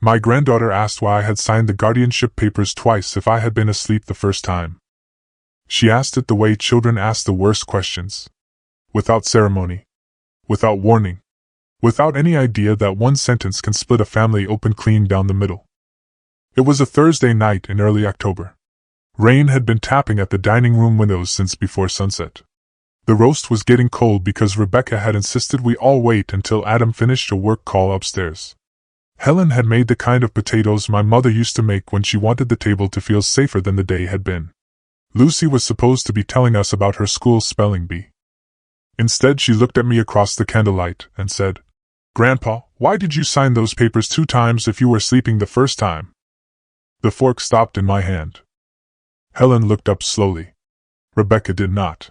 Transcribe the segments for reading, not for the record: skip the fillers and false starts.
My granddaughter asked why I had signed the guardianship papers twice if I had been asleep the first time. She asked it the way children ask the worst questions. Without ceremony. Without warning. Without any idea that one sentence can split a family open clean down the middle. It was a Thursday night in early October. Rain had been tapping at the dining room windows since before sunset. The roast was getting cold because Rebecca had insisted we all wait until Adam finished a work call upstairs. Helen had made the kind of potatoes my mother used to make when she wanted the table to feel safer than the day had been. Lucy was supposed to be telling us about her school spelling bee. Instead, she looked at me across the candlelight and said, "Grandpa, why did you sign those papers 2 times if you were sleeping the first time?" The fork stopped in my hand. Helen looked up slowly. Rebecca did not.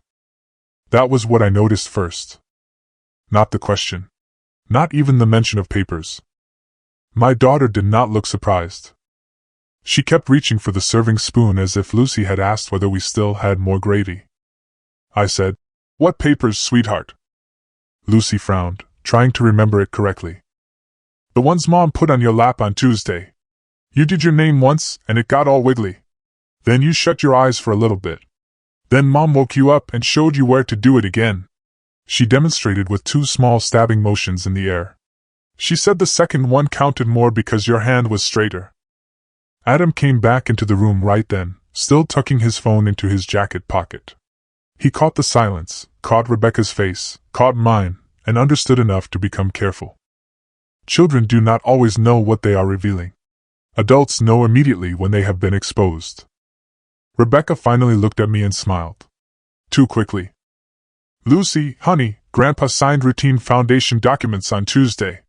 That was what I noticed first. Not the question. Not even the mention of papers. My daughter did not look surprised. She kept reaching for the serving spoon as if Lucy had asked whether we still had more gravy. I said, "What papers, sweetheart?" Lucy frowned, trying to remember it correctly. "The ones Mom put on your lap on Tuesday. You did your name once, and it got all wiggly. Then you shut your eyes for a little bit. Then Mom woke you up and showed you where to do it again." She demonstrated with 2 small stabbing motions in the air. "She said the second one counted more because your hand was straighter." Adam came back into the room right then, still tucking his phone into his jacket pocket. He caught the silence, caught Rebecca's face, caught mine, and understood enough to become careful. Children do not always know what they are revealing. Adults know immediately when they have been exposed. Rebecca finally looked at me and smiled. Too quickly. "Lucy, honey, Grandpa signed routine foundation documents on Tuesday.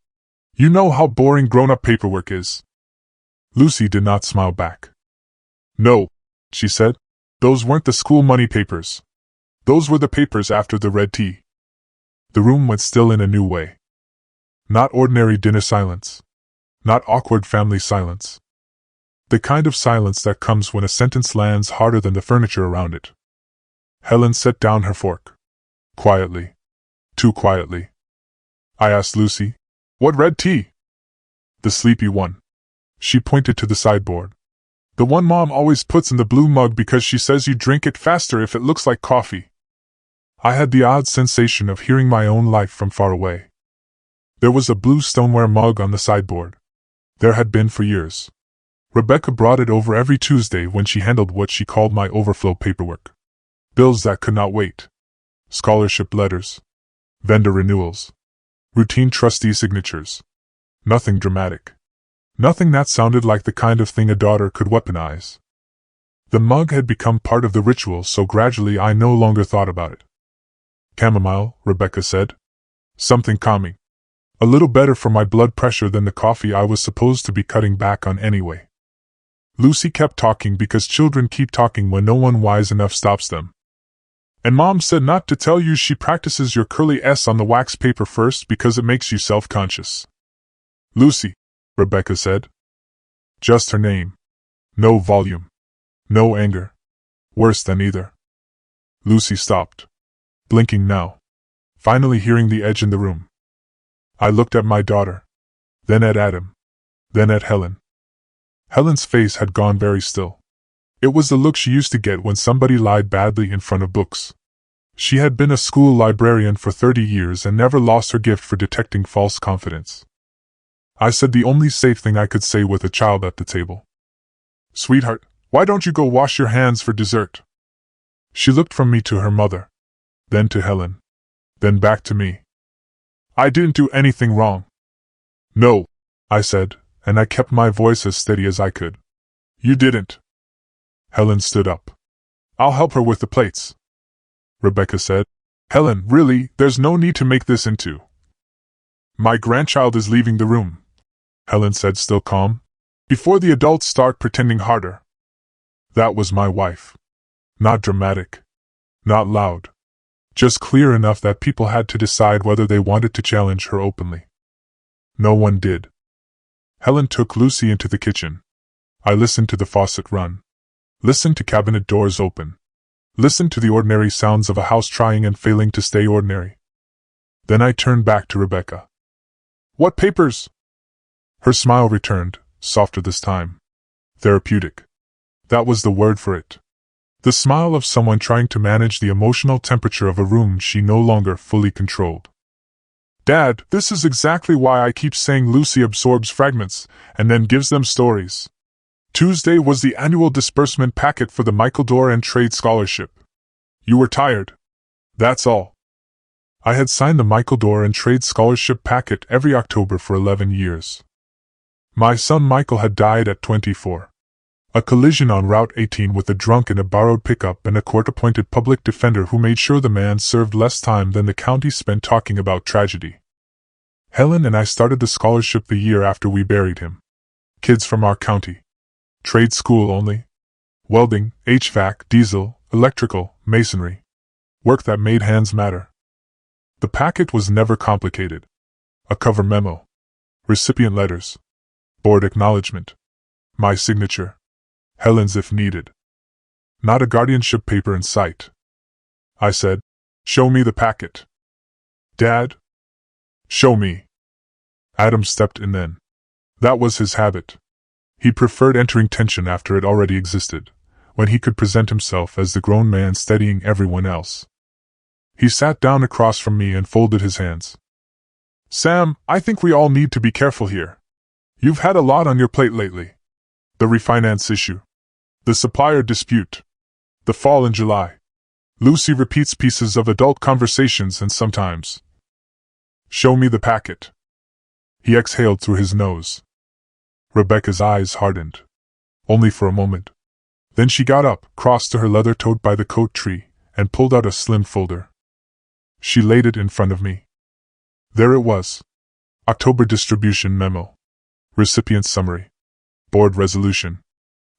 You know how boring grown-up paperwork is." Lucy did not smile back. "No," she said. "Those weren't the school money papers. Those were the papers after the red tea." The room went still in a new way. Not ordinary dinner silence. Not awkward family silence. The kind of silence that comes when a sentence lands harder than the furniture around it. Helen set down her fork. Quietly. Too quietly. I asked Lucy, "What red tea?" "The sleepy one." She pointed to the sideboard. "The one Mom always puts in the blue mug because she says you drink it faster if it looks like coffee." I had the odd sensation of hearing my own life from far away. There was a blue stoneware mug on the sideboard. There had been for years. Rebecca brought it over every Tuesday when she handled what she called my overflow paperwork. Bills that could not wait. Scholarship letters. Vendor renewals. Routine trustee signatures. Nothing dramatic. Nothing that sounded like the kind of thing a daughter could weaponize. The mug had become part of the ritual, so gradually I no longer thought about it. "Chamomile," Rebecca said. "Something calming. A little better for my blood pressure than the coffee I was supposed to be cutting back on anyway." Lucy kept talking because children keep talking when no one wise enough stops them. "And Mom said not to tell you she practices your curly S on the wax paper first because it makes you self-conscious." "Lucy," Rebecca said. Just her name. No volume. No anger. Worse than either. Lucy stopped. Blinking now. Finally hearing the edge in the room. I looked at my daughter. Then at Adam. Then at Helen. Helen's face had gone very still. It was the look she used to get when somebody lied badly in front of books. She had been a school librarian for 30 years and never lost her gift for detecting false confidence. I said the only safe thing I could say with a child at the table. "Sweetheart, why don't you go wash your hands for dessert?" She looked from me to her mother. Then to Helen. Then back to me. "I didn't do anything wrong." "No," I said, and I kept my voice as steady as I could. "You didn't." Helen stood up. "I'll help her with the plates." Rebecca said, "Helen, really, there's no need to make this into." "My grandchild is leaving the room," Helen said, still calm, "before the adults start pretending harder." That was my wife. Not dramatic. Not loud. Just clear enough that people had to decide whether they wanted to challenge her openly. No one did. Helen took Lucy into the kitchen. I listened to the faucet run. Listened to cabinet doors open. Listened to the ordinary sounds of a house trying and failing to stay ordinary. Then I turned back to Rebecca. "What papers?" Her smile returned, softer this time. Therapeutic. That was the word for it. The smile of someone trying to manage the emotional temperature of a room she no longer fully controlled. Dad, this is exactly why I keep saying Lucy absorbs fragments, and then gives them stories. Tuesday was the annual disbursement packet for the Granddaughter and Trade Scholarship. You were tired. That's all. I had signed the Granddaughter and Trade Scholarship packet every October for 11 years. My son Michael had died at 24. A collision on Route 18 with a drunk in a borrowed pickup and a court-appointed public defender who made sure the man served less time than the county spent talking about tragedy. Helen and I started the scholarship the year after we buried him. Kids from our county. Trade school only. Welding, HVAC, diesel, electrical, masonry. Work that made hands matter. The packet was never complicated. A cover memo. Recipient letters. Board acknowledgement. My signature. Helen's if needed. Not a guardianship paper in sight. I said, "Show me the packet." "Dad?" "Show me." Adam stepped in then. That was his habit. He preferred entering tension after it already existed, when he could present himself as the grown man steadying everyone else. He sat down across from me and folded his hands. "Sam, I think we all need to be careful here. You've had a lot on your plate lately. The refinance issue. The supplier dispute. The fall in July. Lucy repeats pieces of adult conversations and sometimes. Show me the packet." He exhaled through his nose. Rebecca's eyes hardened. Only for a moment. Then she got up, crossed to her leather tote by the coat tree, and pulled out a slim folder. She laid it in front of me. There it was. October distribution memo. Recipient summary. Board resolution.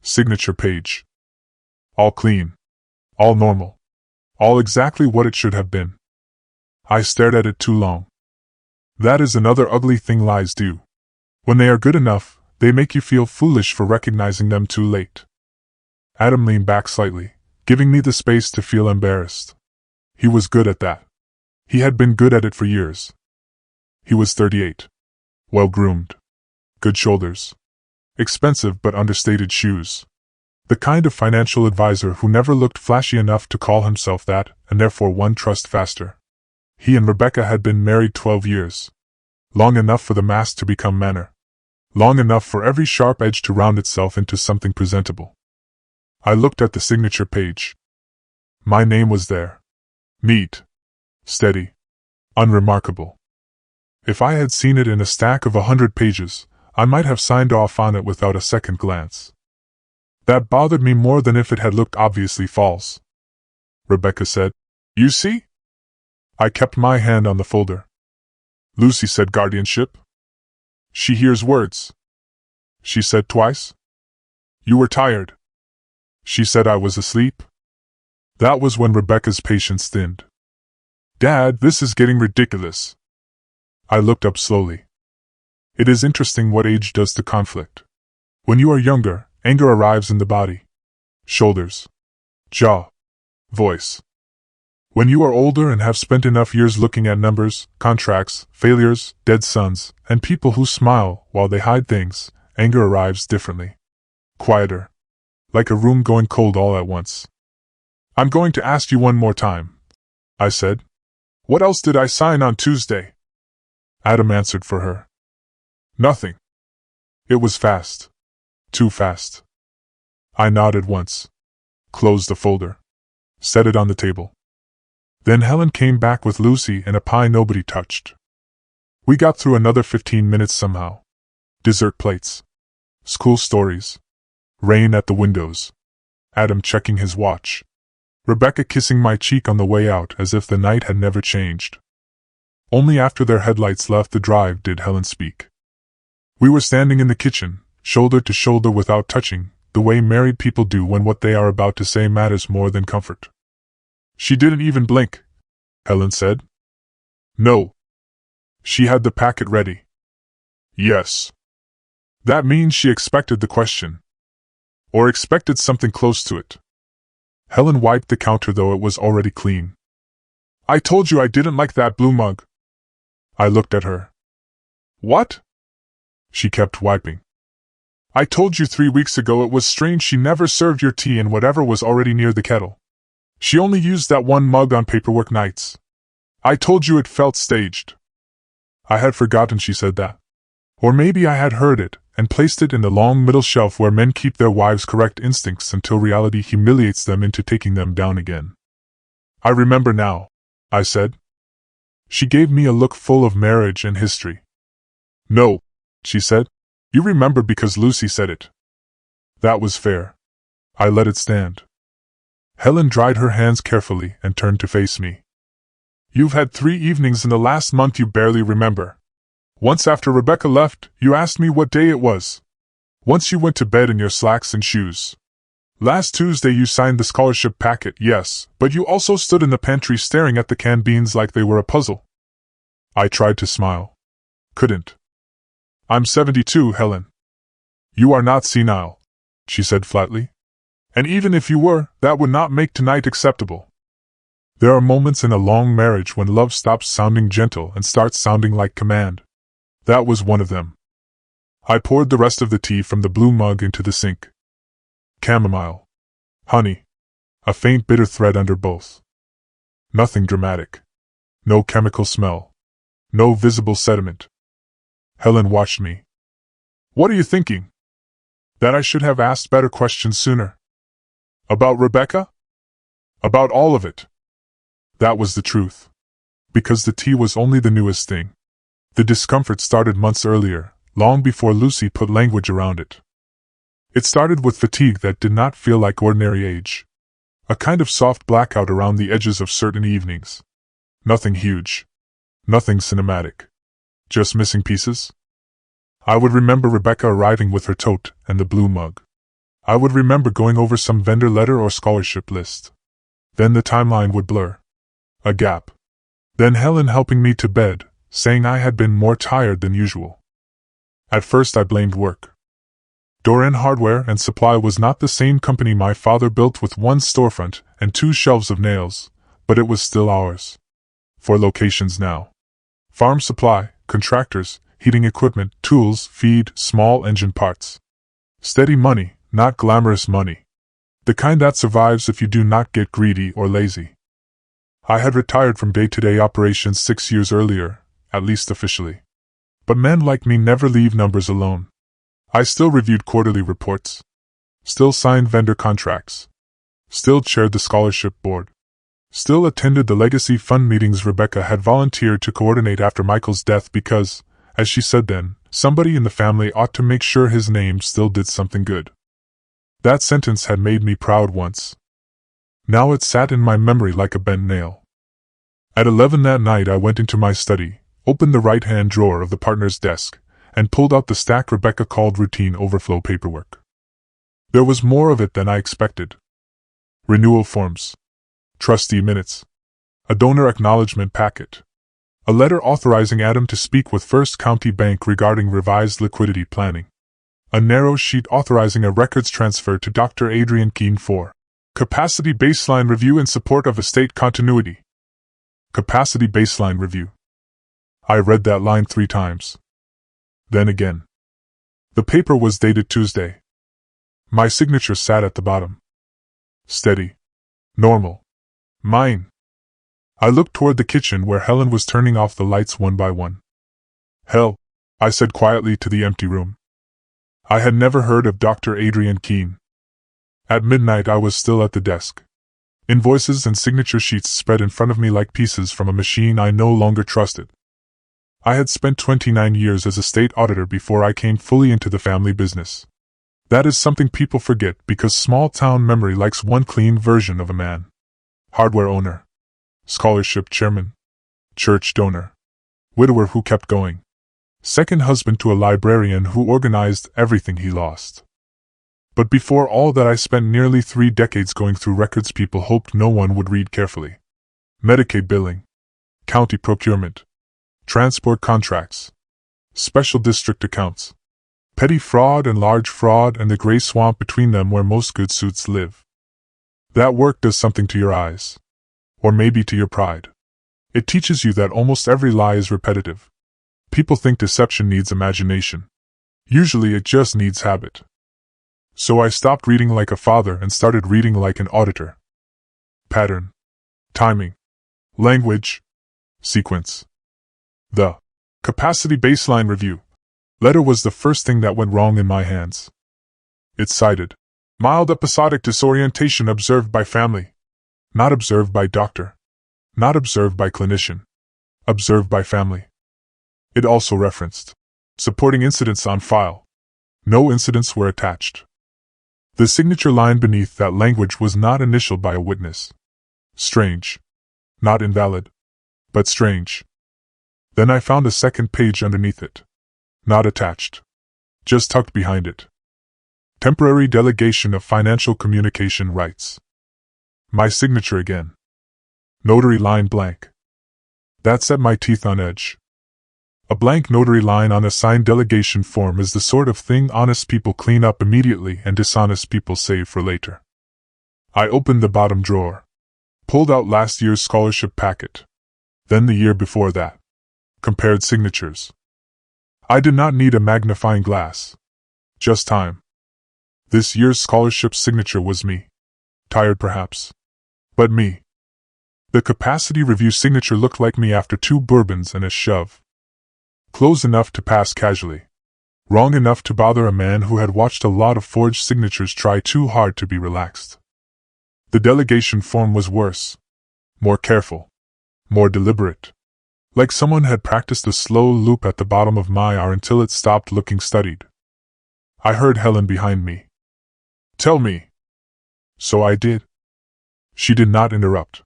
Signature page. All clean. All normal. All exactly what it should have been. I stared at it too long. That is another ugly thing lies do. When they are good enough, they make you feel foolish for recognizing them too late. Adam leaned back slightly, giving me the space to feel embarrassed. He was good at that. He had been good at it for years. He was 38. Well-groomed. Good shoulders. Expensive but understated shoes. The kind of financial advisor who never looked flashy enough to call himself that, and therefore won trust faster. He and Rebecca had been married 12 years. Long enough for the mask to become manner. Long enough for every sharp edge to round itself into something presentable. I looked at the signature page. My name was there. Neat. Steady. Unremarkable. If I had seen it in a stack of 100 pages, I might have signed off on it without a second glance. That bothered me more than if it had looked obviously false. Rebecca said, "You see?" I kept my hand on the folder. Lucy said guardianship. She hears words. She said twice. You were tired. She said I was asleep. That was when Rebecca's patience thinned. Dad, this is getting ridiculous. I looked up slowly. It is interesting what age does to conflict. When you are younger, anger arrives in the body. Shoulders. Jaw. Voice. When you are older and have spent enough years looking at numbers, contracts, failures, dead sons, and people who smile while they hide things, anger arrives differently. Quieter. Like a room going cold all at once. I'm going to ask you one more time, I said. What else did I sign on Tuesday? Adam answered for her. Nothing. It was fast. Too fast. I nodded once. Closed the folder. Set it on the table. Then Helen came back with Lucy and a pie nobody touched. We got through another 15 minutes somehow. Dessert plates. School stories. Rain at the windows. Adam checking his watch. Rebecca kissing my cheek on the way out as if the night had never changed. Only after their headlights left the drive did Helen speak. We were standing in the kitchen, shoulder to shoulder without touching, the way married people do when what they are about to say matters more than comfort. She didn't even blink, Helen said. No. She had the packet ready. Yes. That means she expected the question. Or expected something close to it. Helen wiped the counter though it was already clean. I told you I didn't like that blue mug. I looked at her. What? She kept wiping. I told you 3 weeks ago it was strange she never served your tea in whatever was already near the kettle. She only used that one mug on paperwork nights. I told you it felt staged. I had forgotten she said that. Or maybe I had heard it, and placed it in the long middle shelf where men keep their wives' correct instincts until reality humiliates them into taking them down again. I remember now, I said. She gave me a look full of marriage and history. No, she said. You remember because Lucy said it. That was fair. I let it stand. Helen dried her hands carefully and turned to face me. You've had 3 evenings in the last month you barely remember. Once after Rebecca left, you asked me what day it was. Once you went to bed in your slacks and shoes. Last Tuesday you signed the scholarship packet, yes, but you also stood in the pantry staring at the canned beans like they were a puzzle. I tried to smile. Couldn't. I'm 72, Helen. You are not senile, she said flatly. And even if you were, that would not make tonight acceptable. There are moments in a long marriage when love stops sounding gentle and starts sounding like command. That was one of them. I poured the rest of the tea from the blue mug into the sink. Chamomile. Honey. A faint bitter thread under both. Nothing dramatic. No chemical smell. No visible sediment. Helen watched me. What are you thinking? That I should have asked better questions sooner. About Rebecca? About all of it. That was the truth. Because the tea was only the newest thing. The discomfort started months earlier, long before Lucy put language around it. It started with fatigue that did not feel like ordinary age. A kind of soft blackout around the edges of certain evenings. Nothing huge. Nothing cinematic. Just missing pieces. I would remember Rebecca arriving with her tote and the blue mug. I would remember going over some vendor letter or scholarship list. Then the timeline would blur. A gap. Then Helen helping me to bed, saying I had been more tired than usual. At first I blamed work. Doran Hardware and Supply was not the same company my father built with one storefront and 2 shelves of nails, but it was still ours. 4 locations now. Farm supply, contractors, heating equipment, tools, feed, small engine parts. Steady money, not glamorous money. The kind that survives if you do not get greedy or lazy. I had retired from day-to-day operations 6 years earlier, at least officially. But men like me never leave numbers alone. I still reviewed quarterly reports. Still signed vendor contracts. Still chaired the scholarship board. Still attended the legacy fund meetings Rebecca had volunteered to coordinate after Michael's death because, as she said then, somebody in the family ought to make sure his name still did something good. That sentence had made me proud once. Now it sat in my memory like a bent nail. At 11 that night I went into my study, opened the right-hand drawer of the partner's desk, and pulled out the stack Rebecca called routine overflow paperwork. There was more of it than I expected. Renewal forms. Trustee minutes. A donor acknowledgement packet. A letter authorizing Adam to speak with First County Bank regarding revised liquidity planning. A narrow sheet authorizing a records transfer to Dr. Adrian Keene for Capacity Baseline Review in support of estate continuity. Capacity Baseline Review. I read that line 3 times. Then again. The paper was dated Tuesday. My signature sat at the bottom. Steady. Normal. Mine. I looked toward the kitchen where Helen was turning off the lights one by one. Hell, I said quietly to the empty room. I had never heard of Dr. Adrian Keene. At midnight I was still at the desk. Invoices and signature sheets spread in front of me like pieces from a machine I no longer trusted. I had spent 29 years as a state auditor before I came fully into the family business. That is something people forget because small-town memory likes one clean version of a man. Hardware owner. Scholarship chairman. Church donor. Widower who kept going. Second husband to a librarian who organized everything he lost. But before all that I spent nearly 3 decades going through records people hoped no one would read carefully. Medicaid billing. County procurement. Transport contracts. Special district accounts. Petty fraud and large fraud and the gray swamp between them where most good suits live. That work does something to your eyes. Or maybe to your pride. It teaches you that almost every lie is repetitive. People think deception needs imagination. Usually it just needs habit. So I stopped reading like a father and started reading like an auditor. Pattern. Timing. Language. Sequence. The capacity baseline review letter was the first thing that went wrong in my hands. It cited mild episodic disorientation observed by family. Not observed by doctor. Not observed by clinician. Observed by family. It also referenced supporting incidents on file. No incidents were attached. The signature line beneath that language was not initialed by a witness. Strange. Not invalid, but strange. Then I found a second page underneath it. Not attached. Just tucked behind it. Temporary delegation of financial communication rights. My signature again. Notary line blank. That set my teeth on edge. A blank notary line on a signed delegation form is the sort of thing honest people clean up immediately and dishonest people save for later. I opened the bottom drawer. Pulled out last year's scholarship packet. Then the year before that. Compared signatures. I did not need a magnifying glass. Just time. This year's scholarship signature was me. Tired perhaps. But me. The capacity review signature looked like me after 2 bourbons and a shove. Close enough to pass casually. Wrong enough to bother a man who had watched a lot of forged signatures try too hard to be relaxed. The delegation form was worse. More careful. More deliberate. Like someone had practiced a slow loop at the bottom of my R until it stopped looking studied. I heard Helen behind me. Tell me. So I did. She did not interrupt.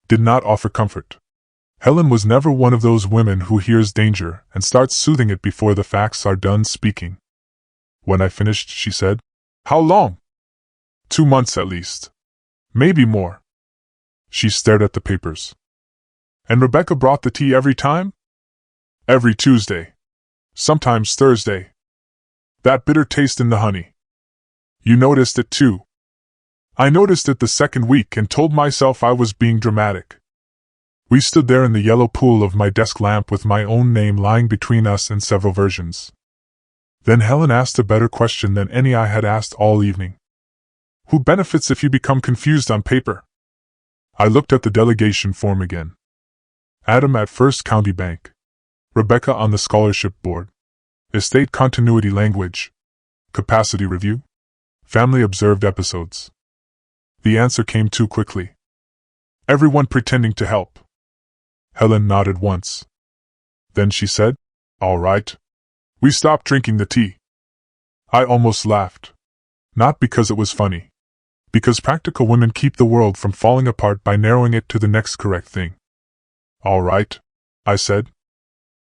Did not offer comfort. Helen was never one of those women who hears danger and starts soothing it before the facts are done speaking. When I finished, she said, "How long?" 2 months at least. Maybe more. She stared at the papers. And Rebecca brought the tea every time? Every Tuesday. Sometimes Thursday. That bitter taste in the honey. You noticed it too. I noticed it the second week and told myself I was being dramatic. We stood there in the yellow pool of my desk lamp with my own name lying between us and several versions. Then Helen asked a better question than any I had asked all evening. Who benefits if you become confused on paper? I looked at the delegation form again. Adam at First County Bank. Rebecca on the scholarship board. Estate continuity language. Capacity review. Family observed episodes. The answer came too quickly. Everyone pretending to help. Helen nodded once. Then she said, "All right. We stopped drinking the tea." I almost laughed. Not because it was funny. Because practical women keep the world from falling apart by narrowing it to the next correct thing. "All right," I said.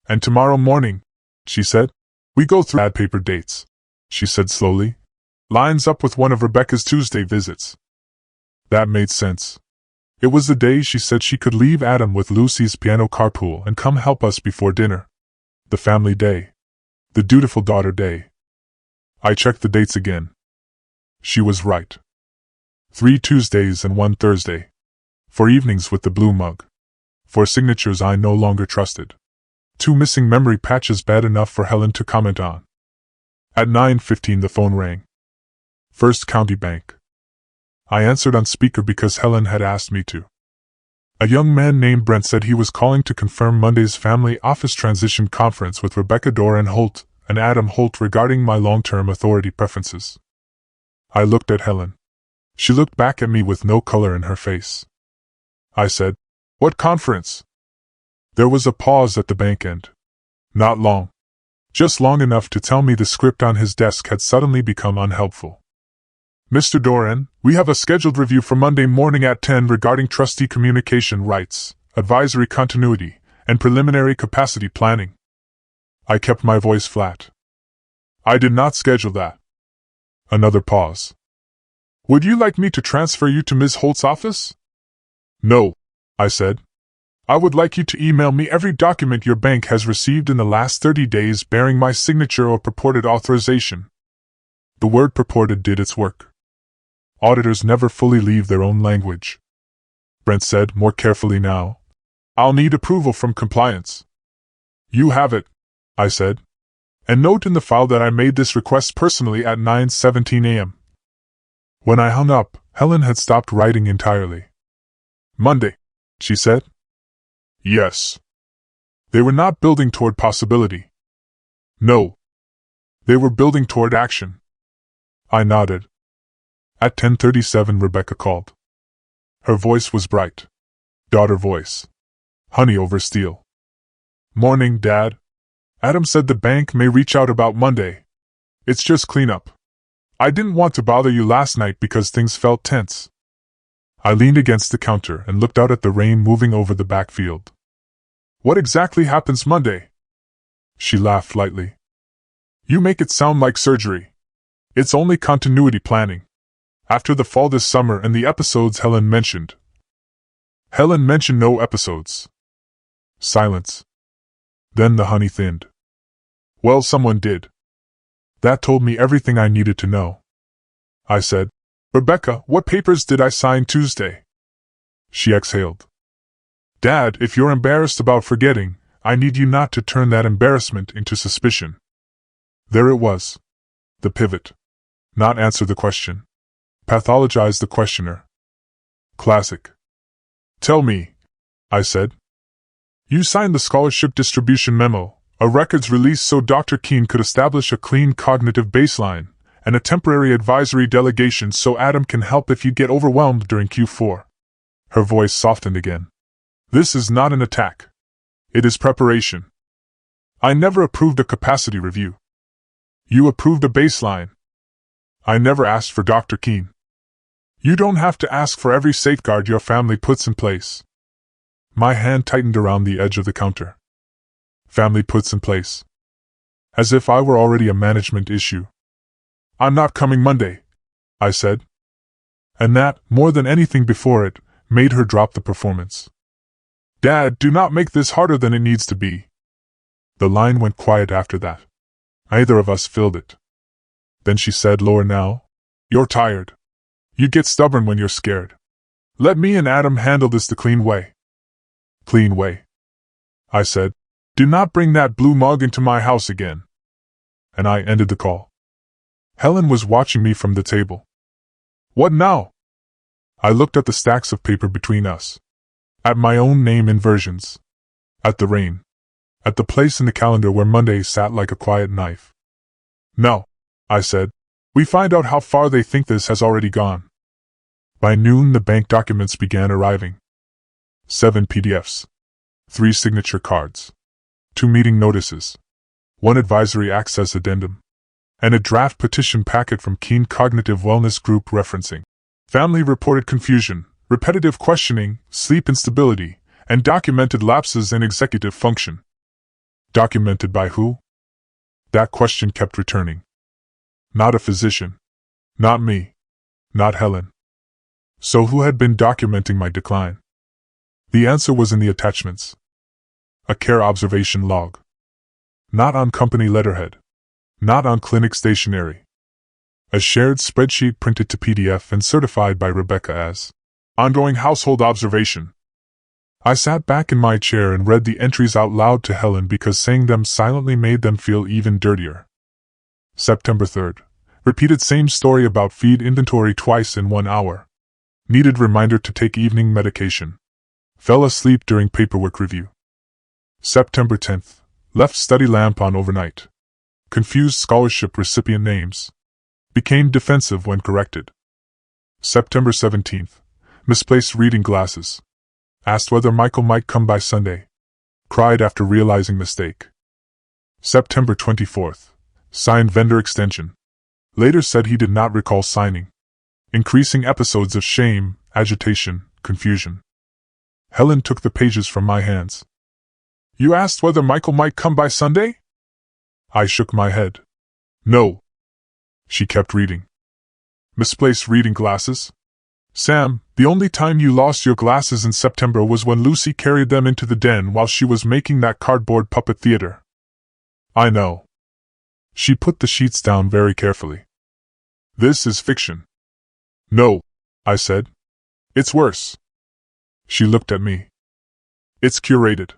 "And tomorrow morning," she said, "we go through ad paper dates," she said slowly. "Lines up with one of Rebecca's Tuesday visits." That made sense. It was the day she said she could leave Adam with Lucy's piano carpool and come help us before dinner. The family day. The dutiful daughter day. I checked the dates again. She was right. 3 Tuesdays and 1 Thursday. For evenings with the blue mug. For signatures I no longer trusted. 2 missing memory patches bad enough for Helen to comment on. At 9:15 the phone rang. First County Bank. I answered on speaker because Helen had asked me to. A young man named Brent said he was calling to confirm Monday's family office transition conference with Rebecca Doran Holt and Adam Holt regarding my long-term authority preferences. I looked at Helen. She looked back at me with no color in her face. I said, "What conference?" There was a pause at the bank end. Not long. Just long enough to tell me the script on his desk had suddenly become unhelpful. "Mr. Doran, we have a scheduled review for Monday morning at 10 regarding trustee communication rights, advisory continuity, and preliminary capacity planning." I kept my voice flat. "I did not schedule that." Another pause. "Would you like me to transfer you to Ms. Holt's office?" "No," I said. "I would like you to email me every document your bank has received in the last 30 days bearing my signature or purported authorization." The word purported did its work. Auditors never fully leave their own language. Brent said, more carefully now, "I'll need approval from compliance." "You have it," I said. And note in the file that I made this request personally at 9:17 a.m. When I hung up, Helen had stopped writing entirely. Monday, she said. Yes. They were not building toward possibility. No. They were building toward action. I nodded. At 10:37 Rebecca called. Her voice was bright. Daughter voice. Honey over steel. Morning, Dad. Adam said the bank may reach out about Monday. It's just cleanup. I didn't want to bother you last night because things felt tense. I leaned against the counter and looked out at the rain moving over the backfield. What exactly happens Monday? She laughed lightly. You make it sound like surgery. It's only continuity planning. After the fall this summer and the episodes Helen mentioned. Helen mentioned no episodes. Silence. Then the honey thinned. Well, someone did. That told me everything I needed to know. I said, Rebecca, what papers did I sign Tuesday? She exhaled. Dad, if you're embarrassed about forgetting, I need you not to turn that embarrassment into suspicion. There it was. The pivot. Not answer the question. Pathologize the questioner. Classic. Tell me, I said. You signed the scholarship distribution memo, a records release so Dr. Keene could establish a clean cognitive baseline, and a temporary advisory delegation so Adam can help if you get overwhelmed during Q4. Her voice softened again. This is not an attack. It is preparation. I never approved a capacity review. You approved a baseline. I never asked for Dr. Keene. You don't have to ask for every safeguard your family puts in place. My hand tightened around the edge of the counter. Family puts in place. As if I were already a management issue. I'm not coming Monday, I said. And that, more than anything before it, made her drop the performance. Dad, do not make this harder than it needs to be. The line went quiet after that. Neither of us filled it. Then she said lower now, You're tired. You get stubborn when you're scared. Let me and Adam handle this the clean way. Clean way. I said, Do not bring that blue mug into my house again. And I ended the call. Helen was watching me from the table. What now? I looked at the stacks of paper between us. At my own name inversions. At the rain. At the place in the calendar where Monday sat like a quiet knife. No, I said. We find out how far they think this has already gone. By noon the bank documents began arriving. 7 PDFs. 3 signature cards. 2 meeting notices. 1 advisory access addendum. And a draft petition packet from Keene Cognitive Wellness Group referencing family reported confusion, repetitive questioning, sleep instability, and documented lapses in executive function. Documented by who? That question kept returning. Not a physician. Not me. Not Helen. So who had been documenting my decline? The answer was in the attachments. A care observation log. Not on company letterhead. Not on clinic stationery. A shared spreadsheet printed to PDF and certified by Rebecca as ongoing household observation. I sat back in my chair and read the entries out loud to Helen because saying them silently made them feel even dirtier. September 3rd. Repeated same story about feed inventory twice in 1 hour. Needed reminder to take evening medication. Fell asleep during paperwork review. September 10th. Left study lamp on overnight. Confused scholarship recipient names. Became defensive when corrected. September 17th. Misplaced reading glasses. Asked whether Michael might come by Sunday. Cried after realizing mistake. September 24th. Signed vendor extension. Later said he did not recall signing. Increasing episodes of shame, agitation, confusion. Helen took the pages from my hands. You asked whether Michael might come by Sunday? I shook my head. No. She kept reading. Misplaced reading glasses? Sam, the only time you lost your glasses in September was when Lucy carried them into the den while she was making that cardboard puppet theater. I know. She put the sheets down very carefully. This is fiction. No, I said. It's worse. She looked at me. It's curated.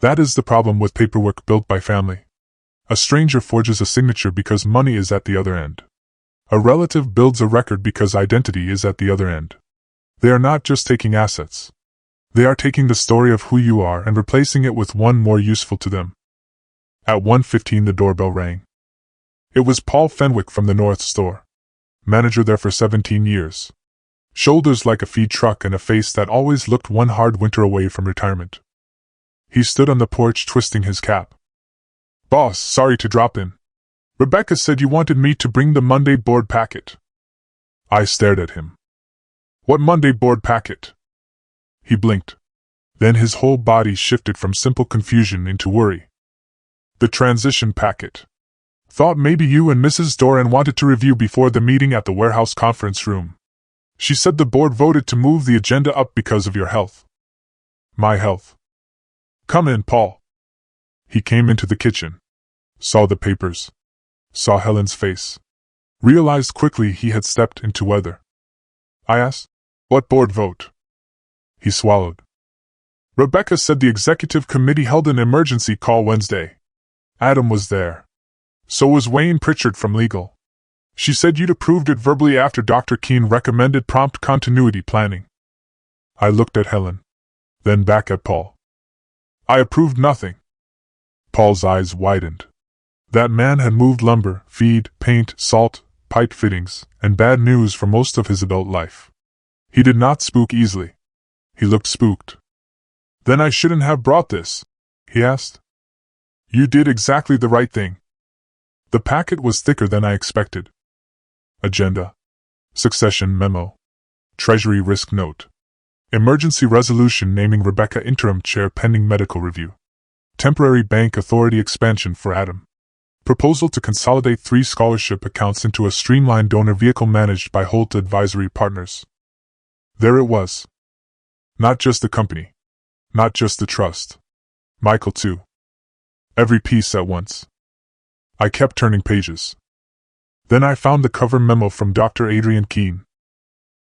That is the problem with paperwork built by family. A stranger forges a signature because money is at the other end. A relative builds a record because identity is at the other end. They are not just taking assets. They are taking the story of who you are and replacing it with one more useful to them. At 1:15 the doorbell rang. It was Paul Fenwick from the North Store. Manager there for 17 years. Shoulders like a feed truck and a face that always looked one hard winter away from retirement. He stood on the porch twisting his cap. "Boss, sorry to drop in. Rebecca said you wanted me to bring the Monday board packet." I stared at him. "What Monday board packet?" He blinked. Then his whole body shifted from simple confusion into worry. "The transition packet. Thought maybe you and Mrs. Doran wanted to review before the meeting at the warehouse conference room. She said the board voted to move the agenda up because of your health." "My health?" "Come in, Paul." He came into the kitchen. Saw the papers. Saw Helen's face. Realized quickly he had stepped into weather. I asked, "What board vote?" He swallowed. "Rebecca said the executive committee held an emergency call Wednesday. Adam was there. So was Wayne Pritchard from legal. She said you'd approved it verbally after Dr. Keene recommended prompt continuity planning." I looked at Helen. Then back at Paul. "I approved nothing." Paul's eyes widened. That man had moved lumber, feed, paint, salt, pipe fittings, and bad news for most of his adult life. He did not spook easily. He looked spooked. "Then I shouldn't have brought this?" he asked. "You did exactly the right thing." The packet was thicker than I expected. Agenda. Succession memo. Treasury risk note. Emergency resolution naming Rebecca interim chair pending medical review. Temporary bank authority expansion for Adam. Proposal to consolidate 3 scholarship accounts into a streamlined donor vehicle managed by Holt Advisory Partners. There it was. Not just the company. Not just the trust. Michael too. Every piece at once. I kept turning pages. Then I found the cover memo from Dr. Adrian Keene.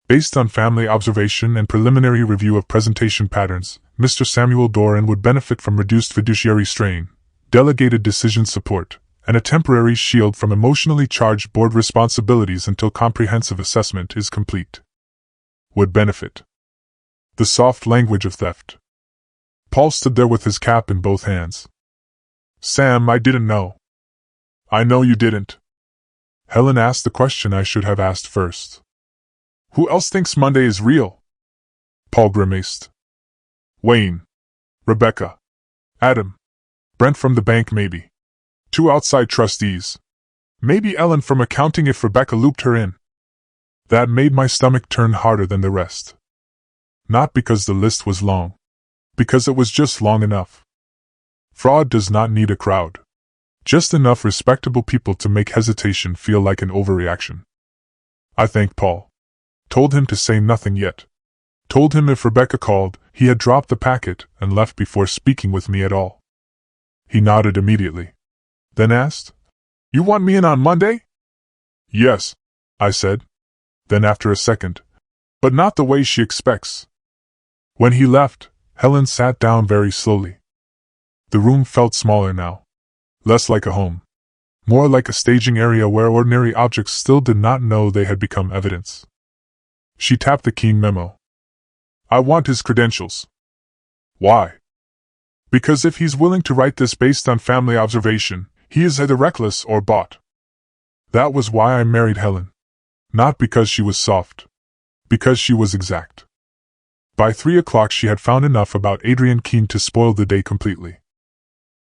Based on family observation and preliminary review of presentation patterns, Mr. Samuel Doran would benefit from reduced fiduciary strain, delegated decision support, and a temporary shield from emotionally charged board responsibilities until comprehensive assessment is complete. Would benefit. The soft language of theft. Paul stood there with his cap in both hands. "Sam, I didn't know." "I know you didn't." Helen asked the question I should have asked first. "Who else thinks Monday is real?" Paul grimaced. "Wayne. Rebecca. Adam. Brent from the bank maybe. 2 outside trustees. Maybe Ellen from accounting if Rebecca looped her in." That made my stomach turn harder than the rest. Not because the list was long. Because it was just long enough. Fraud does not need a crowd. Just enough respectable people to make hesitation feel like an overreaction. I thanked Paul. Told him to say nothing yet. Told him if Rebecca called, he had dropped the packet and left before speaking with me at all. He nodded immediately. Then asked, "You want me in on Monday?" "Yes," I said. Then after a second, "But not the way she expects." When he left, Helen sat down very slowly. The room felt smaller now. Less like a home. More like a staging area where ordinary objects still did not know they had become evidence. She tapped the Keene memo. "I want his credentials." "Why?" "Because if he's willing to write this based on family observation, he is either reckless or bought." That was why I married Helen. Not because she was soft. Because she was exact. By 3 o'clock she had found enough about Adrian Keene to spoil the day completely.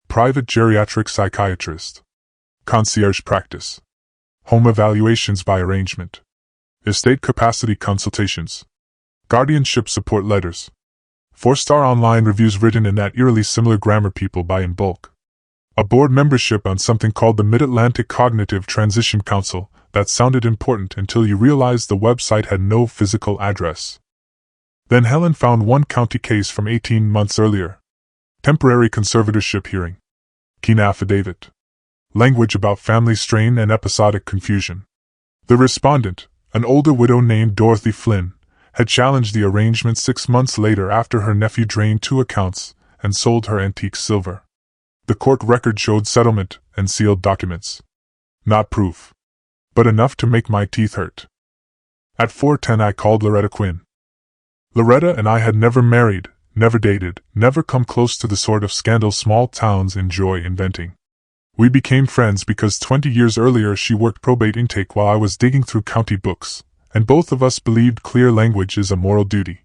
Private geriatric psychiatrist. Concierge practice. Home evaluations by arrangement. Estate capacity consultations. Guardianship support letters. 4-star online reviews written in that eerily similar grammar people buy in bulk. A board membership on something called the Mid-Atlantic Cognitive Transition Council that sounded important until you realized the website had no physical address. Then Helen found one county case from 18 months earlier. Temporary conservatorship hearing. Keene affidavit. Language about family strain and episodic confusion. The respondent, an older widow named Dorothy Flynn, had challenged the arrangement 6 months later after her nephew drained 2 accounts and sold her antique silver. The court record showed settlement and sealed documents. Not proof, but enough to make my teeth hurt. At 4:10 I called Loretta Quinn. Loretta and I had never married, never dated, never come close to the sort of scandal small towns enjoy inventing. We became friends because 20 years earlier she worked probate intake while I was digging through county books, and both of us believed clear language is a moral duty.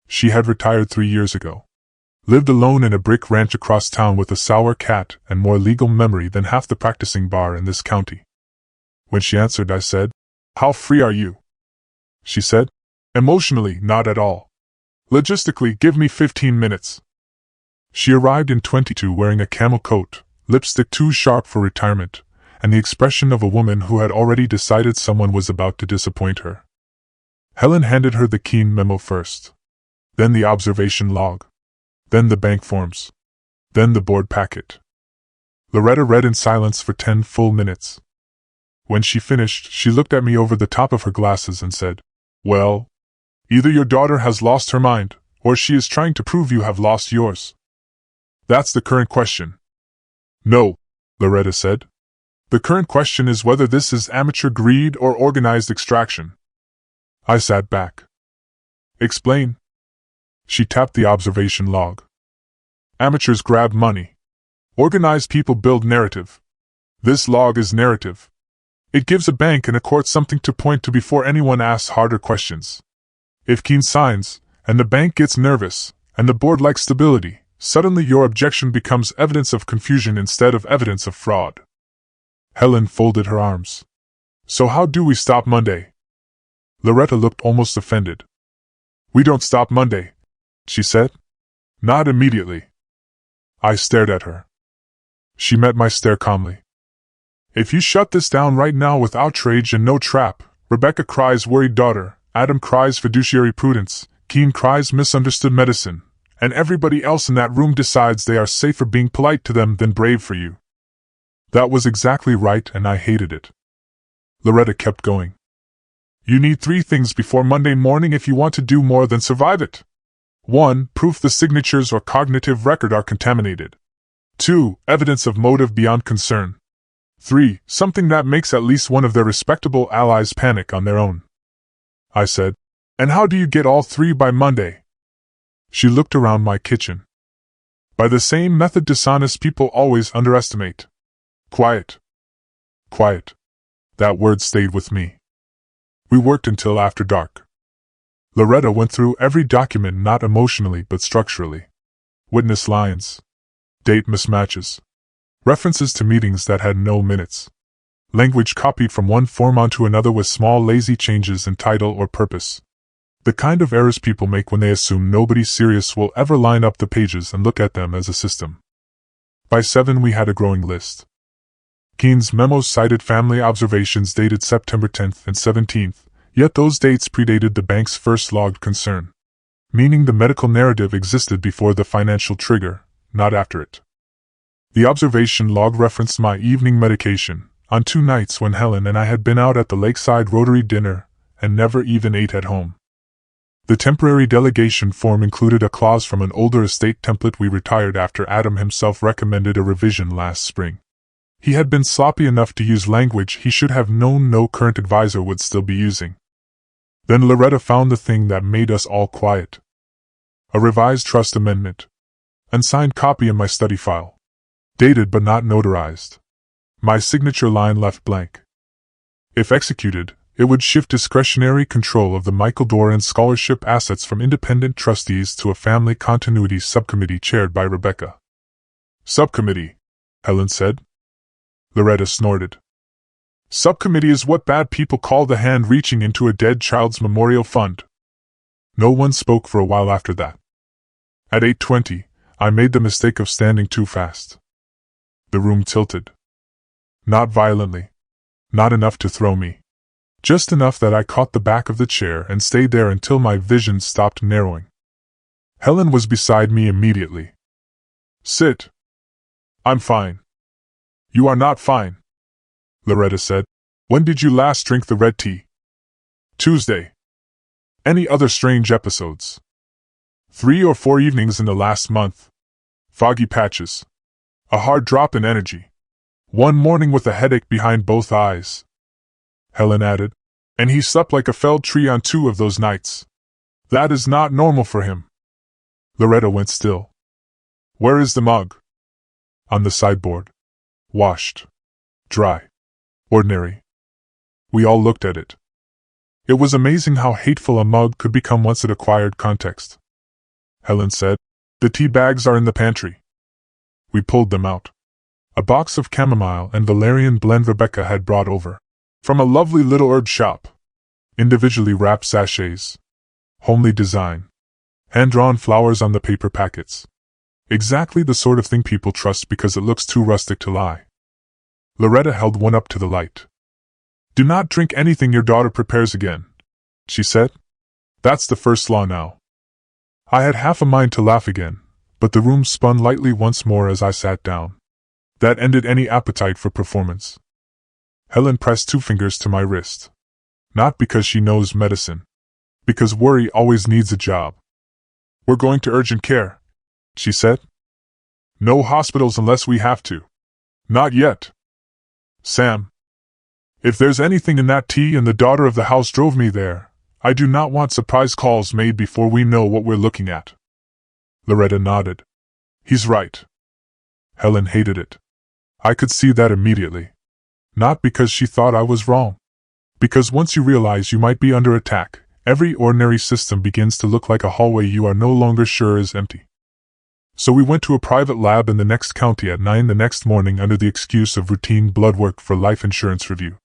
She had retired 3 years ago. Lived alone in a brick ranch across town with a sour cat and more legal memory than half the practicing bar in this county. When she answered, I said, "How free are you?" She said, "Emotionally, not at all. Logistically, give me 15 minutes. She arrived in 22 wearing a camel coat, lipstick too sharp for retirement, and the expression of a woman who had already decided someone was about to disappoint her. Helen handed her the Keene memo first. Then the observation log. Then the bank forms. Then the board packet. Loretta read in silence for 10 full minutes. When she finished, she looked at me over the top of her glasses and said, "Well, either your daughter has lost her mind, or she is trying to prove you have lost yours. That's the current question." "No," Loretta said. "The current question is whether this is amateur greed or organized extraction." I sat back. "Explain." She tapped the observation log. "Amateurs grab money. Organized people build narrative. This log is narrative. It gives a bank and a court something to point to before anyone asks harder questions. If Keene signs, and the bank gets nervous, and the board likes stability, suddenly your objection becomes evidence of confusion instead of evidence of fraud." Helen folded her arms. "So how do we stop Monday?" Loretta looked almost offended. "We don't stop Monday," she said. "Not immediately." I stared at her. She met my stare calmly. "If you shut this down right now with outrage and no trap, Rebecca cries worried daughter, Adam cries fiduciary prudence, Keene cries misunderstood medicine, and everybody else in that room decides they are safer being polite to them than brave for you." That was exactly right, and I hated it. Loretta kept going. "You need 3 things before Monday morning if you want to do more than survive it. 1. Proof the signatures or cognitive record are contaminated. 2. Evidence of motive beyond concern. 3. Something that makes at least one of their respectable allies panic on their own." I said, "And how do you get all 3 by Monday?" She looked around my kitchen. "By the same method dishonest people always underestimate. Quiet. Quiet." That word stayed with me. We worked until after dark. Loretta went through every document not emotionally but structurally. Witness lines. Date mismatches. References to meetings that had no minutes. Language copied from one form onto another with small lazy changes in title or purpose. The kind of errors people make when they assume nobody serious will ever line up the pages and look at them as a system. By 7 we had a growing list. Keene's memos cited family observations dated September 10th and 17th, yet those dates predated the bank's first logged concern. Meaning the medical narrative existed before the financial trigger, not after it. The observation log referenced my evening medication, on 2 nights when Helen and I had been out at the lakeside Rotary dinner, and never even ate at home. The temporary delegation form included a clause from an older estate template we retired after Adam himself recommended a revision last spring. He had been sloppy enough to use language he should have known no current advisor would still be using. Then Loretta found the thing that made us all quiet. A revised trust amendment. Unsigned copy in my study file. Dated but not notarized. My signature line left blank. If executed, it would shift discretionary control of the Michael Doran scholarship assets from independent trustees to a family continuity subcommittee chaired by Rebecca. "Subcommittee," Helen said. Loretta snorted. "Subcommittee is what bad people call the hand reaching into a dead child's memorial fund." No one spoke for a while after that. At 8:20, I made the mistake of standing too fast. The room tilted. Not violently. Not enough to throw me. Just enough that I caught the back of the chair and stayed there until my vision stopped narrowing. Helen was beside me immediately. "Sit." "I'm fine." "You are not fine," Loretta said. "When did you last drink the red tea?" "Tuesday." "Any other strange episodes?" 3 or 4 evenings in the last month. Foggy patches. A hard drop in energy. One morning with a headache behind both eyes. Helen added, and he slept like a felled tree on 2 of those nights. That is not normal for him. Loretta went still. Where is the mug? On the sideboard. Washed. Dry. Ordinary. We all looked at it. It was amazing how hateful a mug could become once it acquired context. Helen said, the tea bags are in the pantry. We pulled them out. A box of chamomile and valerian blend Rebecca had brought over. From a lovely little herb shop. Individually wrapped sachets. Homely design. Hand-drawn flowers on the paper packets. Exactly the sort of thing people trust because it looks too rustic to lie. Loretta held one up to the light. Do not drink anything your daughter prepares again, she said. That's the first law now. I had half a mind to laugh again, but the room spun lightly once more as I sat down. That ended any appetite for performance. Helen pressed 2 fingers to my wrist. Not because she knows medicine. Because worry always needs a job. We're going to urgent care, she said. No hospitals unless we have to. Not yet. Sam. If there's anything in that tea and the daughter of the house drove me there, I do not want surprise calls made before we know what we're looking at. Loretta nodded. He's right. Helen hated it. I could see that immediately. Not because she thought I was wrong. Because once you realize you might be under attack, every ordinary system begins to look like a hallway you are no longer sure is empty. So we went to a private lab in the next county at 9 the next morning under the excuse of routine blood work for life insurance review.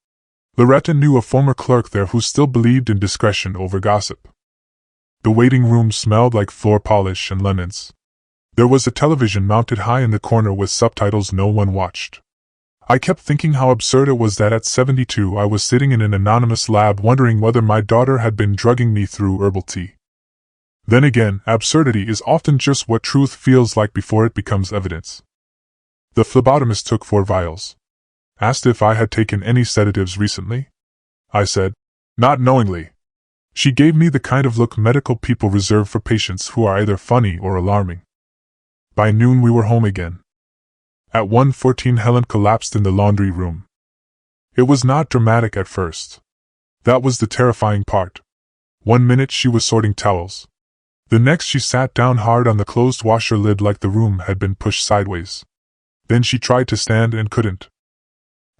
Loretta knew a former clerk there who still believed in discretion over gossip. The waiting room smelled like floor polish and linens. There was a television mounted high in the corner with subtitles no one watched. I kept thinking how absurd it was that at 72 I was sitting in an anonymous lab wondering whether my daughter had been drugging me through herbal tea. Then again, absurdity is often just what truth feels like before it becomes evidence. The phlebotomist took 4 vials. Asked if I had taken any sedatives recently. I said, not knowingly. She gave me the kind of look medical people reserve for patients who are either funny or alarming. By noon we were home again. At 1:14 Helen collapsed in the laundry room. It was not dramatic at first. That was the terrifying part. 1 minute she was sorting towels. The next she sat down hard on the closed washer lid like the room had been pushed sideways. Then she tried to stand and couldn't.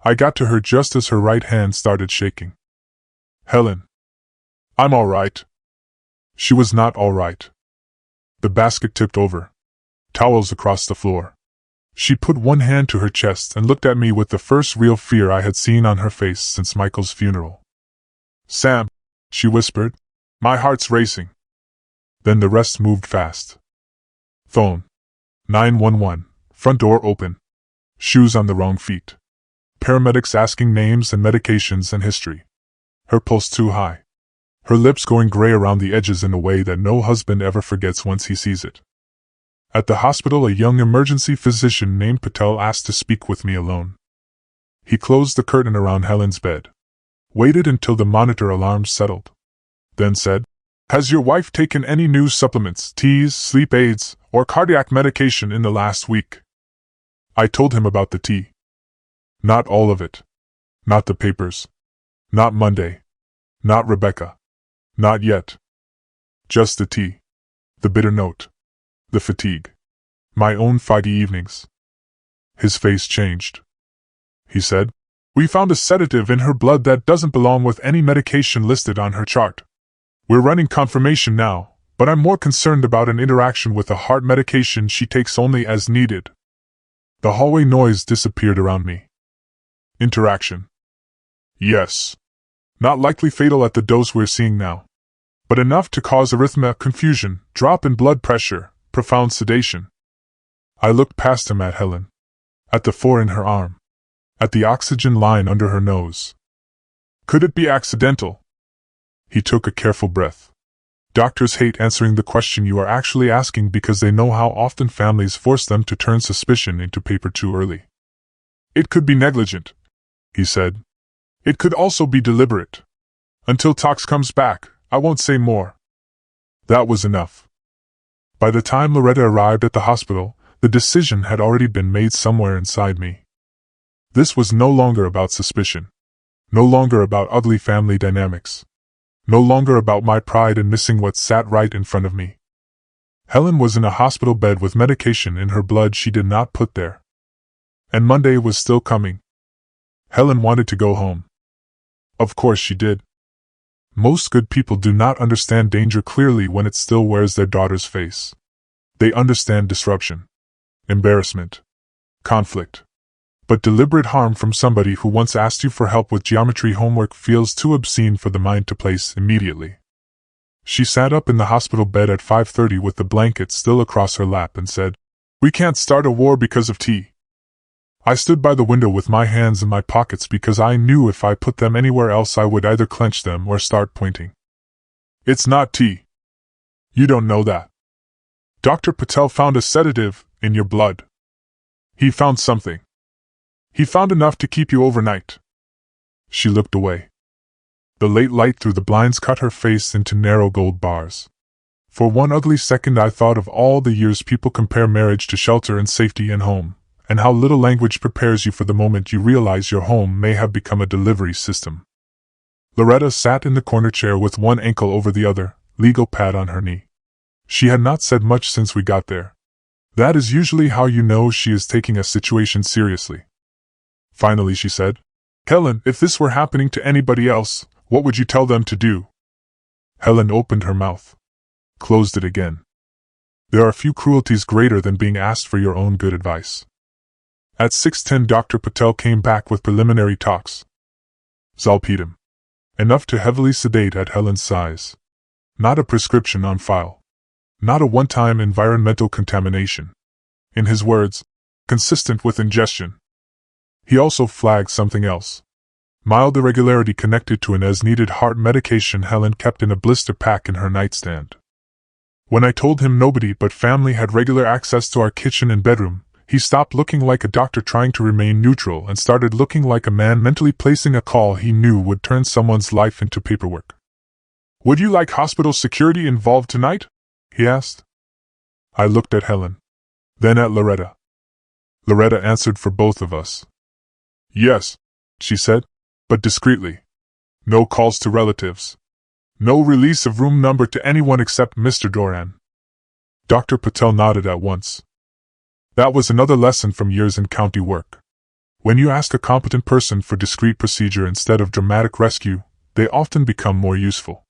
I got to her just as her right hand started shaking. Helen. I'm all right. She was not all right. The basket tipped over. Towels across the floor. She put one hand to her chest and looked at me with the first real fear I had seen on her face since Michael's funeral. Sam, she whispered, my heart's racing. Then the rest moved fast. Phone. 911. Front door open. Shoes on the wrong feet. Paramedics asking names and medications and history. Her pulse too high. Her lips going gray around the edges in a way that no husband ever forgets once he sees it. At the hospital, a young emergency physician named Patel asked to speak with me alone. He closed the curtain around Helen's bed. Waited until the monitor alarm settled. Then said, has your wife taken any new supplements, teas, sleep aids, or cardiac medication in the last week? I told him about the tea. Not all of it. Not the papers. Not Monday. Not Rebecca. Not yet. Just the tea. The bitter note. The fatigue. My own foggy evenings. His face changed. He said, we found a sedative in her blood that doesn't belong with any medication listed on her chart. We're running confirmation now, but I'm more concerned about an interaction with a heart medication she takes only as needed. The hallway noise disappeared around me. Interaction. Yes. Not likely fatal at the dose we're seeing now. But enough to cause arrhythmia, confusion, drop in blood pressure, profound sedation. I looked past him at Helen. At the 4 in her arm. At the oxygen line under her nose. Could it be accidental? He took a careful breath. Doctors hate answering the question you are actually asking because they know how often families force them to turn suspicion into paper too early. It could be negligent, he said. It could also be deliberate. Until Tox comes back, I won't say more. That was enough. By the time Loretta arrived at the hospital, The decision had already been made somewhere inside me. This was no longer about suspicion. No longer about ugly family dynamics. No longer about my pride in missing what sat right in front of me. Helen was in a hospital bed with medication in her blood she did not put there. And Monday was still coming. Helen wanted to go home. Of course she did. Most good people do not understand danger clearly when it still wears their daughter's face. They understand disruption, embarrassment, conflict. But deliberate harm from somebody who once asked you for help with geometry homework feels too obscene for the mind to place immediately. She sat up in the hospital bed at 5:30 with the blanket still across her lap and said, "We can't start a war because of tea." I stood by the window with my hands in my pockets because I knew if I put them anywhere else I would either clench them or start pointing. "It's not tea. You don't know that. Dr. Patel found a sedative in your blood. He found something. He found enough to keep you overnight." She looked away. The late light through the blinds cut her face into narrow gold bars. For one ugly second I thought of all the years people compare marriage to shelter and safety and home, and how little language prepares you for the moment you realize your home may have become a delivery system. Loretta sat in the corner chair with one ankle over the other, legal pad on her knee. She had not said much since we got there. That is usually how you know she is taking a situation seriously. Finally she said, "Helen, if this were happening to anybody else, what would you tell them to do?" Helen opened her mouth. Closed it again. There are few cruelties greater than being asked for your own good advice. At 6:10 Dr. Patel came back with preliminary talks. Zolpidem. Enough to heavily sedate at Helen's size. Not a prescription on file. Not a one-time environmental contamination. In his words, consistent with ingestion. He also flagged something else. Mild irregularity connected to an as-needed heart medication Helen kept in a blister pack in her nightstand. When I told him nobody but family had regular access to our kitchen and bedroom, he stopped looking like a doctor trying to remain neutral and started looking like a man mentally placing a call he knew would turn someone's life into paperwork. "Would you like hospital security involved tonight?" he asked. I looked at Helen. Then at Loretta. Loretta answered for both of us. "Yes," she said, but discreetly. "No calls to relatives. No release of room number to anyone except Mr. Doran." Dr. Patel nodded at once. That was another lesson from years in county work. When you ask a competent person for discreet procedure instead of dramatic rescue, they often become more useful.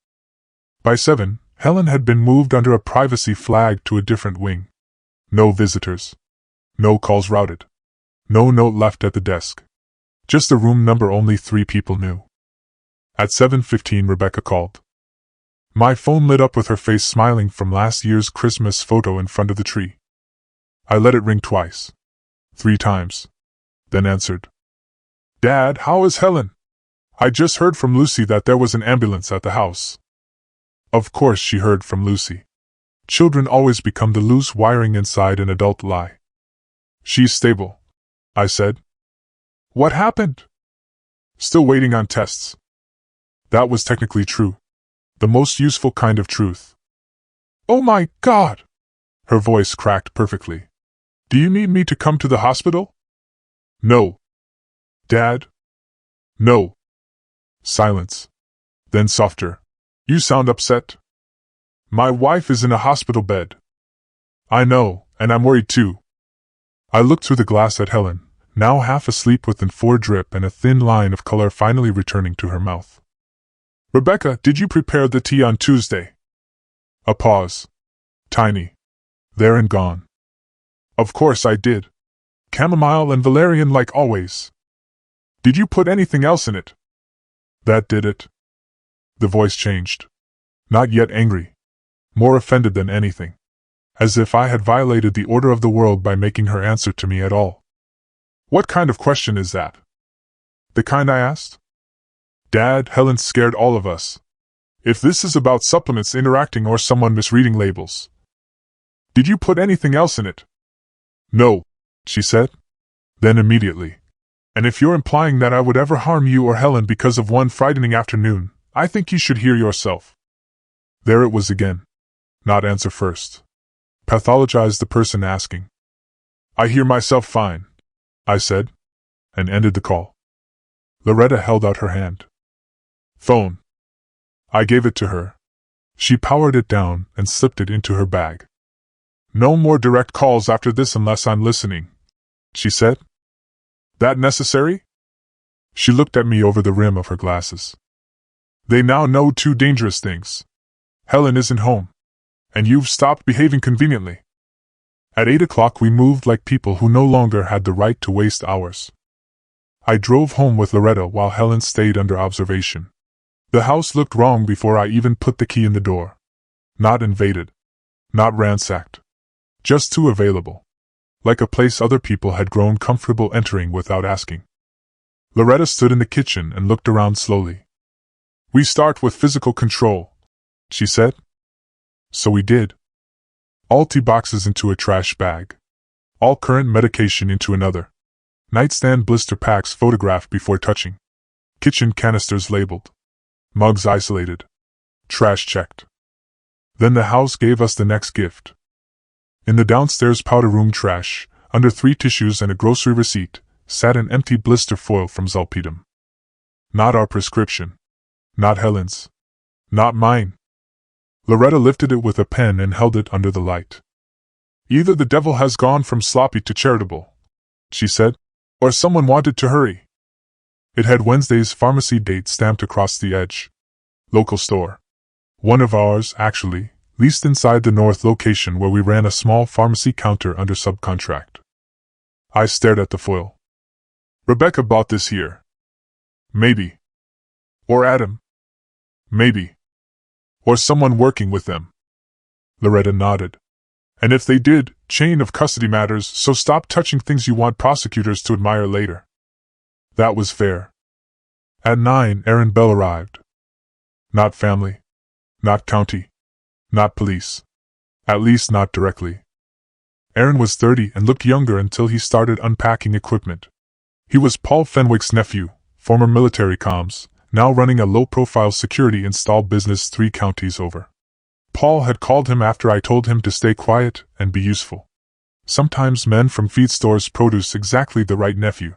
By 7, Helen had been moved under a privacy flag to a different wing. No visitors. No calls routed. No note left at the desk. Just a room number only 3 people knew. At 7:15 Rebecca called. My phone lit up with her face smiling from last year's Christmas photo in front of the tree. I let it ring twice. 3 times. Then answered. "Dad, how is Helen? I just heard from Lucy that there was an ambulance at the house." Of course she heard from Lucy. Children always become the loose wiring inside an adult lie. "She's stable," I said. "What happened?" "Still waiting on tests." That was technically true. The most useful kind of truth. "Oh my God!" Her voice cracked perfectly. "Do you need me to come to the hospital?" "No." "Dad?" "No." Silence. Then softer. "You sound upset." "My wife is in a hospital bed." "I know, and I'm worried too." I looked through the glass at Helen, now half asleep with an 4 drip and a thin line of color finally returning to her mouth. "Rebecca, did you prepare the tea on Tuesday?" A pause. Tiny. There and gone. "Of course I did. Chamomile and valerian like always." "Did you put anything else in it?" "That did it." The voice changed. Not yet angry. More offended than anything. As if I had violated the order of the world by making her answer to me at all. "What kind of question is that?" "The kind I asked?" "Dad, Helen scared all of us. If this is about supplements interacting or someone misreading labels." "Did you put anything else in it?" "No," she said. Then immediately. "And if you're implying that I would ever harm you or Helen because of one frightening afternoon, I think you should hear yourself." There it was again. Not answer first. Pathologize the person asking. I hear myself fine, I said, and ended the call. Loretta held out her hand. Phone. I gave it to her. She powered it down and slipped it into her bag. No more direct calls after this unless I'm listening, she said. That necessary? She looked at me over the rim of her glasses. They now know two dangerous things. Helen isn't home, and you've stopped behaving conveniently. At 8 o'clock we moved like people who no longer had the right to waste hours. I drove home with Loretta while Helen stayed under observation. The house looked wrong before I even put the key in the door. Not invaded. Not ransacked. Just too available. Like a place other people had grown comfortable entering without asking. Loretta stood in the kitchen and looked around slowly. We start with physical control, she said. So we did. All tea boxes into a trash bag. All current medication into another. Nightstand blister packs photographed before touching. Kitchen canisters labeled. Mugs isolated. Trash checked. Then the house gave us the next gift. In the downstairs powder room trash, under 3 tissues and a grocery receipt, sat an empty blister foil from Zolpidem. Not our prescription. Not Helen's. Not mine. Loretta lifted it with a pen and held it under the light. Either the devil has gone from sloppy to charitable, she said, or someone wanted to hurry. It had Wednesday's pharmacy date stamped across the edge. Local store. One of ours, actually, leased inside the north location where we ran a small pharmacy counter under subcontract. I stared at the foil. Rebecca bought this here. Maybe. Or Adam. Maybe. Or someone working with them. Loretta nodded. And if they did, chain of custody matters, so stop touching things you want prosecutors to admire later. That was fair. At 9, Aaron Bell arrived. Not family. Not county. Not police. At least not directly. Aaron was 30 and looked younger until he started unpacking equipment. He was Paul Fenwick's nephew, former military comms, now running a low-profile security install business 3 counties over. Paul had called him after I told him to stay quiet and be useful. Sometimes men from feed stores produce exactly the right nephew.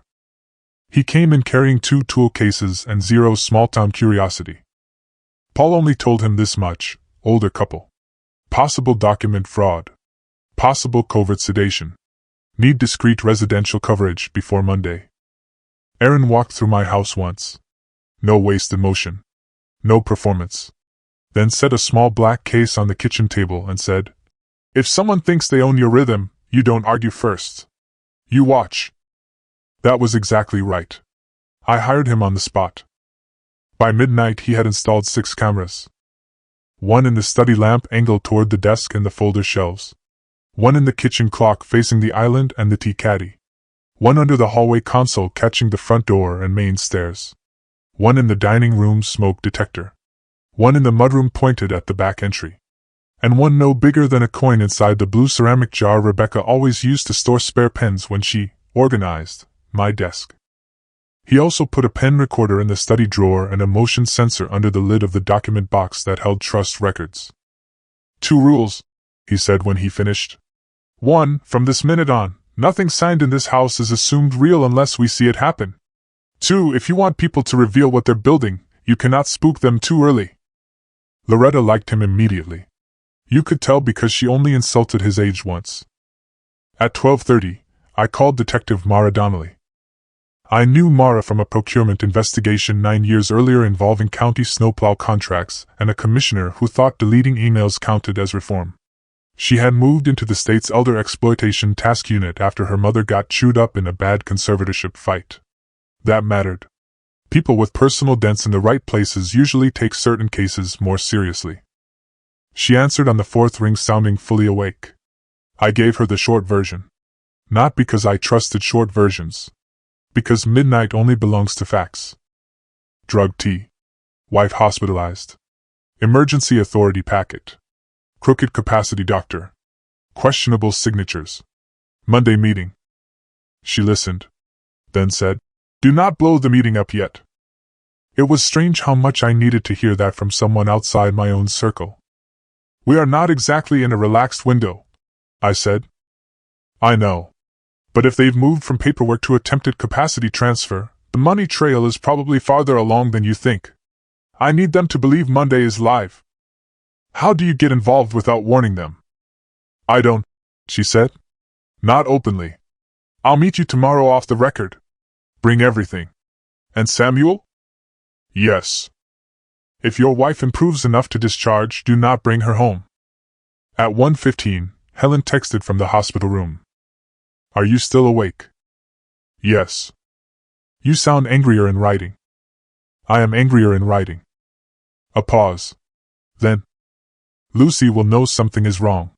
He came in carrying 2 tool cases and 0 small-town curiosity. Paul only told him this much: older couple. Possible document fraud. Possible covert sedation. Need discreet residential coverage before Monday. Aaron walked through my house once. No wasted motion. No performance. Then set a small black case on the kitchen table and said, "If someone thinks they own your rhythm, you don't argue first. You watch." That was exactly right. I hired him on the spot. By midnight he had installed 6 cameras. 1 in the study lamp angled toward the desk and the folder shelves. 1 in the kitchen clock facing the island and the tea caddy. 1 under the hallway console catching the front door and main stairs. 1 in the dining room smoke detector. 1 in the mudroom pointed at the back entry. And 1 no bigger than a coin inside the blue ceramic jar Rebecca always used to store spare pens when she organized my desk. He also put a pen recorder in the study drawer and a motion sensor under the lid of the document box that held trust records. 2 rules, he said when he finished. 1, from this minute on, nothing signed in this house is assumed real unless we see it happen. 2, if you want people to reveal what they're building, you cannot spook them too early. Loretta liked him immediately. You could tell because she only insulted his age once. At 12:30, I called Detective Mara Donnelly. I knew Mara from a procurement investigation 9 years earlier involving county snowplow contracts and a commissioner who thought deleting emails counted as reform. She had moved into the state's elder exploitation task unit after her mother got chewed up in a bad conservatorship fight. That mattered. People with personal dents in the right places usually take certain cases more seriously. She answered on the 4th ring sounding fully awake. I gave her the short version. Not because I trusted short versions. Because midnight only belongs to facts. Drug tea. Wife hospitalized. Emergency authority packet. Crooked capacity doctor. Questionable signatures. Monday meeting. She listened. Then said, "Do not blow the meeting up yet." It was strange how much I needed to hear that from someone outside my own circle. "We are not exactly in a relaxed window," I said. "I know. But if they've moved from paperwork to attempted capacity transfer, the money trail is probably farther along than you think. I need them to believe Monday is live. How do you get involved without warning them? I don't, she said. Not openly. I'll meet you tomorrow off the record. Bring everything. And Samuel? Yes. If your wife improves enough to discharge, do not bring her home. At 1:15, Helen texted from the hospital room. Are you still awake? Yes. You sound angrier in writing. I am angrier in writing. A pause. Then, Lucy will know something is wrong.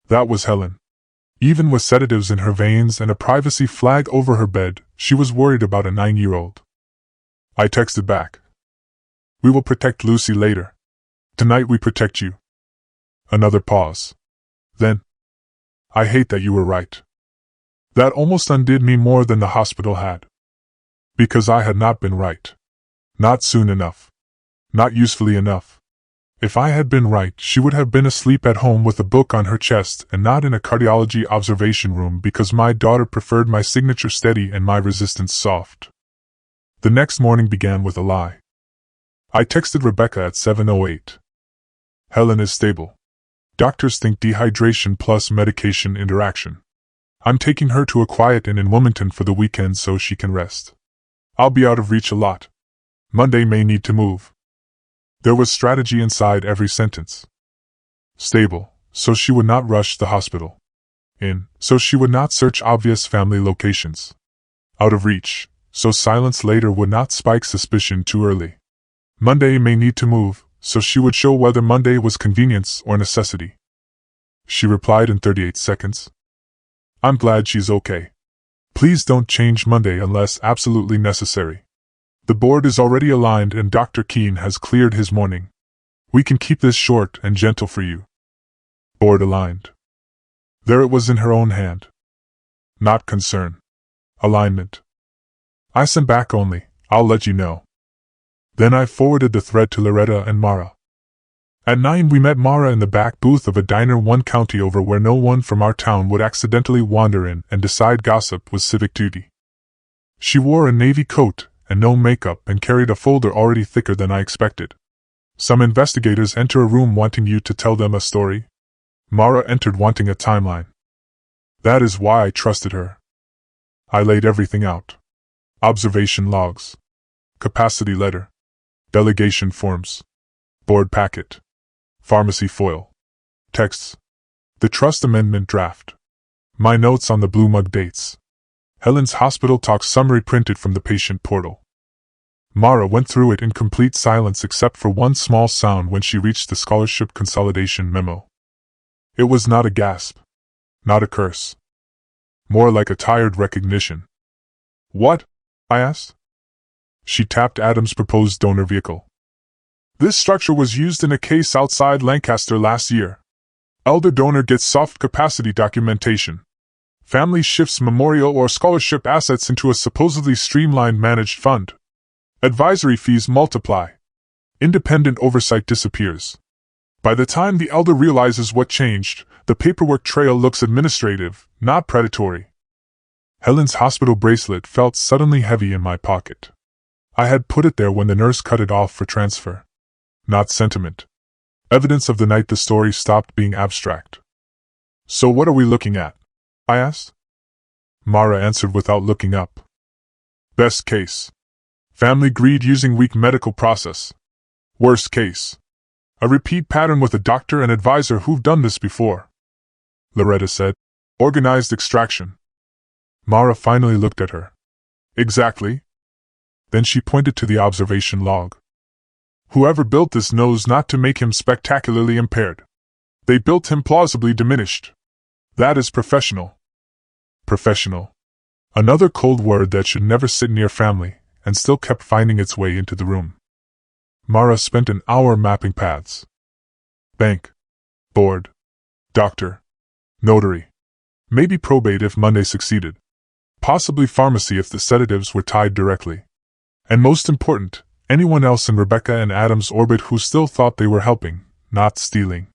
That was Helen. Even with sedatives in her veins and a privacy flag over her bed, she was worried about a 9-year-old. I texted back. We will protect Lucy later. Tonight we protect you. Another pause. Then, I hate that you were right. That almost undid me more than the hospital had. Because I had not been right. Not soon enough. Not usefully enough. If I had been right, she would have been asleep at home with a book on her chest and not in a cardiology observation room because my daughter preferred my signature steady and my resistance soft. The next morning began with a lie. I texted Rebecca at 7:08. Helen is stable. Doctors think dehydration plus medication interaction. I'm taking her to a quiet inn in Wilmington for the weekend so she can rest. I'll be out of reach a lot. Monday may need to move. There was strategy inside every sentence. Stable, so she would not rush the hospital. In, so she would not search obvious family locations. Out of reach, so silence later would not spike suspicion too early. Monday may need to move, so she would show whether Monday was convenience or necessity. She replied in 38 seconds. I'm glad she's okay. Please don't change Monday unless absolutely necessary. The board is already aligned and Dr. Keene has cleared his morning. We can keep this short and gentle for you. Board aligned. There it was in her own hand. Not concern. Alignment. I sent back only, I'll let you know. Then I forwarded the thread to Loretta and Mara. At 9 we met Mara in the back booth of a diner 1 county over where no one from our town would accidentally wander in and decide gossip was civic duty. She wore a navy coat and no makeup and carried a folder already thicker than I expected. Some investigators enter a room wanting you to tell them a story. Mara entered wanting a timeline. That is why I trusted her. I laid everything out. Observation logs. Capacity letter. Delegation forms. Board packet. Pharmacy foil. Texts. The trust amendment draft. My notes on the blue mug dates. Helen's hospital talk summary printed from the patient portal. Mara went through it in complete silence except for one small sound when she reached the scholarship consolidation memo. It was not a gasp. Not a curse. More like a tired recognition. What? I asked. She tapped Adam's proposed donor vehicle. This structure was used in a case outside Lancaster last year. Elder donor gets soft capacity documentation. Family shifts memorial or scholarship assets into a supposedly streamlined managed fund. Advisory fees multiply. Independent oversight disappears. By the time the elder realizes what changed, the paperwork trail looks administrative, not predatory. Helen's hospital bracelet felt suddenly heavy in my pocket. I had put it there when the nurse cut it off for transfer. Not sentiment. Evidence of the night the story stopped being abstract. So what are we looking at? I asked. Mara answered without looking up. Best case. Family greed using weak medical process. Worst case. A repeat pattern with a doctor and advisor who've done this before. Loretta said. Organized extraction. Mara finally looked at her. Exactly. Then she pointed to the observation log. Whoever built this knows not to make him spectacularly impaired. They built him plausibly diminished. That is professional. Professional. Another cold word that should never sit near family, and still kept finding its way into the room. Mara spent an hour mapping paths. Bank. Board. Doctor. Notary. Maybe probate if Monday succeeded. Possibly pharmacy if the sedatives were tied directly. And most important, anyone else in Rebecca and Adam's orbit who still thought they were helping, not stealing.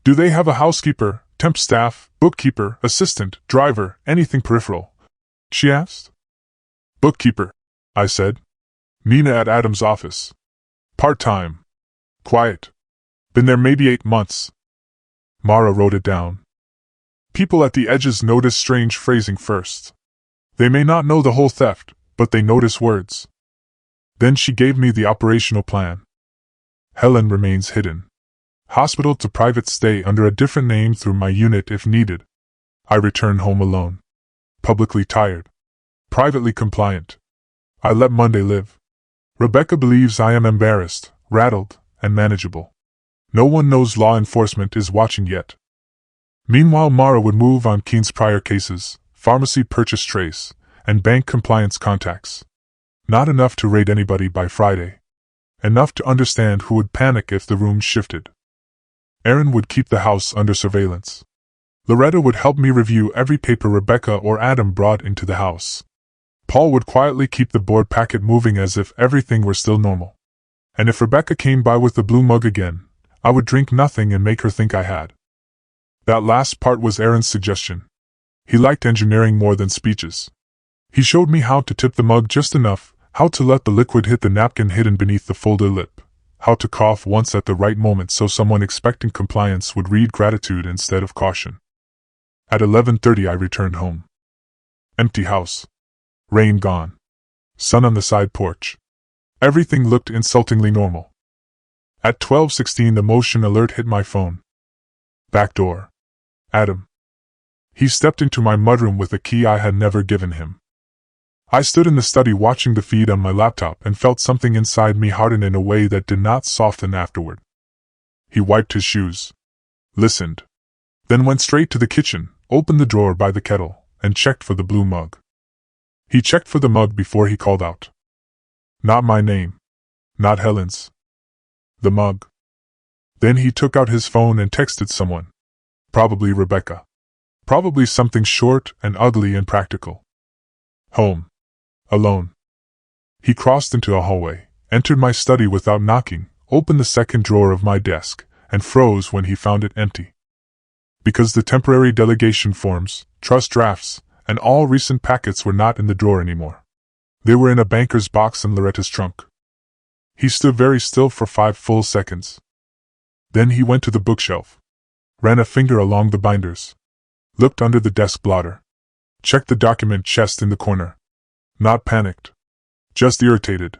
Do they have a housekeeper? Temp staff, bookkeeper, assistant, driver, anything peripheral? She asked. Bookkeeper, I said. Nina at Adam's office. Part-time. Quiet. Been there maybe 8 months. Mara wrote it down. People at the edges notice strange phrasing first. They may not know the whole theft, but they notice words. Then she gave me the operational plan. Helen remains hidden. Hospital to private stay under a different name through my unit if needed. I return home alone. Publicly tired. Privately compliant. I let Monday live. Rebecca believes I am embarrassed, rattled, and manageable. No one knows law enforcement is watching yet. Meanwhile, Mara would move on Keen's prior cases, pharmacy purchase trace, and bank compliance contacts. Not enough to raid anybody by Friday. Enough to understand who would panic if the room shifted. Aaron would keep the house under surveillance. Loretta would help me review every paper Rebecca or Adam brought into the house. Paul would quietly keep the board packet moving as if everything were still normal. And if Rebecca came by with the blue mug again, I would drink nothing and make her think I had. That last part was Aaron's suggestion. He liked engineering more than speeches. He showed me how to tip the mug just enough, how to let the liquid hit the napkin hidden beneath the folder lip, how to cough once at the right moment so someone expecting compliance would read gratitude instead of caution. At 11:30 I returned home. Empty house. Rain gone. Sun on the side porch. Everything looked insultingly normal. At 12:16 the motion alert hit my phone. Back door. Adam. He stepped into my mudroom with a key I had never given him. I stood in the study watching the feed on my laptop and felt something inside me harden in a way that did not soften afterward. He wiped his shoes. Listened. Then went straight to the kitchen, opened the drawer by the kettle, and checked for the blue mug. He checked for the mug before he called out. Not my name. Not Helen's. The mug. Then he took out his phone and texted someone. Probably Rebecca. Probably something short and ugly and practical. Home. Alone. He crossed into a hallway, entered my study without knocking, opened the second drawer of my desk, and froze when he found it empty. Because the temporary delegation forms, trust drafts, and all recent packets were not in the drawer anymore. They were in a banker's box in Loretta's trunk. He stood very still for 5 full seconds. Then he went to the bookshelf. Ran a finger along the binders. Looked under the desk blotter. Checked the document chest in the corner. Not panicked. Just irritated.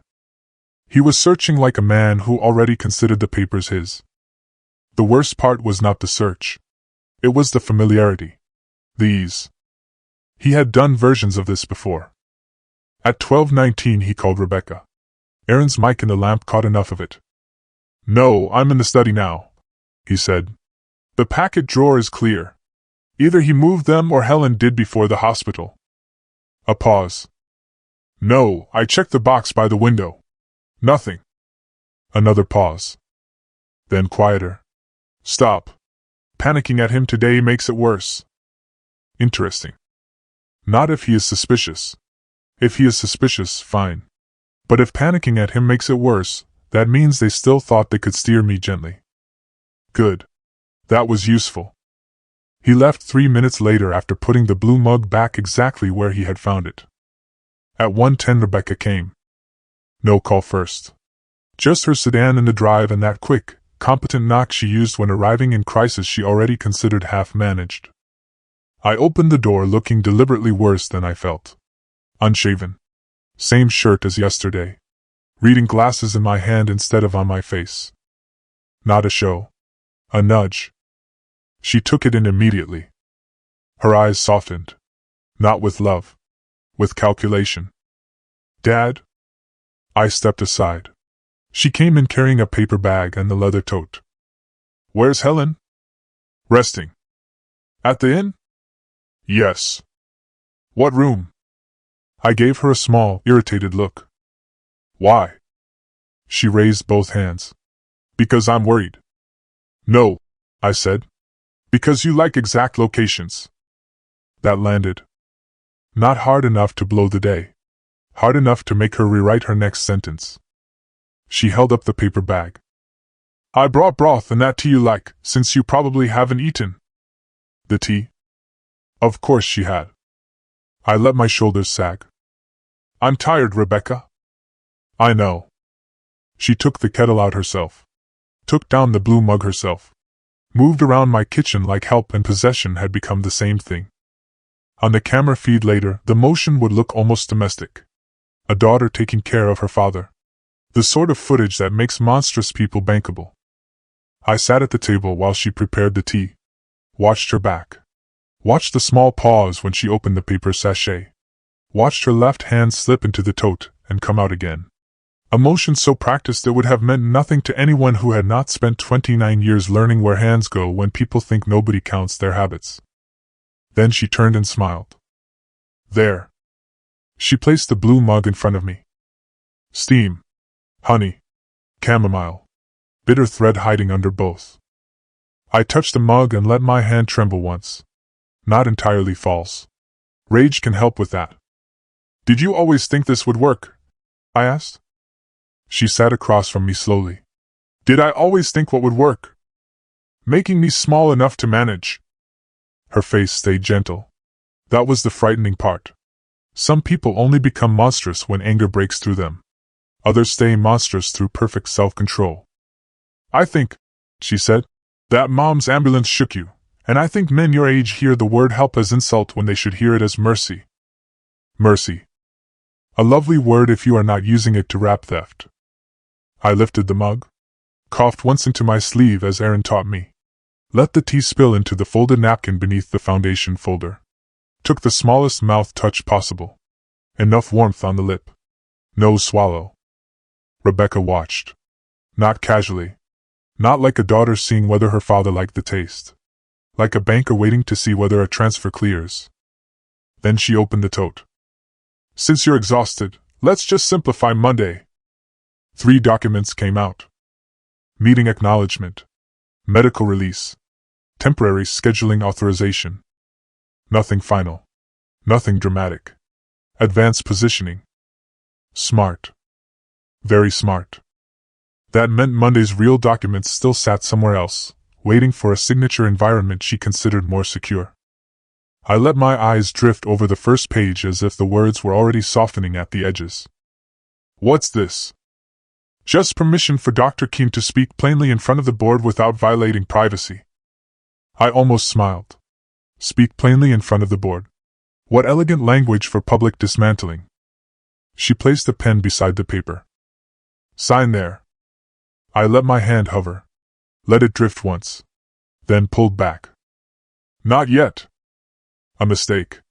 He was searching like a man who already considered the papers his. The worst part was not the search. It was the familiarity. The ease. He had done versions of this before. At 12:19 he called Rebecca. Aaron's mic in the lamp caught enough of it. No, I'm in the study now, he said. The packet drawer is clear. Either he moved them or Helen did before the hospital. A pause. No, I checked the box by the window. Nothing. Another pause. Then quieter. Stop. Panicking at him today makes it worse. Interesting. Not if he is suspicious. If he is suspicious, fine. But if panicking at him makes it worse, that means they still thought they could steer me gently. Good. That was useful. He left 3 minutes later after putting the blue mug back exactly where he had found it. At 1:10 Rebecca came. No call first. Just her sedan in the drive and that quick, competent knock she used when arriving in crisis she already considered half-managed. I opened the door looking deliberately worse than I felt. Unshaven. Same shirt as yesterday. Reading glasses in my hand instead of on my face. Not a show. A nudge. She took it in immediately. Her eyes softened. Not with love. With calculation. Dad? I stepped aside. She came in carrying a paper bag and the leather tote. Where's Helen? Resting. At the inn? Yes. What room? I gave her a small, irritated look. Why? She raised both hands. Because I'm worried. No, I said. Because you like exact locations. That landed. Not hard enough to blow the day. Hard enough to make her rewrite her next sentence. She held up the paper bag. I brought broth and that tea you like, since you probably haven't eaten. The tea? Of course she had. I let my shoulders sag. I'm tired, Rebecca. I know. She took the kettle out herself. Took down the blue mug herself. Moved around my kitchen like help and possession had become the same thing. On the camera feed later, the motion would look almost domestic. A daughter taking care of her father. The sort of footage that makes monstrous people bankable. I sat at the table while she prepared the tea. Watched her back. Watched the small pause when she opened the paper sachet. Watched her left hand slip into the tote and come out again. A motion so practiced it would have meant nothing to anyone who had not spent 29 years learning where hands go when people think nobody counts their habits. Then she turned and smiled. There. She placed the blue mug in front of me. Steam. Honey. Chamomile. Bitter thread hiding under both. I touched the mug and let my hand tremble once. Not entirely false. Rage can help with that. Did you always think this would work? I asked. She sat across from me slowly. Did I always think what would work? Making me small enough to manage. Her face stayed gentle. That was the frightening part. Some people only become monstrous when anger breaks through them. Others stay monstrous through perfect self-control. I think, she said, that Mom's ambulance shook you, and I think men your age hear the word help as insult when they should hear it as mercy. Mercy. A lovely word if you are not using it to rap theft. I lifted the mug. Coughed once into my sleeve as Erin taught me. Let the tea spill into the folded napkin beneath the foundation folder. Took the smallest mouth touch possible. Enough warmth on the lip. No swallow. Rebecca watched. Not casually. Not like a daughter seeing whether her father liked the taste. Like a banker waiting to see whether a transfer clears. Then she opened the tote. Since you're exhausted, let's just simplify Monday. 3 documents came out. Meeting acknowledgement. Medical release. Temporary scheduling authorization. Nothing final. Nothing dramatic. Advanced positioning. Smart. Very smart. That meant Monday's real documents still sat somewhere else, waiting for a signature environment she considered more secure. I let my eyes drift over the first page as if the words were already softening at the edges. What's this? Just permission for Dr. Keene to speak plainly in front of the board without violating privacy. I almost smiled. Speak plainly in front of the board. What elegant language for public dismantling. She placed a pen beside the paper. Sign there. I let my hand hover. Let it drift once. Then pulled back. Not yet. A mistake.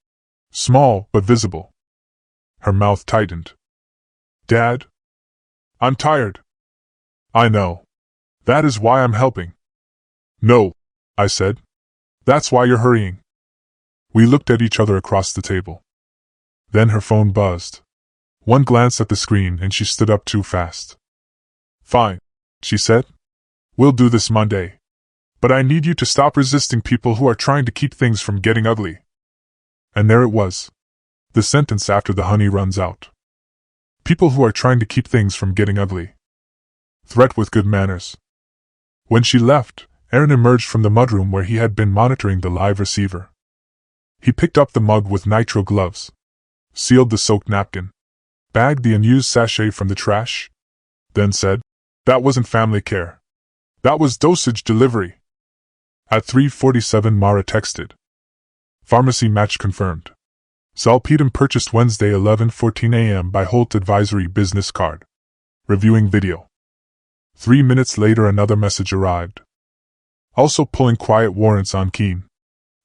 Small, but visible. Her mouth tightened. Dad? I'm tired. I know. That is why I'm helping. No, I said. That's why you're hurrying. We looked at each other across the table. Then her phone buzzed. One glance at the screen and she stood up too fast. Fine, she said. We'll do this Monday. But I need you to stop resisting people who are trying to keep things from getting ugly. And there it was. The sentence after the honey runs out. People who are trying to keep things from getting ugly. Threat with good manners. When she left, Aaron emerged from the mudroom where he had been monitoring the live receiver. He picked up the mug with nitro gloves. Sealed the soaked napkin. Bagged the unused sachet from the trash. Then said, "That wasn't family care. That was dosage delivery." At 3:47 Mara texted. Pharmacy match confirmed. Zolpidem purchased Wednesday 11:14 a.m. by Holt Advisory business card. Reviewing video. 3 minutes later another message arrived. Also pulling quiet warrants on Keene.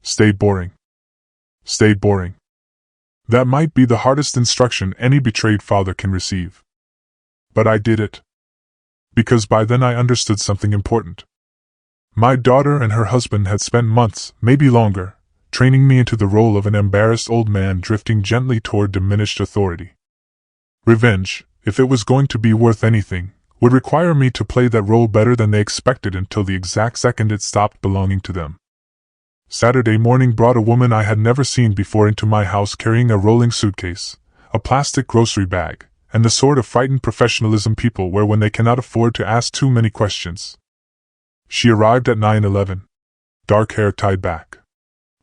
Stayed boring. Stayed boring. That might be the hardest instruction any betrayed father can receive. But I did it. Because by then I understood something important. My daughter and her husband had spent months, maybe longer, training me into the role of an embarrassed old man drifting gently toward diminished authority. Revenge, if it was going to be worth anything, would require me to play that role better than they expected until the exact second it stopped belonging to them. Saturday morning brought a woman I had never seen before into my house carrying a rolling suitcase, a plastic grocery bag, and the sort of frightened professionalism people wear when they cannot afford to ask too many questions. She arrived at 9:11. Dark hair tied back.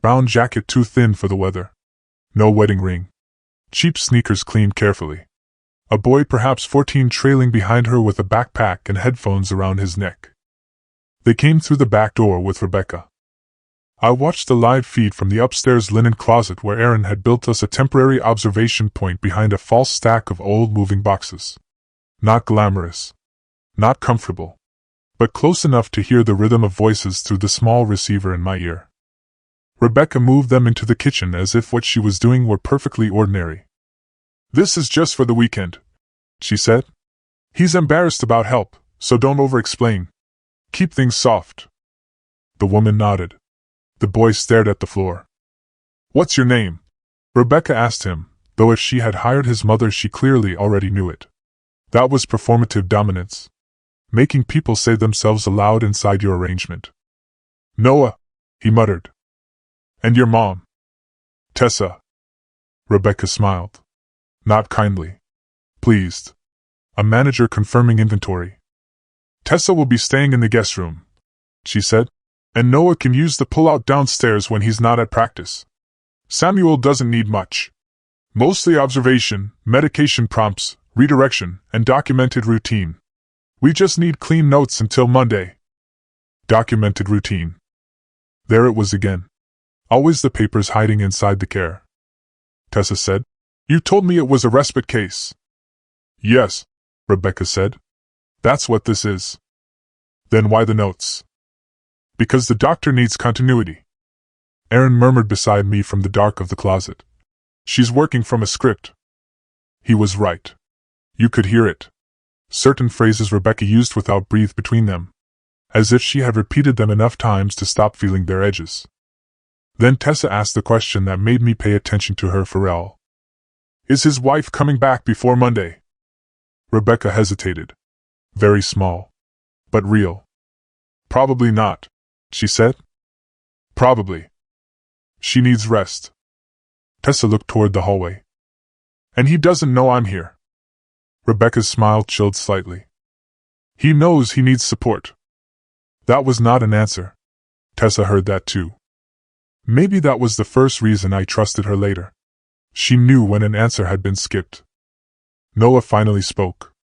brown jacket too thin for the weather. No wedding ring. Cheap sneakers cleaned carefully. A boy perhaps 14 trailing behind her with a backpack and headphones around his neck. They came through the back door with Rebecca. I watched the live feed from the upstairs linen closet where Aaron had built us a temporary observation point behind a false stack of old moving boxes. Not glamorous. Not comfortable. But close enough to hear the rhythm of voices through the small receiver in my ear. Rebecca moved them into the kitchen as if what she was doing were perfectly ordinary. "This is just for the weekend," she said. "He's embarrassed about help, so don't over-explain. Keep things soft." The woman nodded. The boy stared at the floor. "What's your name?" Rebecca asked him, though if she had hired his mother she clearly already knew it. That was performative dominance. Making people say themselves aloud inside your arrangement. "Noah," he muttered. "And your mom?" "Tessa." Rebecca smiled. Not kindly. Pleased. A manager confirming inventory. "Tessa will be staying in the guest room," she said, "and Noah can use the pull-out downstairs when he's not at practice. Samuel doesn't need much. Mostly observation, medication prompts, redirection, and documented routine. We just need clean notes until Monday." Documented routine. There it was again. Always the papers hiding inside the care. Tessa said, "You told me it was a respite case." "Yes," Rebecca said. "That's what this is." "Then why the notes?" "Because the doctor needs continuity." Aaron murmured beside me from the dark of the closet. "She's working from a script." He was right. You could hear it. Certain phrases Rebecca used without breath between them, as if she had repeated them enough times to stop feeling their edges. Then Tessa asked the question that made me pay attention to her for real. "Is his wife coming back before Monday?" Rebecca hesitated. Very small. But real. "Probably not," she said. "Probably. She needs rest." Tessa looked toward the hallway. "And he doesn't know I'm here." Rebecca's smile chilled slightly. "He knows he needs support." That was not an answer. Tessa heard that too. Maybe that was the first reason I trusted her later. She knew when an answer had been skipped. Noah finally spoke.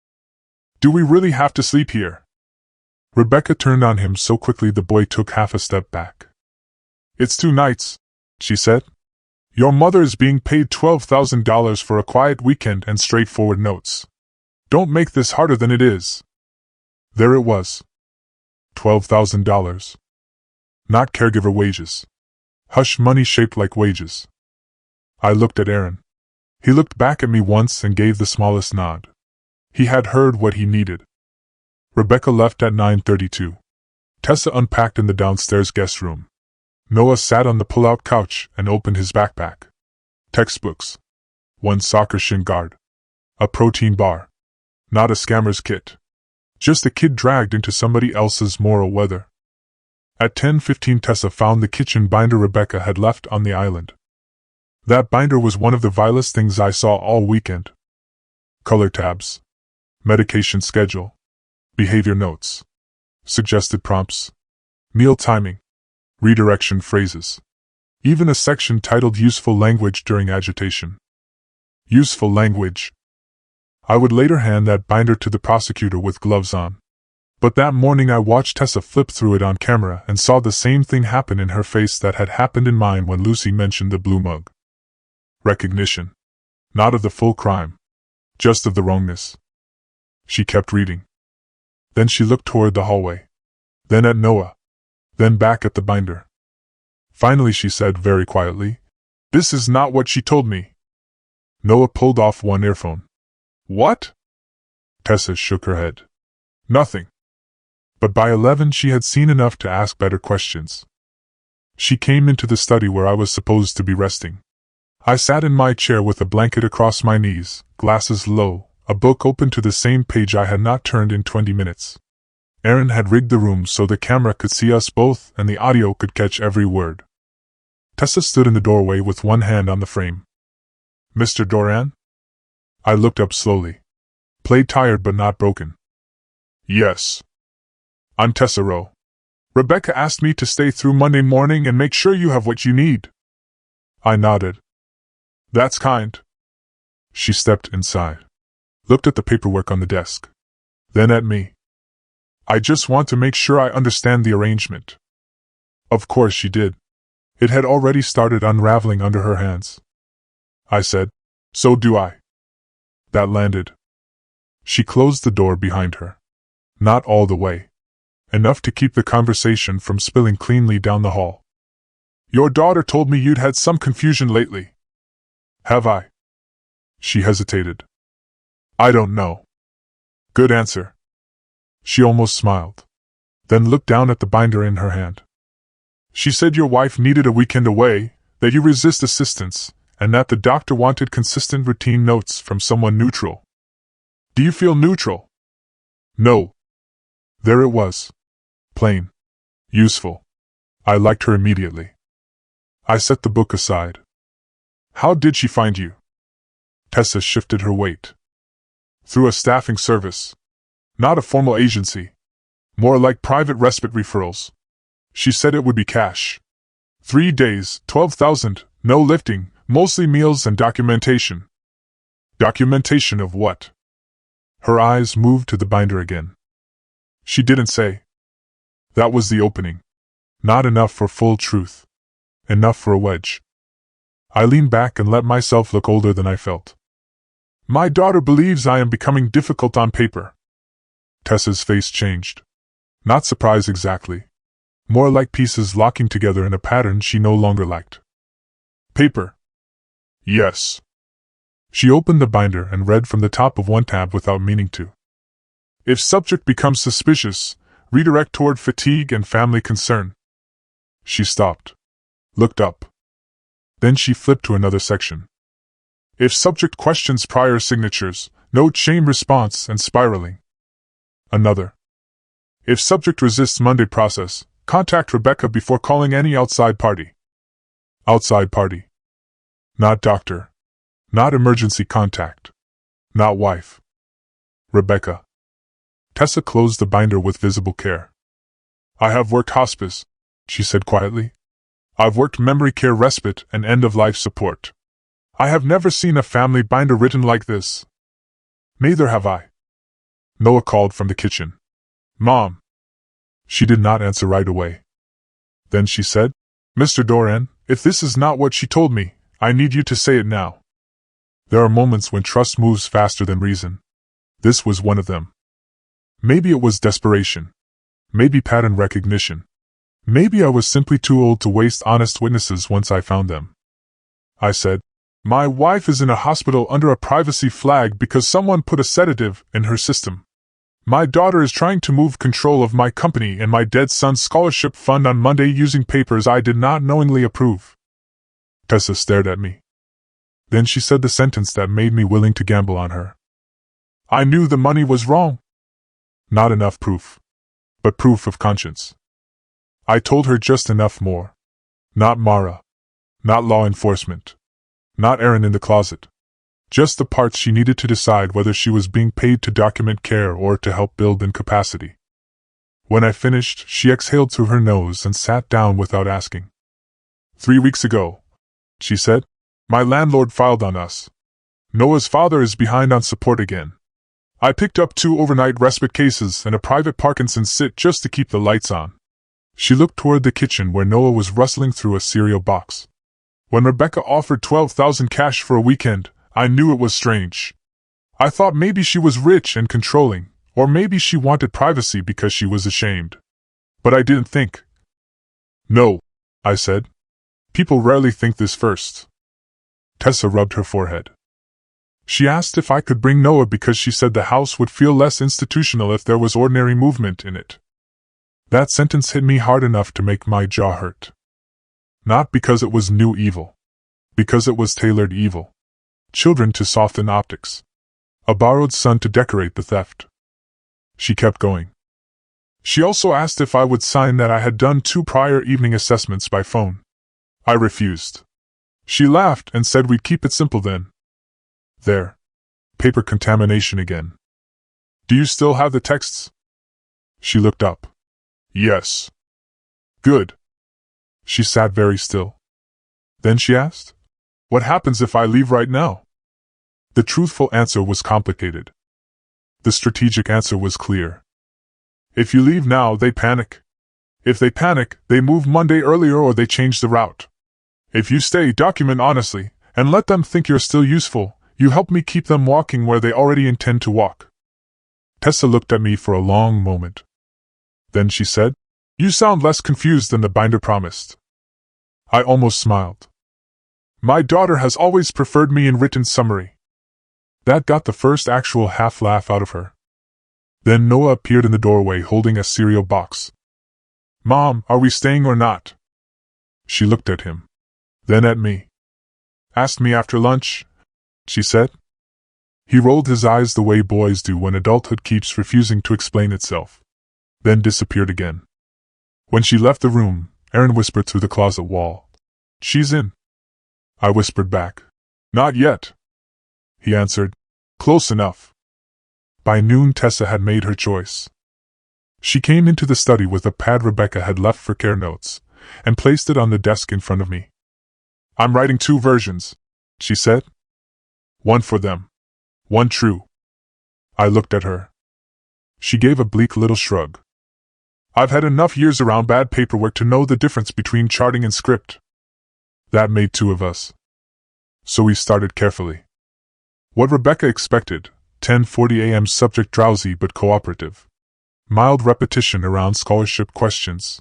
"Do we really have to sleep here?" Rebecca turned on him so quickly the boy took half a step back. "It's 2 nights," she said. "Your mother is being paid $12,000 for a quiet weekend and straightforward notes. Don't make this harder than it is." There it was. $12,000. Not caregiver wages. Hush money shaped like wages. I looked at Aaron. He looked back at me once and gave the smallest nod. He had heard what he needed. Rebecca left at 9:32. Tessa unpacked in the downstairs guest room. Noah sat on the pull-out couch and opened his backpack. Textbooks. 1 soccer shin guard. A protein bar. Not a scammer's kit. Just a kid dragged into somebody else's moral weather. At 10:15 Tessa found the kitchen binder Rebecca had left on the island. That binder was one of the vilest things I saw all weekend. Color tabs. Medication schedule. Behavior notes. Suggested prompts. Meal timing. Redirection phrases. Even a section titled Useful Language during agitation. Useful language. I would later hand that binder to the prosecutor with gloves on. But that morning I watched Tessa flip through it on camera and saw the same thing happen in her face that had happened in mine when Lucy mentioned the blue mug. Recognition. Not of the full crime. Just of the wrongness. She kept reading. Then she looked toward the hallway. Then at Noah. Then back at the binder. Finally she said very quietly, "This is not what she told me." Noah pulled off one earphone. "What?" Tessa shook her head. "Nothing." But by 11 she had seen enough to ask better questions. She came into the study where I was supposed to be resting. I sat in my chair with a blanket across my knees, glasses low, a book open to the same page I had not turned in 20 minutes. Aaron had rigged the room so the camera could see us both and the audio could catch every word. Tessa stood in the doorway with one hand on the frame. "Mr. Doran?" I looked up slowly. Played tired but not broken. "Yes. I'm Tessa Rowe. Rebecca asked me to stay through Monday morning and make sure you have what you need." I nodded. That's kind. She stepped inside, looked at the paperwork on the desk, then at me. I just want to make sure I understand the arrangement. Of course she did. It had already started unraveling under her hands. I said, so do I. That landed. She closed the door behind her. Not all the way. Enough to keep the conversation from spilling cleanly down the hall. Your daughter told me you'd had some confusion lately. Have I? She hesitated. I don't know. Good answer. She almost smiled, then looked down at the binder in her hand. She said your wife needed a weekend away, that you resist assistance, and that the doctor wanted consistent routine notes from someone neutral. Do you feel neutral? No. There it was. Plain. Useful. I liked her immediately. I set the book aside. How did she find you? Tessa shifted her weight. Through a staffing service. Not a formal agency. More like private respite referrals. She said it would be cash. 3 days, 12,000, no lifting, mostly meals and documentation. Documentation of what? Her eyes moved to the binder again. She didn't say. That was the opening. Not enough for full truth. Enough for a wedge. I leaned back and let myself look older than I felt. My daughter believes I am becoming difficult on paper. Tessa's face changed. Not surprise exactly. More like pieces locking together in a pattern she no longer liked. Paper. Yes. She opened the binder and read from the top of one tab without meaning to. If subject becomes suspicious, redirect toward fatigue and family concern. She stopped. Looked up. Then she flipped to another section. If subject questions prior signatures, note chain response and spiraling. Another. If subject resists Monday process, contact Rebecca before calling any outside party. Outside party. Not doctor. Not emergency contact. Not wife. Rebecca. Tessa closed the binder with visible care. I have worked hospice, she said quietly. I've worked memory care respite and end-of-life support. I have never seen a family binder written like this. Neither have I. Noah called from the kitchen. Mom. She did not answer right away. Then she said, Mr. Doran, if this is not what she told me, I need you to say it now. There are moments when trust moves faster than reason. This was one of them. Maybe it was desperation. Maybe pattern recognition. Maybe I was simply too old to waste honest witnesses once I found them. I said, My wife is in a hospital under a privacy flag because someone put a sedative in her system. My daughter is trying to move control of my company and my dead son's scholarship fund on Monday using papers I did not knowingly approve. Tessa stared at me. Then she said the sentence that made me willing to gamble on her. I knew the money was wrong. Not enough proof. But proof of conscience. I told her just enough more. Not Mara. Not law enforcement. Not Aaron in the closet. Just the parts she needed to decide whether she was being paid to document care or to help build incapacity. When I finished, she exhaled through her nose and sat down without asking. 3 weeks ago, she said, my landlord filed on us. Noah's father is behind on support again. I picked up 2 overnight respite cases and a private Parkinson's sit just to keep the lights on. She looked toward the kitchen where Noah was rustling through a cereal box. When Rebecca offered $12,000 cash for a weekend, I knew it was strange. I thought maybe she was rich and controlling, or maybe she wanted privacy because she was ashamed. But I didn't think. No, I said. People rarely think this first. Tessa rubbed her forehead. She asked if I could bring Noah because she said the house would feel less institutional if there was ordinary movement in it. That sentence hit me hard enough to make my jaw hurt. Not because it was new evil. Because it was tailored evil. Children to soften optics. A borrowed son to decorate the theft. She kept going. She also asked if I would sign that I had done 2 prior evening assessments by phone. I refused. She laughed and said we'd keep it simple then. There. Paper contamination again. Do you still have the texts? She looked up. Yes. Good. She sat very still. Then she asked, "What happens if I leave right now?" The truthful answer was complicated. The strategic answer was clear. If you leave now, they panic. If they panic, they move Monday earlier or they change the route. If you stay, document honestly, and let them think you're still useful, you help me keep them walking where they already intend to walk. Tessa looked at me for a long moment. Then she said, "You sound less confused than the binder promised." I almost smiled. "My daughter has always preferred me in written summary." That got the first actual half-laugh out of her. Then Noah appeared in the doorway holding a cereal box. "Mom, are we staying or not?" She looked at him. Then at me. "Asked me after lunch," she said. He rolled his eyes the way boys do when adulthood keeps refusing to explain itself. Then disappeared again. When she left the room, Aaron whispered through the closet wall, "She's in." I whispered back, "Not yet." He answered, "Close enough." By noon Tessa had made her choice. She came into the study with a pad Rebecca had left for care notes, and placed it on the desk in front of me. "I'm writing 2 versions," she said. "One for them. One true." I looked at her. She gave a bleak little shrug. "I've had enough years around bad paperwork to know the difference between charting and script." That made 2 of us. So we started carefully. What Rebecca expected: 10:40 a.m. subject drowsy but cooperative. Mild repetition around scholarship questions.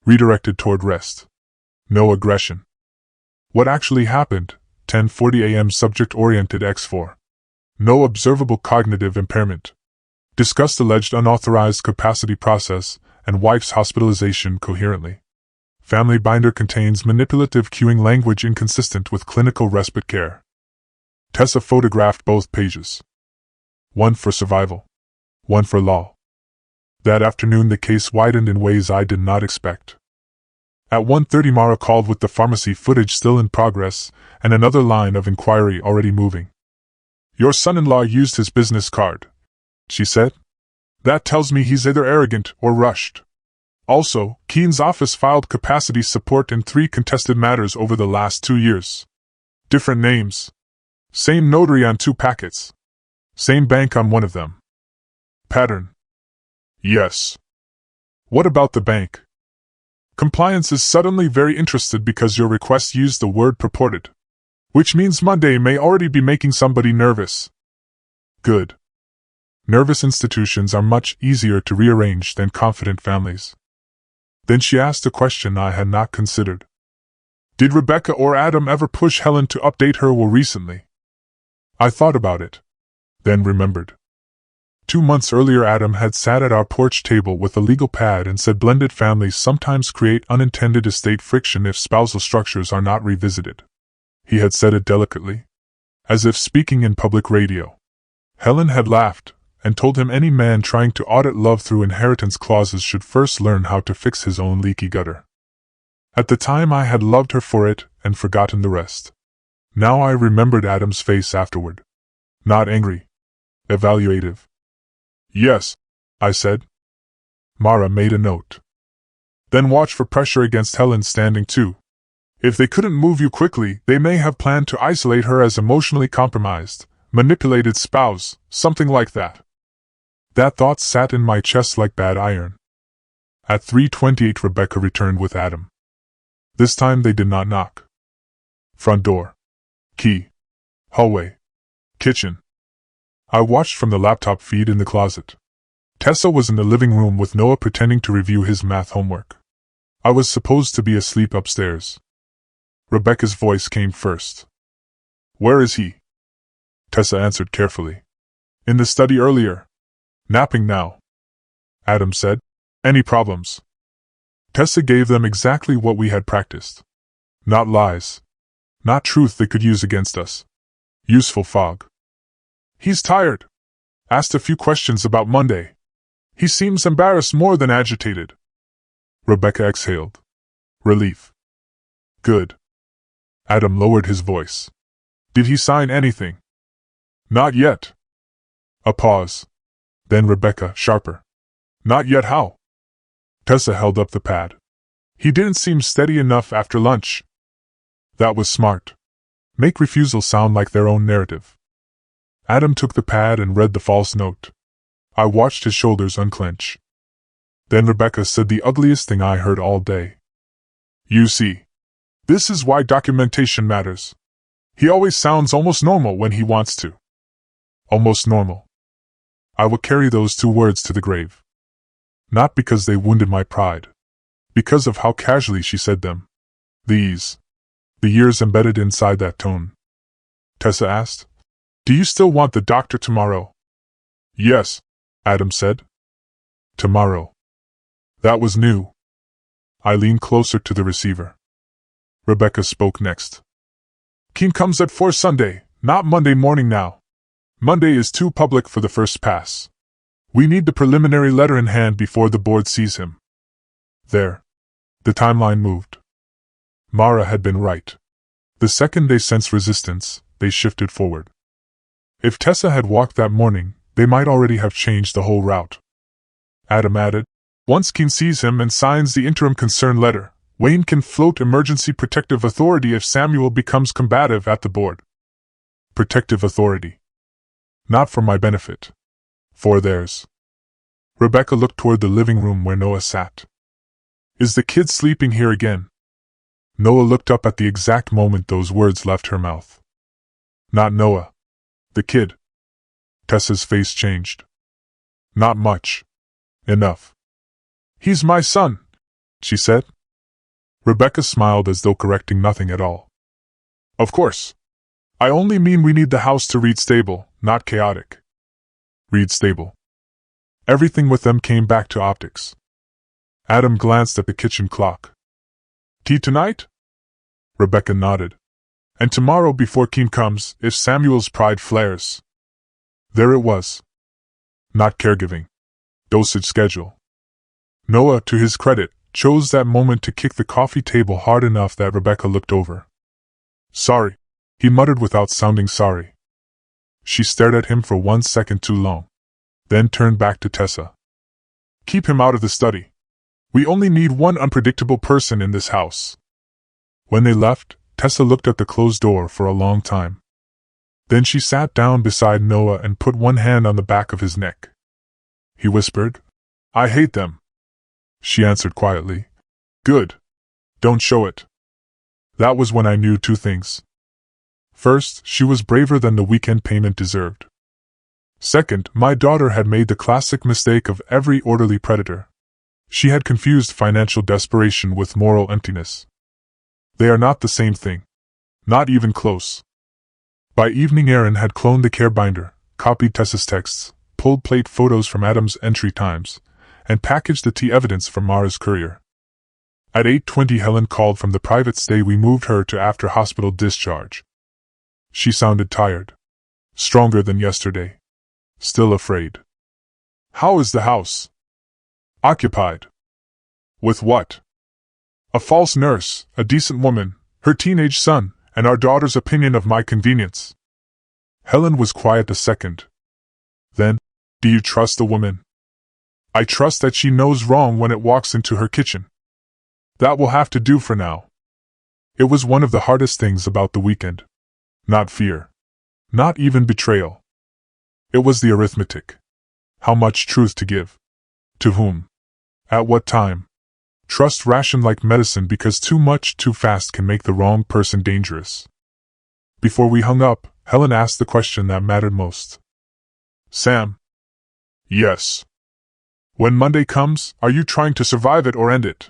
Redirected toward rest. No aggression. What actually happened: 10:40 a.m. subject oriented X4. No observable cognitive impairment. Discussed alleged unauthorized capacity process and wife's hospitalization coherently. Family binder contains manipulative cueing language inconsistent with clinical respite care. Tessa photographed both pages. One for survival. One for law. That afternoon the case widened in ways I did not expect. At 1:30 Mara called with the pharmacy footage still in progress, and another line of inquiry already moving. "Your son-in-law used his business card," she said. "That tells me he's either arrogant or rushed. Also, Keene's office filed capacity support in 3 contested matters over the last 2 years. Different names. Same notary on 2 packets. Same bank on one of them. Pattern. Yes. What about the bank? Compliance is suddenly very interested because your request used the word purported. Which means Monday may already be making somebody nervous. Good. Nervous institutions are much easier to rearrange than confident families." Then she asked a question I had not considered. "Did Rebecca or Adam ever push Helen to update her will recently?" I thought about it. Then remembered. 2 months earlier Adam had sat at our porch table with a legal pad and said blended families sometimes create unintended estate friction if spousal structures are not revisited. He had said it delicately, as if speaking in public radio. Helen had laughed, and told him any man trying to audit love through inheritance clauses should first learn how to fix his own leaky gutter. At the time I had loved her for it, and forgotten the rest. Now I remembered Adam's face afterward. Not angry. Evaluative. "Yes," I said. Mara made a note. "Then watch for pressure against Helen standing too. If they couldn't move you quickly, they may have planned to isolate her as emotionally compromised, manipulated spouse, something like that." That thought sat in my chest like bad iron. At 3:28 Rebecca returned with Adam. This time they did not knock. Front door. Key. Hallway. Kitchen. I watched from the laptop feed in the closet. Tessa was in the living room with Noah pretending to review his math homework. I was supposed to be asleep upstairs. Rebecca's voice came first. "Where is he?" Tessa answered carefully. "In the study earlier. Napping now." Adam said, "Any problems?" Tessa gave them exactly what we had practiced. Not lies. Not truth they could use against us. Useful fog. "He's tired. Asked a few questions about Monday. He seems embarrassed more than agitated." Rebecca exhaled. Relief. "Good." Adam lowered his voice. "Did he sign anything?" "Not yet." A pause. Then Rebecca, sharper. "Not yet how?" Tessa held up the pad. "He didn't seem steady enough after lunch." That was smart. Make refusal sound like their own narrative. Adam took the pad and read the false note. I watched his shoulders unclench. Then Rebecca said the ugliest thing I heard all day. You see. This is why documentation matters. He always sounds almost normal when he wants to. Almost normal. I will carry those two words to the grave. Not because they wounded my pride. Because of how casually she said them. The years embedded inside that tone. Tessa asked, "Do you still want the doctor tomorrow?" "Yes," Adam said. Tomorrow. That was new. I leaned closer to the receiver. Rebecca spoke next. "Keen comes at 4 Sunday, not Monday morning now. Monday is too public for the first pass. We need the preliminary letter in hand before the board sees him." There. The timeline moved. Mara had been right. The second they sensed resistance, they shifted forward. If Tessa had walked that morning, they might already have changed the whole route. Adam added, "Once Keen sees him and signs the interim concern letter, Wayne can float emergency protective authority if Samuel becomes combative at the board." Protective authority. Not for my benefit. For theirs. Rebecca looked toward the living room where Noah sat. "Is the kid sleeping here again?" Noah looked up at the exact moment those words left her mouth. "Not Noah. The kid." Tessa's face changed. "Not much. Enough." "He's my son," she said. Rebecca smiled as though correcting nothing at all. "Of course. I only mean we need the house to read stable, not chaotic." Read stable. Everything with them came back to optics. Adam glanced at the kitchen clock. "Tea tonight?" Rebecca nodded. "And tomorrow before Keen comes, if Samuel's pride flares." There it was. Not caregiving. Dosage schedule. Noah, to his credit, chose that moment to kick the coffee table hard enough that Rebecca looked over. "Sorry," he muttered without sounding sorry. She stared at him for 1 second too long. Then turned back to Tessa. "Keep him out of the study. We only need one unpredictable person in this house." When they left, Tessa looked at the closed door for a long time. Then she sat down beside Noah and put one hand on the back of his neck. He whispered, "I hate them." She answered quietly, "Good. Don't show it." That was when I knew two things. First, she was braver than the weekend payment deserved. Second, my daughter had made the classic mistake of every orderly predator. She had confused financial desperation with moral emptiness. They are not the same thing. Not even close. By evening Aaron had cloned the care binder, copied Tessa's texts, pulled plate photos from Adam's entry times, and packaged the tea evidence from Mara's courier. At 8:20 Helen called from the private stay we moved her to after hospital discharge. She sounded tired. Stronger than yesterday. Still afraid. "How is the house?" "Occupied." "With what?" "A false nurse, a decent woman, her teenage son, and our daughter's opinion of my convenience." Helen was quiet a second. Then, "Do you trust the woman?" "I trust that she knows wrong when it walks into her kitchen." "That will have to do for now." It was one of the hardest things about the weekend. Not fear. Not even betrayal. It was the arithmetic. How much truth to give? To whom? At what time? Trust rationed like medicine because too much too fast can make the wrong person dangerous. Before we hung up, Helen asked the question that mattered most. "Sam?" "Yes." "When Monday comes, are you trying to survive it or end it?"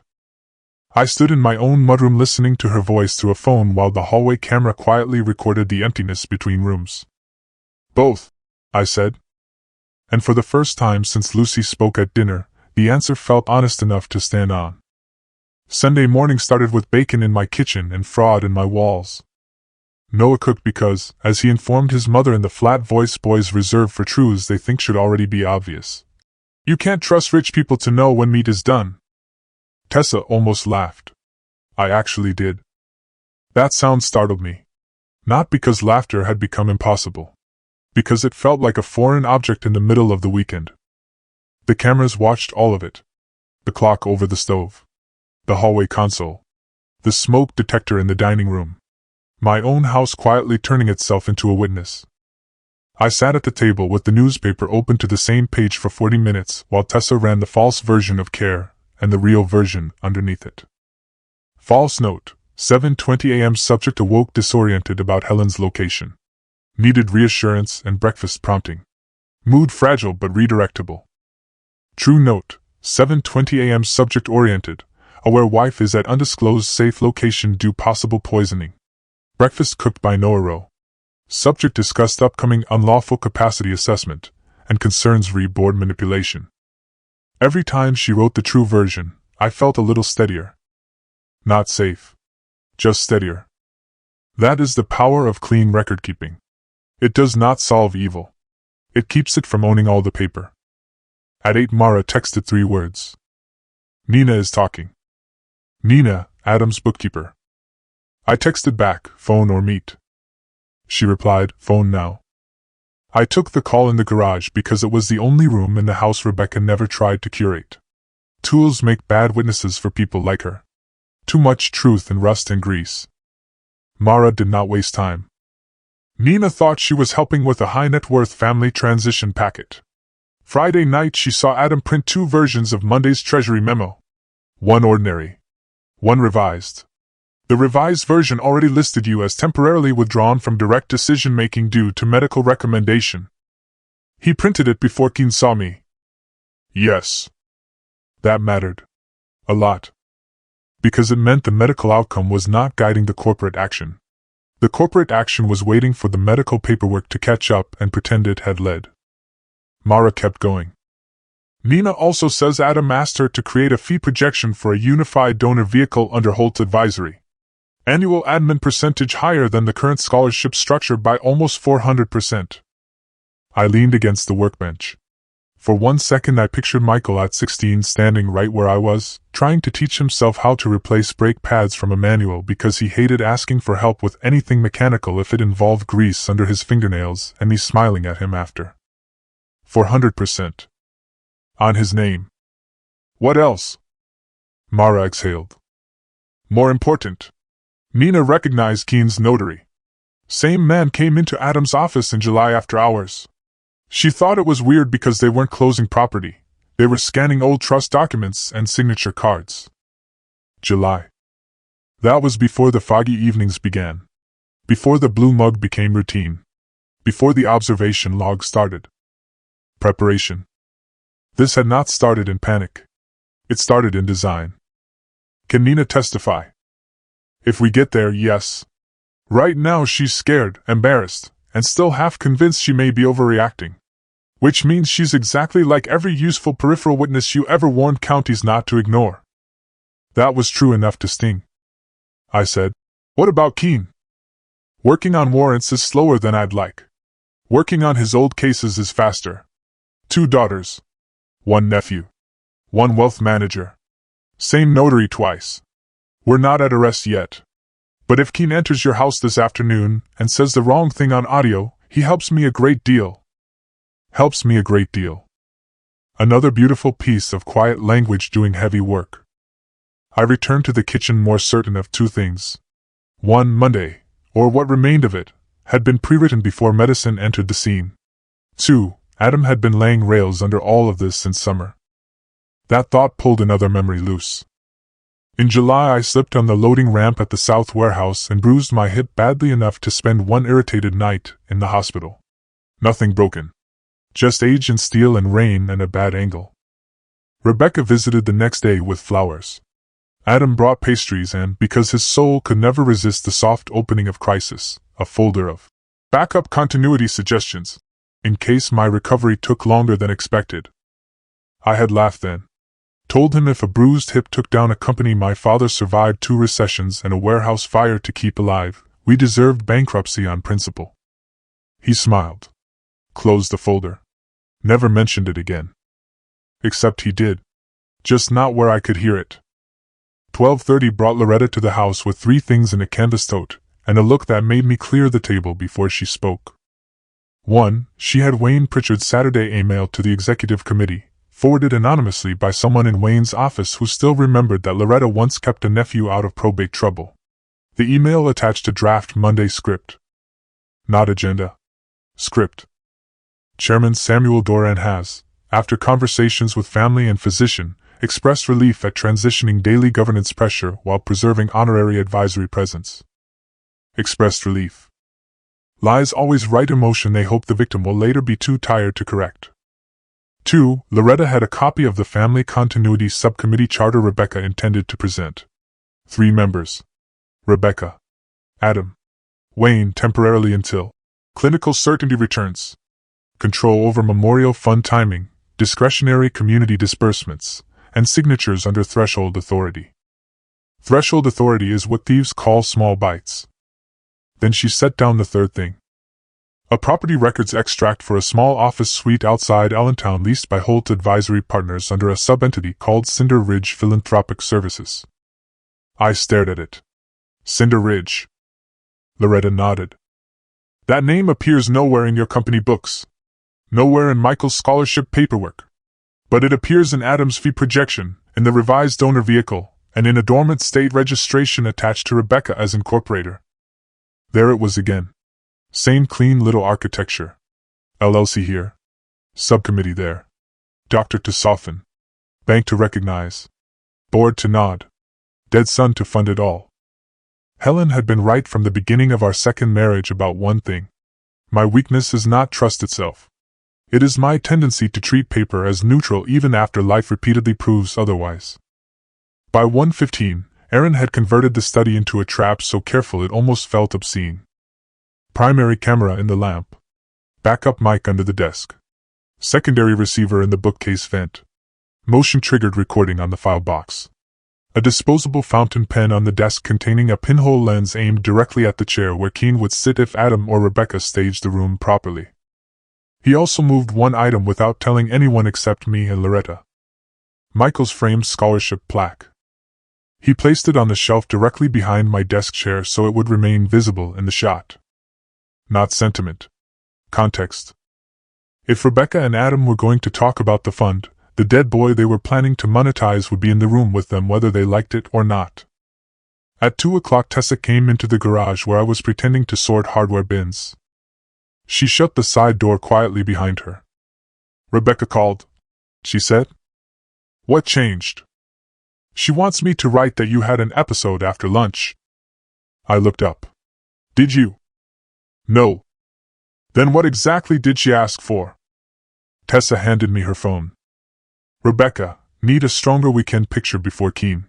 I stood in my own mudroom listening to her voice through a phone while the hallway camera quietly recorded the emptiness between rooms. "Both," I said. And for the first time since Lucy spoke at dinner, the answer felt honest enough to stand on. Sunday morning started with bacon in my kitchen and fraud in my walls. Noah cooked because, as he informed his mother in the flat-voiced boys reserved for truths they think should already be obvious. "You can't trust rich people to know when meat is done." Tessa almost laughed. I actually did. That sound startled me. Not because laughter had become impossible. Because it felt like a foreign object in the middle of the weekend. The cameras watched all of it. The clock over the stove. The hallway console. The smoke detector in the dining room. My own house quietly turning itself into a witness. I sat at the table with the newspaper open to the same page for 40 minutes while Tessa ran the false version of Care and the real version underneath it. False note, 7:20 a.m. Subject awoke disoriented about Helen's location. Needed reassurance and breakfast prompting. Mood fragile but redirectable. True note, 7:20 a.m. Subject oriented, aware wife is at undisclosed safe location due possible poisoning. Breakfast cooked by Noah Rowe. Subject discussed upcoming unlawful capacity assessment, and concerns re-board manipulation. Every time she wrote the true version, I felt a little steadier. Not safe. Just steadier. That is the power of clean record-keeping. It does not solve evil. It keeps it from owning all the paper. At 8 Mara texted 3 words. Nina is talking. Nina, Adam's bookkeeper. I texted back, phone or meet. She replied, phone now. I took the call in the garage because it was the only room in the house Rebecca never tried to curate. Tools make bad witnesses for people like her. Too much truth in rust and grease. Mara did not waste time. Nina thought she was helping with a high-net-worth family transition packet. Friday night she saw Adam print 2 versions of Monday's Treasury memo. One ordinary. One revised. The revised version already listed you as temporarily withdrawn from direct decision-making due to medical recommendation. He printed it before Keen saw me. Yes. That mattered. A lot. Because it meant the medical outcome was not guiding the corporate action. The corporate action was waiting for the medical paperwork to catch up and pretend it had led. Mara kept going. Nina also says Adam asked her to create a fee projection for a unified donor vehicle under Holt's advisory. Annual admin percentage higher than the current scholarship structure by almost 400%. I leaned against the workbench. For 1 second I pictured Michael at 16 standing right where I was, trying to teach himself how to replace brake pads from a manual because he hated asking for help with anything mechanical if it involved grease under his fingernails, and me smiling at him after. 400%. On his name. What else? Mara exhaled. More important. Nina recognized Keen's notary. Same man came into Adam's office in July after hours. She thought it was weird because they weren't closing property. They were scanning old trust documents and signature cards. July. That was before the foggy evenings began. Before the blue mug became routine. Before the observation log started. Preparation. This had not started in panic. It started in design. Can Nina testify? If we get there, yes. Right now she's scared, embarrassed, and still half convinced she may be overreacting. Which means she's exactly like every useful peripheral witness you ever warned counties not to ignore. That was true enough to sting. I said, what about Keen? Working on warrants is slower than I'd like. Working on his old cases is faster. 2 daughters. 1 nephew. 1 wealth manager. Same notary twice. We're not at arrest yet. But if Keen enters your house this afternoon and says the wrong thing on audio, he helps me a great deal. Helps me a great deal. Another beautiful piece of quiet language doing heavy work. I returned to the kitchen more certain of 2 things. 1. Monday, or what remained of it, had been pre-written before medicine entered the scene. 2. Adam had been laying rails under all of this since summer. That thought pulled another memory loose. In July I slipped on the loading ramp at the South Warehouse and bruised my hip badly enough to spend 1 irritated night in the hospital. Nothing broken. Just age and steel and rain and a bad angle. Rebecca visited the next day with flowers. Adam brought pastries and, because his soul could never resist the soft opening of crisis, a folder of backup continuity suggestions, in case my recovery took longer than expected. I had laughed then. Told him if a bruised hip took down a company my father survived 2 recessions and a warehouse fire to keep alive, we deserved bankruptcy on principle. He smiled. Closed the folder. Never mentioned it again. Except he did. Just not where I could hear it. 12:30 brought Loretta to the house with 3 things in a canvas tote, and a look that made me clear the table before she spoke. 1. She had Wayne Pritchard's Saturday email to the executive committee, forwarded anonymously by someone in Wayne's office who still remembered that Loretta once kept a nephew out of probate trouble. The email attached a draft Monday script. Not agenda. Script. Chairman Samuel Doran has, after conversations with family and physician, expressed relief at transitioning daily governance pressure while preserving honorary advisory presence. Expressed relief. Lies always right emotion they hope the victim will later be too tired to correct. 2. Loretta had a copy of the Family Continuity Subcommittee charter Rebecca intended to present. 3 members. Rebecca. Adam. Wayne temporarily until clinical certainty returns. Control over memorial fund timing, discretionary community disbursements, and signatures under threshold authority. Threshold authority is what thieves call small bites. Then she set down the third thing. A property records extract for a small office suite outside Allentown leased by Holt Advisory Partners under a sub-entity called Cinder Ridge Philanthropic Services. I stared at it. Cinder Ridge. Loretta nodded. That name appears nowhere in your company books. Nowhere in Michael's scholarship paperwork. But it appears in Adam's fee projection, in the revised donor vehicle, and in a dormant state registration attached to Rebecca as incorporator. There it was again. Same clean little architecture. LLC here. Subcommittee there. Doctor to soften. Bank to recognize. Board to nod. Dead son to fund it all. Helen had been right from the beginning of our second marriage about one thing. My weakness is not trust itself. It is my tendency to treat paper as neutral even after life repeatedly proves otherwise. By 1:15, Aaron had converted the study into a trap so careful it almost felt obscene. Primary camera in the lamp. Backup mic under the desk. Secondary receiver in the bookcase vent. Motion-triggered recording on the file box. A disposable fountain pen on the desk containing a pinhole lens aimed directly at the chair where Keene would sit if Adam or Rebecca staged the room properly. He also moved one item without telling anyone except me and Loretta. Michael's framed scholarship plaque. He placed it on the shelf directly behind my desk chair so it would remain visible in the shot. Not sentiment. Context. If Rebecca and Adam were going to talk about the fund, the dead boy they were planning to monetize would be in the room with them whether they liked it or not. At 2 o'clock Tessa came into the garage where I was pretending to sort hardware bins. She shut the side door quietly behind her. Rebecca called, she said. What changed? She wants me to write that you had an episode after lunch. I looked up. Did you? No. Then what exactly did she ask for? Tessa handed me her phone. Rebecca, need a stronger weekend picture before Keene.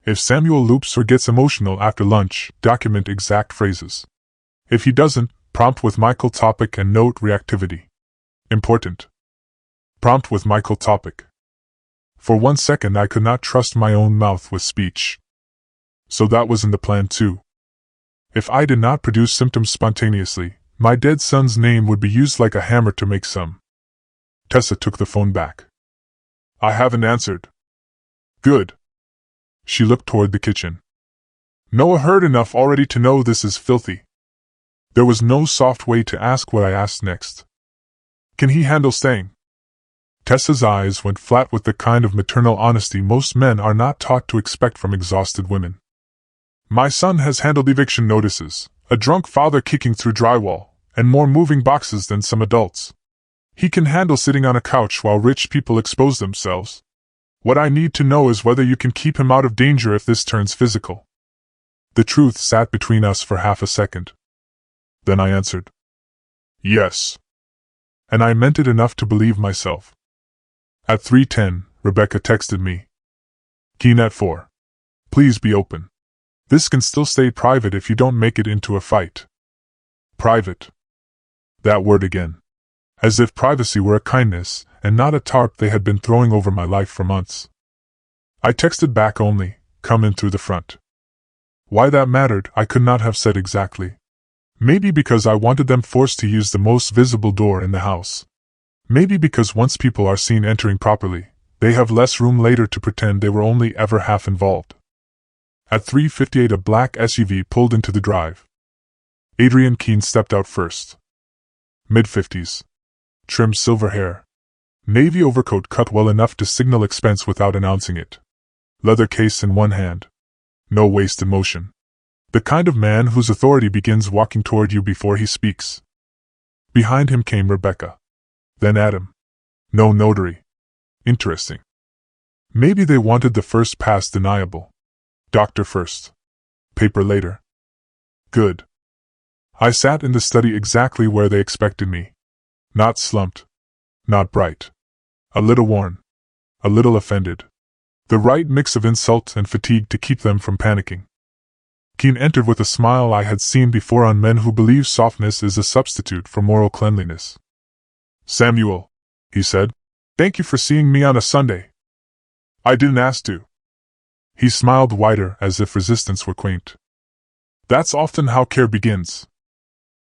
If Samuel loops or gets emotional after lunch, document exact phrases. If he doesn't, prompt with Michael topic and note reactivity. Important. Prompt with Michael topic. For 1 second I could not trust my own mouth with speech. So that was in the plan too. If I did not produce symptoms spontaneously, my dead son's name would be used like a hammer to make some. Tessa took the phone back. I haven't answered. Good. She looked toward the kitchen. Noah heard enough already to know this is filthy. There was no soft way to ask what I asked next. Can he handle staying? Tessa's eyes went flat with the kind of maternal honesty most men are not taught to expect from exhausted women. My son has handled eviction notices, a drunk father kicking through drywall, and more moving boxes than some adults. He can handle sitting on a couch while rich people expose themselves. What I need to know is whether you can keep him out of danger if this turns physical. The truth sat between us for half a second. Then I answered. Yes. And I meant it enough to believe myself. At 3:10, Rebecca texted me. Keene at 4. Please be open. This can still stay private if you don't make it into a fight. Private. That word again. As if privacy were a kindness, and not a tarp they had been throwing over my life for months. I texted back only, come in through the front. Why that mattered, I could not have said exactly. Maybe because I wanted them forced to use the most visible door in the house. Maybe because once people are seen entering properly, they have less room later to pretend they were only ever half involved. At 3:58 a black SUV pulled into the drive. Adrian Keene stepped out first. Mid-50s. Trimmed silver hair. Navy overcoat cut well enough to signal expense without announcing it. Leather case in one hand. No wasted motion. The kind of man whose authority begins walking toward you before he speaks. Behind him came Rebecca. Then Adam. No notary. Interesting. Maybe they wanted the first pass deniable. Doctor first. Paper later. Good. I sat in the study exactly where they expected me. Not slumped. Not bright. A little worn. A little offended. The right mix of insult and fatigue to keep them from panicking. Keen entered with a smile I had seen before on men who believe softness is a substitute for moral cleanliness. Samuel, he said, thank you for seeing me on a Sunday. I didn't ask to. He smiled wider as if resistance were quaint. That's often how care begins.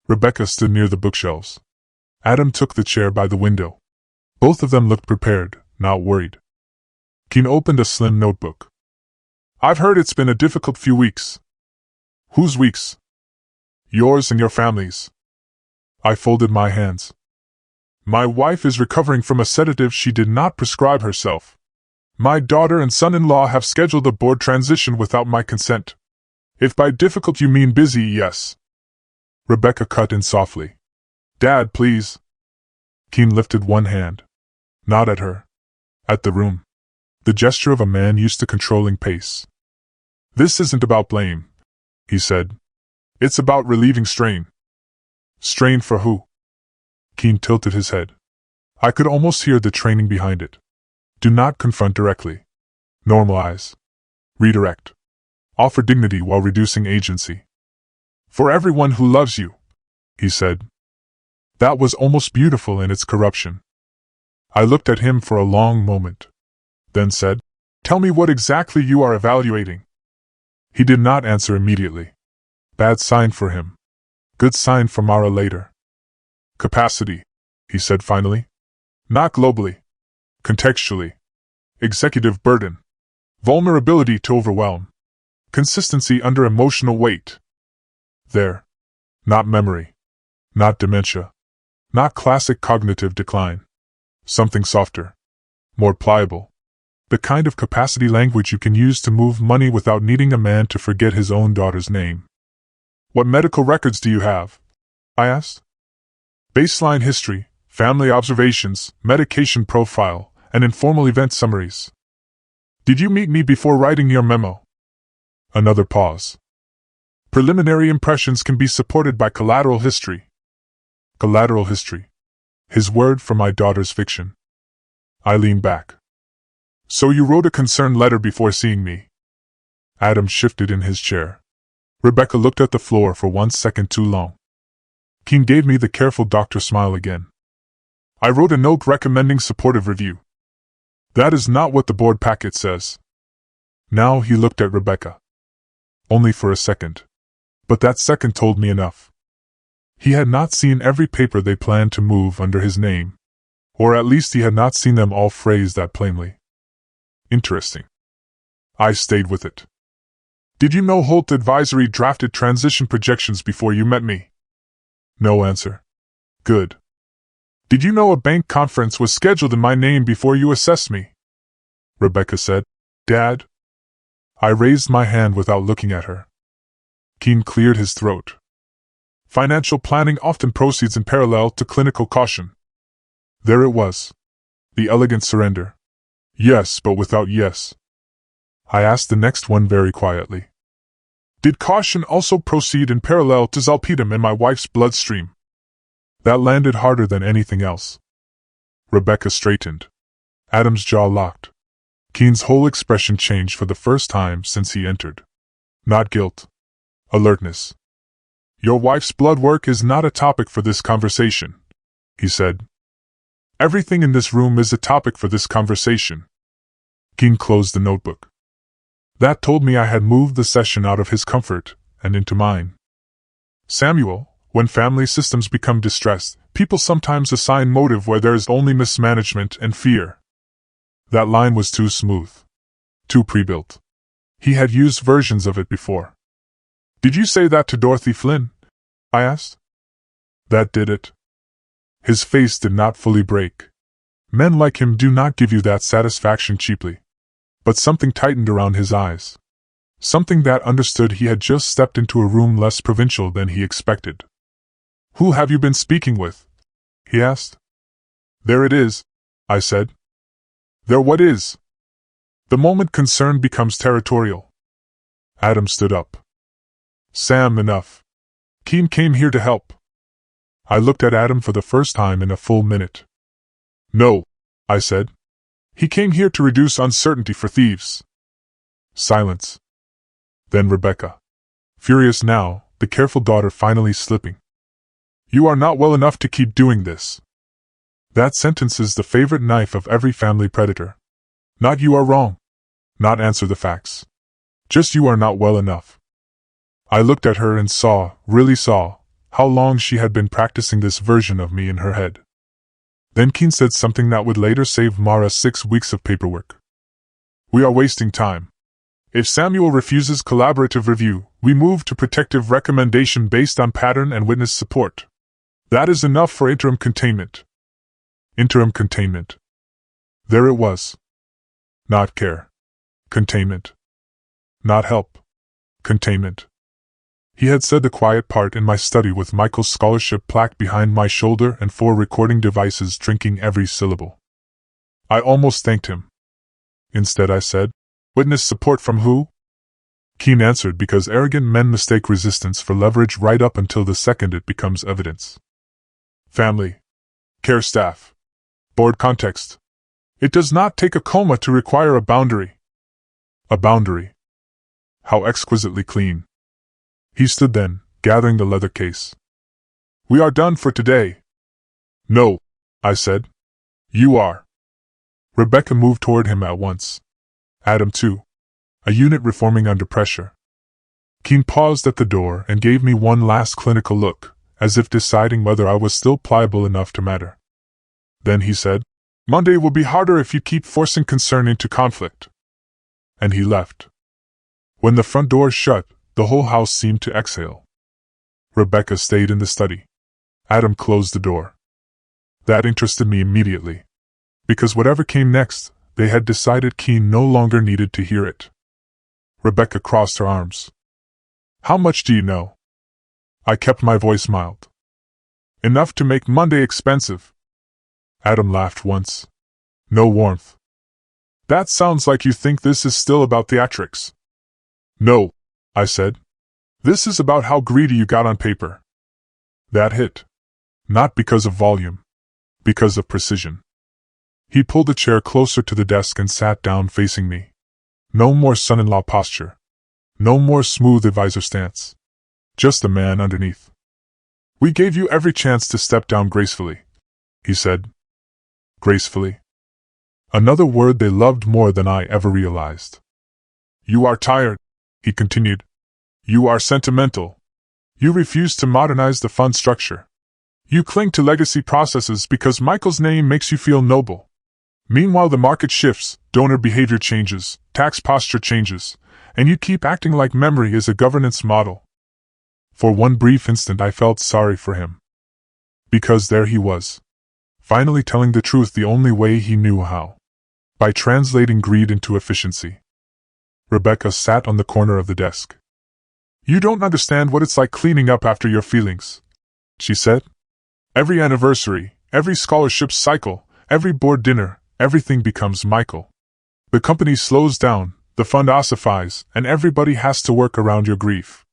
Rebecca stood near the bookshelves. Adam took the chair by the window. Both of them looked prepared, not worried. Keen opened a slim notebook. I've heard it's been a difficult few weeks. Whose weeks? Yours and your family's. I folded my hands. My wife is recovering from a sedative she did not prescribe herself. My daughter and son-in-law have scheduled a board transition without my consent. If by difficult you mean busy, yes. Rebecca cut in softly. Dad, please. Keen lifted one hand. Not at her. At the room. The gesture of a man used to controlling pace. This isn't about blame, he said. It's about relieving strain. Strain for who? Keen tilted his head. I could almost hear the training behind it. Do not confront directly. Normalize. Redirect. Offer dignity while reducing agency. For everyone who loves you, he said. That was almost beautiful in its corruption. I looked at him for a long moment. Then said, tell me what exactly you are evaluating. He did not answer immediately. Bad sign for him. Good sign for Mara later. Capacity, he said finally. Not globally. Contextually. Executive burden. Vulnerability to overwhelm. Consistency under emotional weight. There. Not memory. Not dementia. Not classic cognitive decline. Something softer. More pliable. The kind of capacity language you can use to move money without needing a man to forget his own daughter's name. What medical records do you have? I asked. Baseline history, family observations, medication profile, and informal event summaries. Did you meet me before writing your memo? Another pause. Preliminary impressions can be supported by collateral history. Collateral history. His word for my daughter's fiction. I leaned back. So you wrote a concern letter before seeing me? Adam shifted in his chair. Rebecca looked at the floor for 1 second too long. Keen gave me the careful doctor smile again. I wrote a note recommending supportive review. That is not what the board packet says. Now he looked at Rebecca. Only for a second. But that second told me enough. He had not seen every paper they planned to move under his name. Or at least he had not seen them all phrased that plainly. Interesting. I stayed with it. Did you know Holt Advisory drafted transition projections before you met me? No answer. Good. Did you know a bank conference was scheduled in my name before you assessed me? Rebecca said. Dad? I raised my hand without looking at her. Keen cleared his throat. Financial planning often proceeds in parallel to clinical caution. There it was. The elegant surrender. Yes, but without yes. I asked the next one very quietly. Did caution also proceed in parallel to zolpidem in my wife's bloodstream? That landed harder than anything else. Rebecca straightened. Adam's jaw locked. Keen's whole expression changed for the first time since he entered. Not guilt. Alertness. Your wife's blood work is not a topic for this conversation, he said. Everything in this room is a topic for this conversation. Keen closed the notebook. That told me I had moved the session out of his comfort and into mine. Samuel, when family systems become distressed, people sometimes assign motive where there is only mismanagement and fear. That line was too smooth. Too pre-built. He had used versions of it before. Did you say that to Dorothy Flynn? I asked. That did it. His face did not fully break. Men like him do not give you that satisfaction cheaply. But something tightened around his eyes. Something that understood he had just stepped into a room less provincial than he expected. "Who have you been speaking with?" he asked. "There it is," I said. "There what is?" The moment concern becomes territorial. Adam stood up. "Sam, enough. Keen came here to help." I looked at Adam for the first time in a full minute. "No," I said. "He came here to reduce uncertainty for thieves." Silence. Then Rebecca. Furious now, the careful daughter finally slipping. "You are not well enough to keep doing this." That sentence is the favorite knife of every family predator. Not "you are wrong." Not "answer the facts." Just "you are not well enough." I looked at her and saw, really saw, how long she had been practicing this version of me in her head. Then Keen said something that would later save Mara 6 weeks of paperwork. "We are wasting time. If Samuel refuses collaborative review, we move to protective recommendation based on pattern and witness support. That is enough for interim containment." Interim containment. There it was. Not care. Containment. Not help. Containment. He had said the quiet part in my study with Michael's scholarship plaque behind my shoulder and 4 recording devices drinking every syllable. I almost thanked him. Instead I said, "Witness support from who?" Keen answered, "Because arrogant men mistake resistance for leverage right up until the second it becomes evidence. Family. Care staff. Board context. It does not take a coma to require a boundary." A boundary. How exquisitely clean. He stood then, gathering the leather case. "We are done for today." "No," I said. "You are." Rebecca moved toward him at once. Adam too. A unit reforming under pressure. Keen paused at the door and gave me one last clinical look, as if deciding whether I was still pliable enough to matter. Then he said, "Monday will be harder if you keep forcing concern into conflict." And he left. When the front door shut, the whole house seemed to exhale. Rebecca stayed in the study. Adam closed the door. That interested me immediately. Because whatever came next, they had decided Keen no longer needed to hear it. Rebecca crossed her arms. "How much do you know?" I kept my voice mild. "Enough to make Monday expensive." Adam laughed once. No warmth. "That sounds like you think this is still about theatrics." "No," I said. "This is about how greedy you got on paper." That hit. Not because of volume. Because of precision. He pulled a chair closer to the desk and sat down facing me. No more son-in-law posture. No more smooth advisor stance. Just the man underneath. "We gave you every chance to step down gracefully," he said. Gracefully. Another word they loved more than I ever realized. "You are tired," he continued. "You are sentimental. You refuse to modernize the fund structure. You cling to legacy processes because Michael's name makes you feel noble. Meanwhile, the market shifts, donor behavior changes, tax posture changes, and you keep acting like memory is a governance model." For one brief instant I felt sorry for him. Because there he was. Finally telling the truth the only way he knew how. By translating greed into efficiency. Rebecca sat on the corner of the desk. "You don't understand what it's like cleaning up after your feelings," she said. "Every anniversary, every scholarship cycle, every board dinner, everything becomes Michael. The company slows down, the fund ossifies, and everybody has to work around your grief."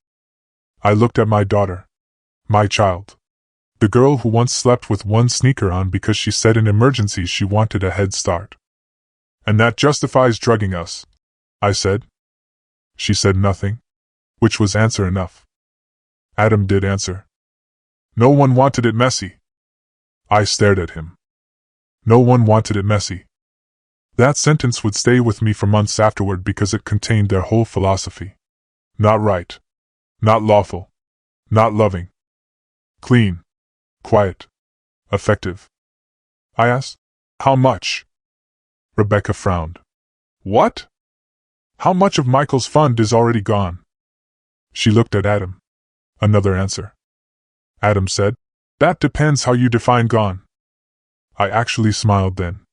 I looked at my daughter. My child. The girl who once slept with one sneaker on because she said in emergencies she wanted a head start. "And that justifies drugging us," I said. She said nothing. Which was answer enough. Adam did answer. "No one wanted it messy." I stared at him. No one wanted it messy. That sentence would stay with me for months afterward because it contained their whole philosophy. Not right. Not lawful. Not loving. Clean. Quiet. Effective. I asked, "How much?" Rebecca frowned. "What?" "How much of Michael's fund is already gone?" She looked at Adam. Another answer. Adam said, "That depends how you define gone." I actually smiled then.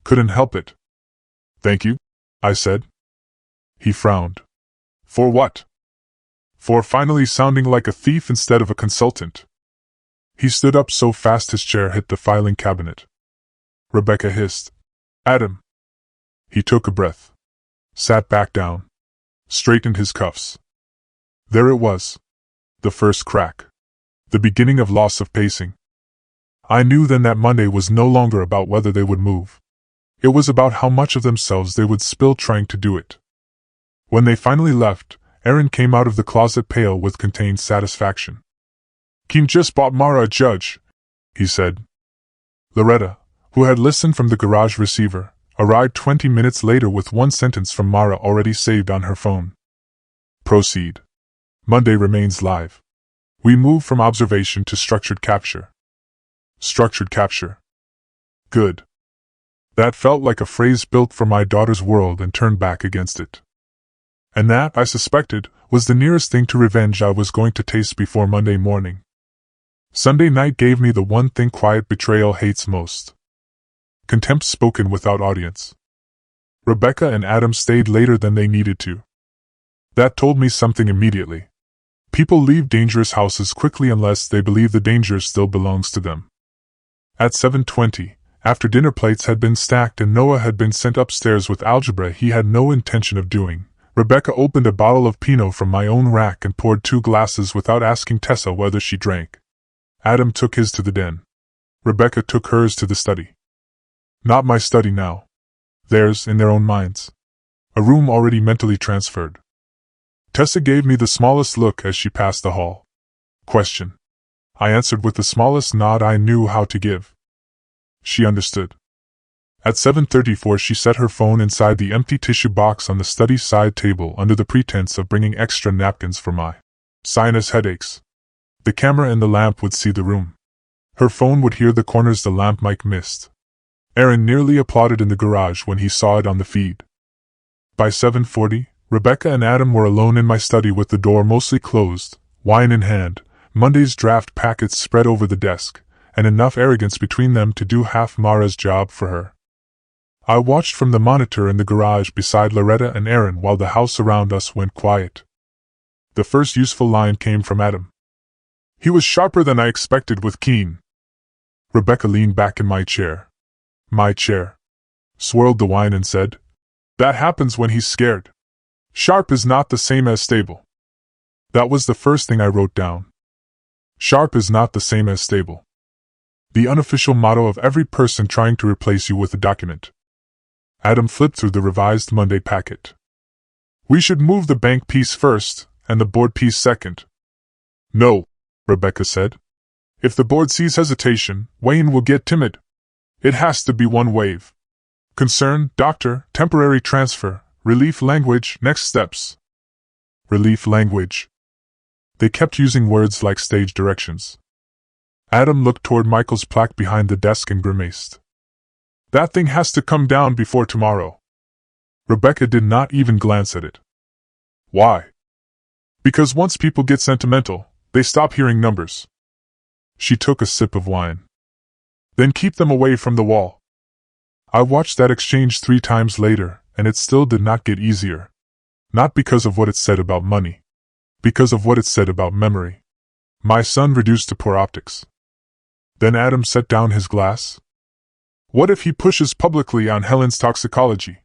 Couldn't help it. "Thank you," I said. He frowned. For what? For finally sounding like a thief instead of a consultant. He stood up so fast his chair hit the filing cabinet. Rebecca hissed, "Adam." He took a breath, sat back down, straightened his cuffs. There it was. The first crack. The beginning of loss of pacing. I knew then that Monday was no longer about whether they would move. It was about how much of themselves they would spill trying to do it. When they finally left, Aaron came out of the closet pale with contained satisfaction. "Keen just bought Mara a judge," he said. Loretta, who had listened from the garage receiver, arrived 20 minutes later with one sentence from Mara already saved on her phone. "Proceed. Monday remains live. We move from observation to structured capture." Structured capture. Good. That felt like a phrase built for my daughter's world and turned back against it. And that, I suspected, was the nearest thing to revenge I was going to taste before Monday morning. Sunday night gave me the one thing quiet betrayal hates most. Contempt spoken without audience. Rebecca and Adam stayed later than they needed to. That told me something immediately. People leave dangerous houses quickly unless they believe the danger still belongs to them. At 7:20, after dinner plates had been stacked and Noah had been sent upstairs with algebra he had no intention of doing, Rebecca opened a bottle of Pinot from my own rack and poured 2 glasses without asking Tessa whether she drank. Adam took his to the den. Rebecca took hers to the study. Not my study now. Theirs, in their own minds. A room already mentally transferred. Tessa gave me the smallest look as she passed the hall. Question. I answered with the smallest nod I knew how to give. She understood. At 7:34 she set her phone inside the empty tissue box on the study side table under the pretense of bringing extra napkins for my sinus headaches. The camera and the lamp would see the room. Her phone would hear the corners the lamp mic missed. Aaron nearly applauded in the garage when he saw it on the feed. By 7:40, Rebecca and Adam were alone in my study with the door mostly closed, wine in hand, Monday's draft packets spread over the desk, and enough arrogance between them to do half Mara's job for her. I watched from the monitor in the garage beside Loretta and Aaron while the house around us went quiet. The first useful line came from Adam. He was sharper than I expected with Keen. Rebecca leaned back in my chair, swirled the wine and said, "That happens when he's scared. Sharp is not the same as stable." That was the first thing I wrote down. Sharp is not the same as stable. The unofficial motto of every person trying to replace you with a document. Adam flipped through the revised Monday packet. "We should move the bank piece first, and the board piece second." "No," Rebecca said. "If the board sees hesitation, Wayne will get timid. It has to be one wave. Concern, doctor, temporary transfer, relief language, next steps." Relief language. They kept using words like stage directions. Adam looked toward Michael's plaque behind the desk and grimaced. "That thing has to come down before tomorrow." Rebecca did not even glance at it. "Why?" "Because once people get sentimental, they stop hearing numbers." She took a sip of wine. "Then keep them away from the wall." I watched that exchange 3 times later, and it still did not get easier. Not because of what it said about money. Because of what it said about memory. My son reduced to poor optics. Then Adam set down his glass. "What if he pushes publicly on Helen's toxicology?"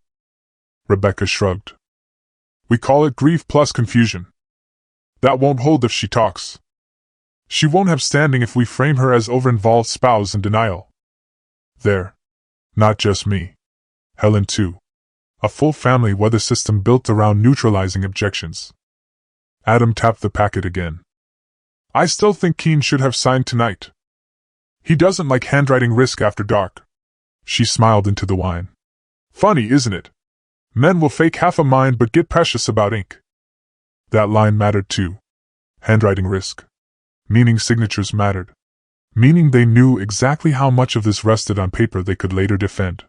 Rebecca shrugged. "We call it grief plus confusion. That won't hold if she talks. She won't have standing if we frame her as over-involved spouse in denial. There. Not just me. Helen too. A full family weather system built around neutralizing objections." Adam tapped the packet again. "I still think Keen should have signed tonight. He doesn't like handwriting risk after dark." She smiled into the wine. "Funny, isn't it? Men will fake half a mind but get precious about ink." That line mattered too. Handwriting risk. Meaning signatures mattered. Meaning they knew exactly how much of this rested on paper they could later defend.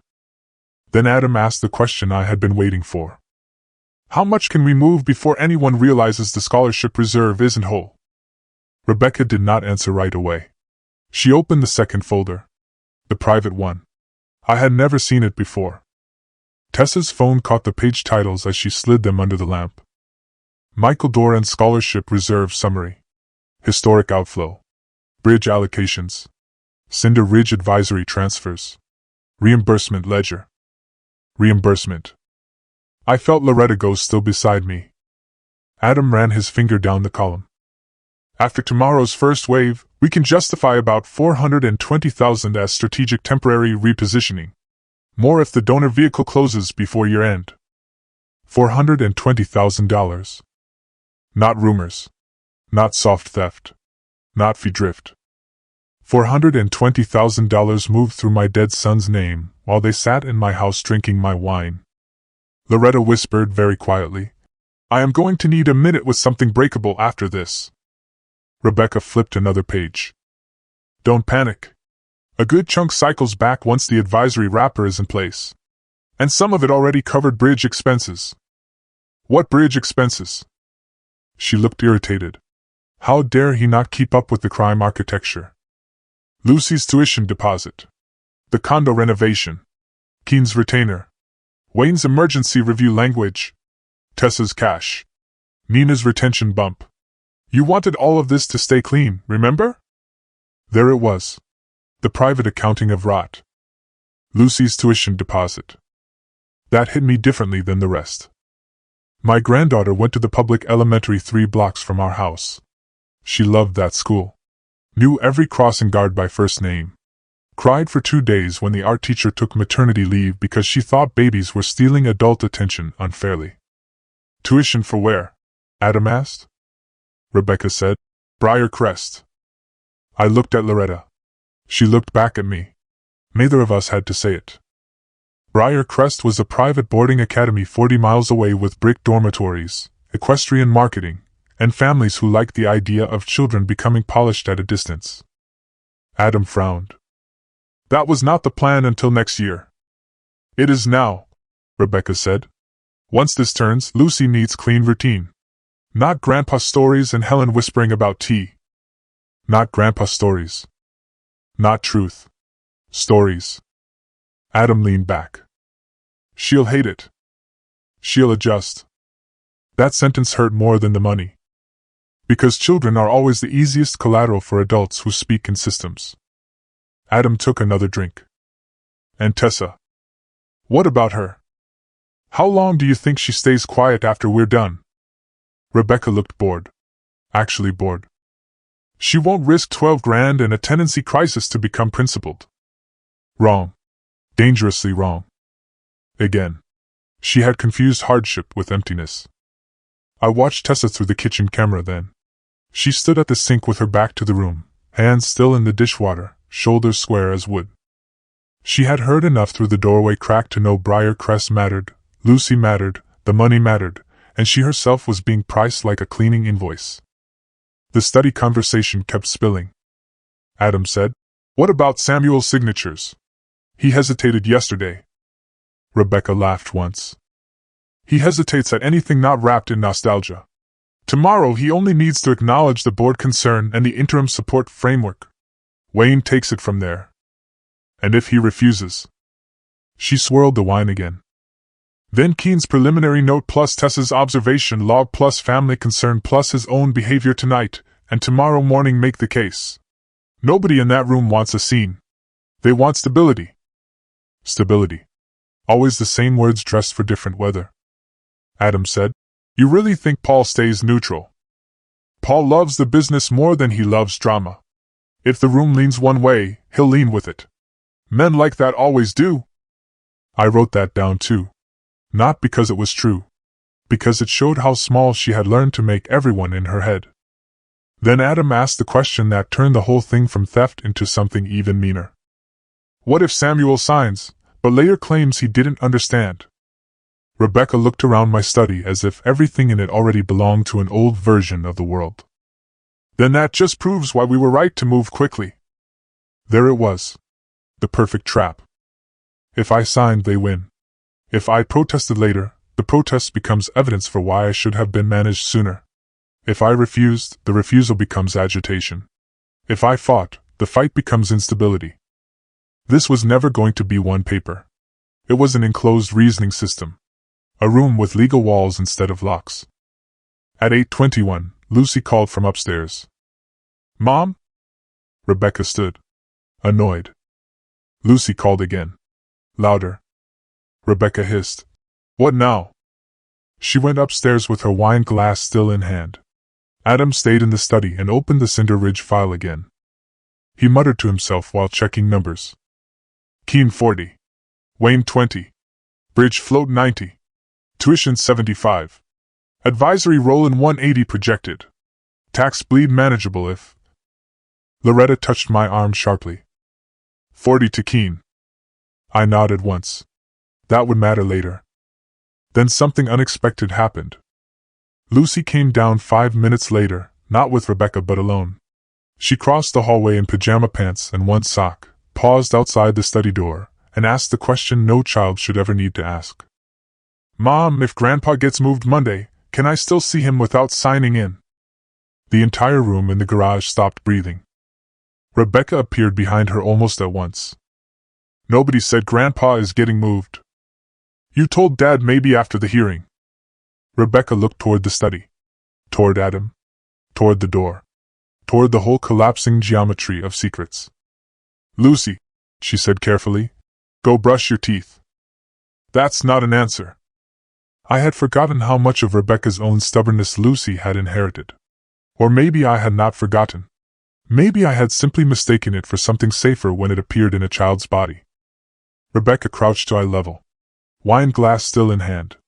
Then Adam asked the question I had been waiting for. "How much can we move before anyone realizes the scholarship reserve isn't whole?" Rebecca did not answer right away. She opened the second folder. The private one. I had never seen it before. Tessa's phone caught the page titles as she slid them under the lamp. Michael Doran Scholarship Reserve Summary. Historic Outflow. Bridge Allocations. Cinder Ridge Advisory Transfers. Reimbursement Ledger. Reimbursement. I felt Loretta go still beside me. Adam ran his finger down the column. After tomorrow's first wave, we can justify about $420,000 as strategic temporary repositioning. More if the donor vehicle closes before year-end. $420,000. Not rumors. Not soft theft. Not fee drift. $420,000 moved through my dead son's name while they sat in my house drinking my wine. Loretta whispered very quietly, "I am going to need a minute with something breakable after this." Rebecca flipped another page. "Don't panic. A good chunk cycles back once the advisory wrapper is in place. And some of it already covered bridge expenses." "What bridge expenses?" She looked irritated. How dare he not keep up with the crime architecture? Lucy's tuition deposit. The condo renovation. Keen's retainer. Wayne's emergency review language. Tessa's cash. Nina's retention bump. You wanted all of this to stay clean, remember? There it was. The private accounting of rot. Lucy's tuition deposit. That hit me differently than the rest. My granddaughter went to the public elementary 3 blocks from our house. She loved that school. Knew every crossing guard by first name. Cried for 2 days when the art teacher took maternity leave because she thought babies were stealing adult attention unfairly. Tuition for where? Adam asked. Rebecca said, Briarcrest. I looked at Loretta. She looked back at me. Neither of us had to say it. Briarcrest was a private boarding academy 40 miles away with brick dormitories, equestrian marketing, and families who liked the idea of children becoming polished at a distance. Adam frowned. That was not the plan until next year. It is now, Rebecca said. Once this turns, Lucy needs clean routine. Not grandpa stories and Helen whispering about tea. Not grandpa stories. Not truth. Stories. Adam leaned back. She'll hate it. She'll adjust. That sentence hurt more than the money. Because children are always the easiest collateral for adults who speak in systems. Adam took another drink. And Tessa? What about her? How long do you think she stays quiet after we're done? Rebecca looked bored. Actually bored. She won't risk 12 grand and a tenancy crisis to become principled. Wrong. Dangerously wrong. Again. She had confused hardship with emptiness. I watched Tessa through the kitchen camera then. She stood at the sink with her back to the room, hands still in the dishwater, shoulders square as wood. She had heard enough through the doorway crack to know Briarcrest mattered, Lucy mattered, the money mattered, and she herself was being priced like a cleaning invoice. The study conversation kept spilling. Adam said, What about Samuel's signatures? He hesitated yesterday. Rebecca laughed once. He hesitates at anything not wrapped in nostalgia. Tomorrow he only needs to acknowledge the board concern and the interim support framework. Wayne takes it from there. And if he refuses? She swirled the wine again. Then Keen's preliminary note plus Tessa's observation log plus family concern plus his own behavior tonight, and tomorrow morning make the case. Nobody in that room wants a scene. They want stability. Stability. Always the same words dressed for different weather. Adam said, You really think Paul stays neutral? Paul loves the business more than he loves drama. If the room leans one way, he'll lean with it. Men like that always do. I wrote that down too. Not because it was true. Because it showed how small she had learned to make everyone in her head. Then Adam asked the question that turned the whole thing from theft into something even meaner. What if Samuel signs, but later claims he didn't understand? Rebecca looked around my study as if everything in it already belonged to an old version of the world. Then that just proves why we were right to move quickly. There it was. The perfect trap. If I signed, they win. If I protested later, the protest becomes evidence for why I should have been managed sooner. If I refused, the refusal becomes agitation. If I fought, the fight becomes instability. This was never going to be one paper. It was an enclosed reasoning system. A room with legal walls instead of locks. At 8:21, Lucy called from upstairs. "Mom?" Rebecca stood, annoyed. Lucy called again. Louder. Rebecca hissed, "What now?" She went upstairs with her wine glass still in hand. Adam stayed in the study and opened the Cinder Ridge file again. He muttered to himself while checking numbers. Keen 40. Wayne 20. Bridge float 90. Tuition 75. Advisory roll in 180 projected. Tax bleed manageable if... Loretta touched my arm sharply. 40 to Keen. I nodded once. That would matter later. Then something unexpected happened. Lucy came down 5 minutes later, not with Rebecca but alone. She crossed the hallway in pajama pants and one sock, paused outside the study door, and asked the question no child should ever need to ask. "Mom, if Grandpa gets moved Monday, can I still see him without signing in?" The entire room in the garage stopped breathing. Rebecca appeared behind her almost at once. "Nobody said Grandpa is getting moved. You told Dad maybe after the hearing." Rebecca looked toward the study. Toward Adam. Toward the door. Toward the whole collapsing geometry of secrets. "Lucy," she said carefully, "go brush your teeth." That's not an answer. I had forgotten how much of Rebecca's own stubbornness Lucy had inherited. Or maybe I had not forgotten. Maybe I had simply mistaken it for something safer when it appeared in a child's body. Rebecca crouched to eye level, wine glass still in hand.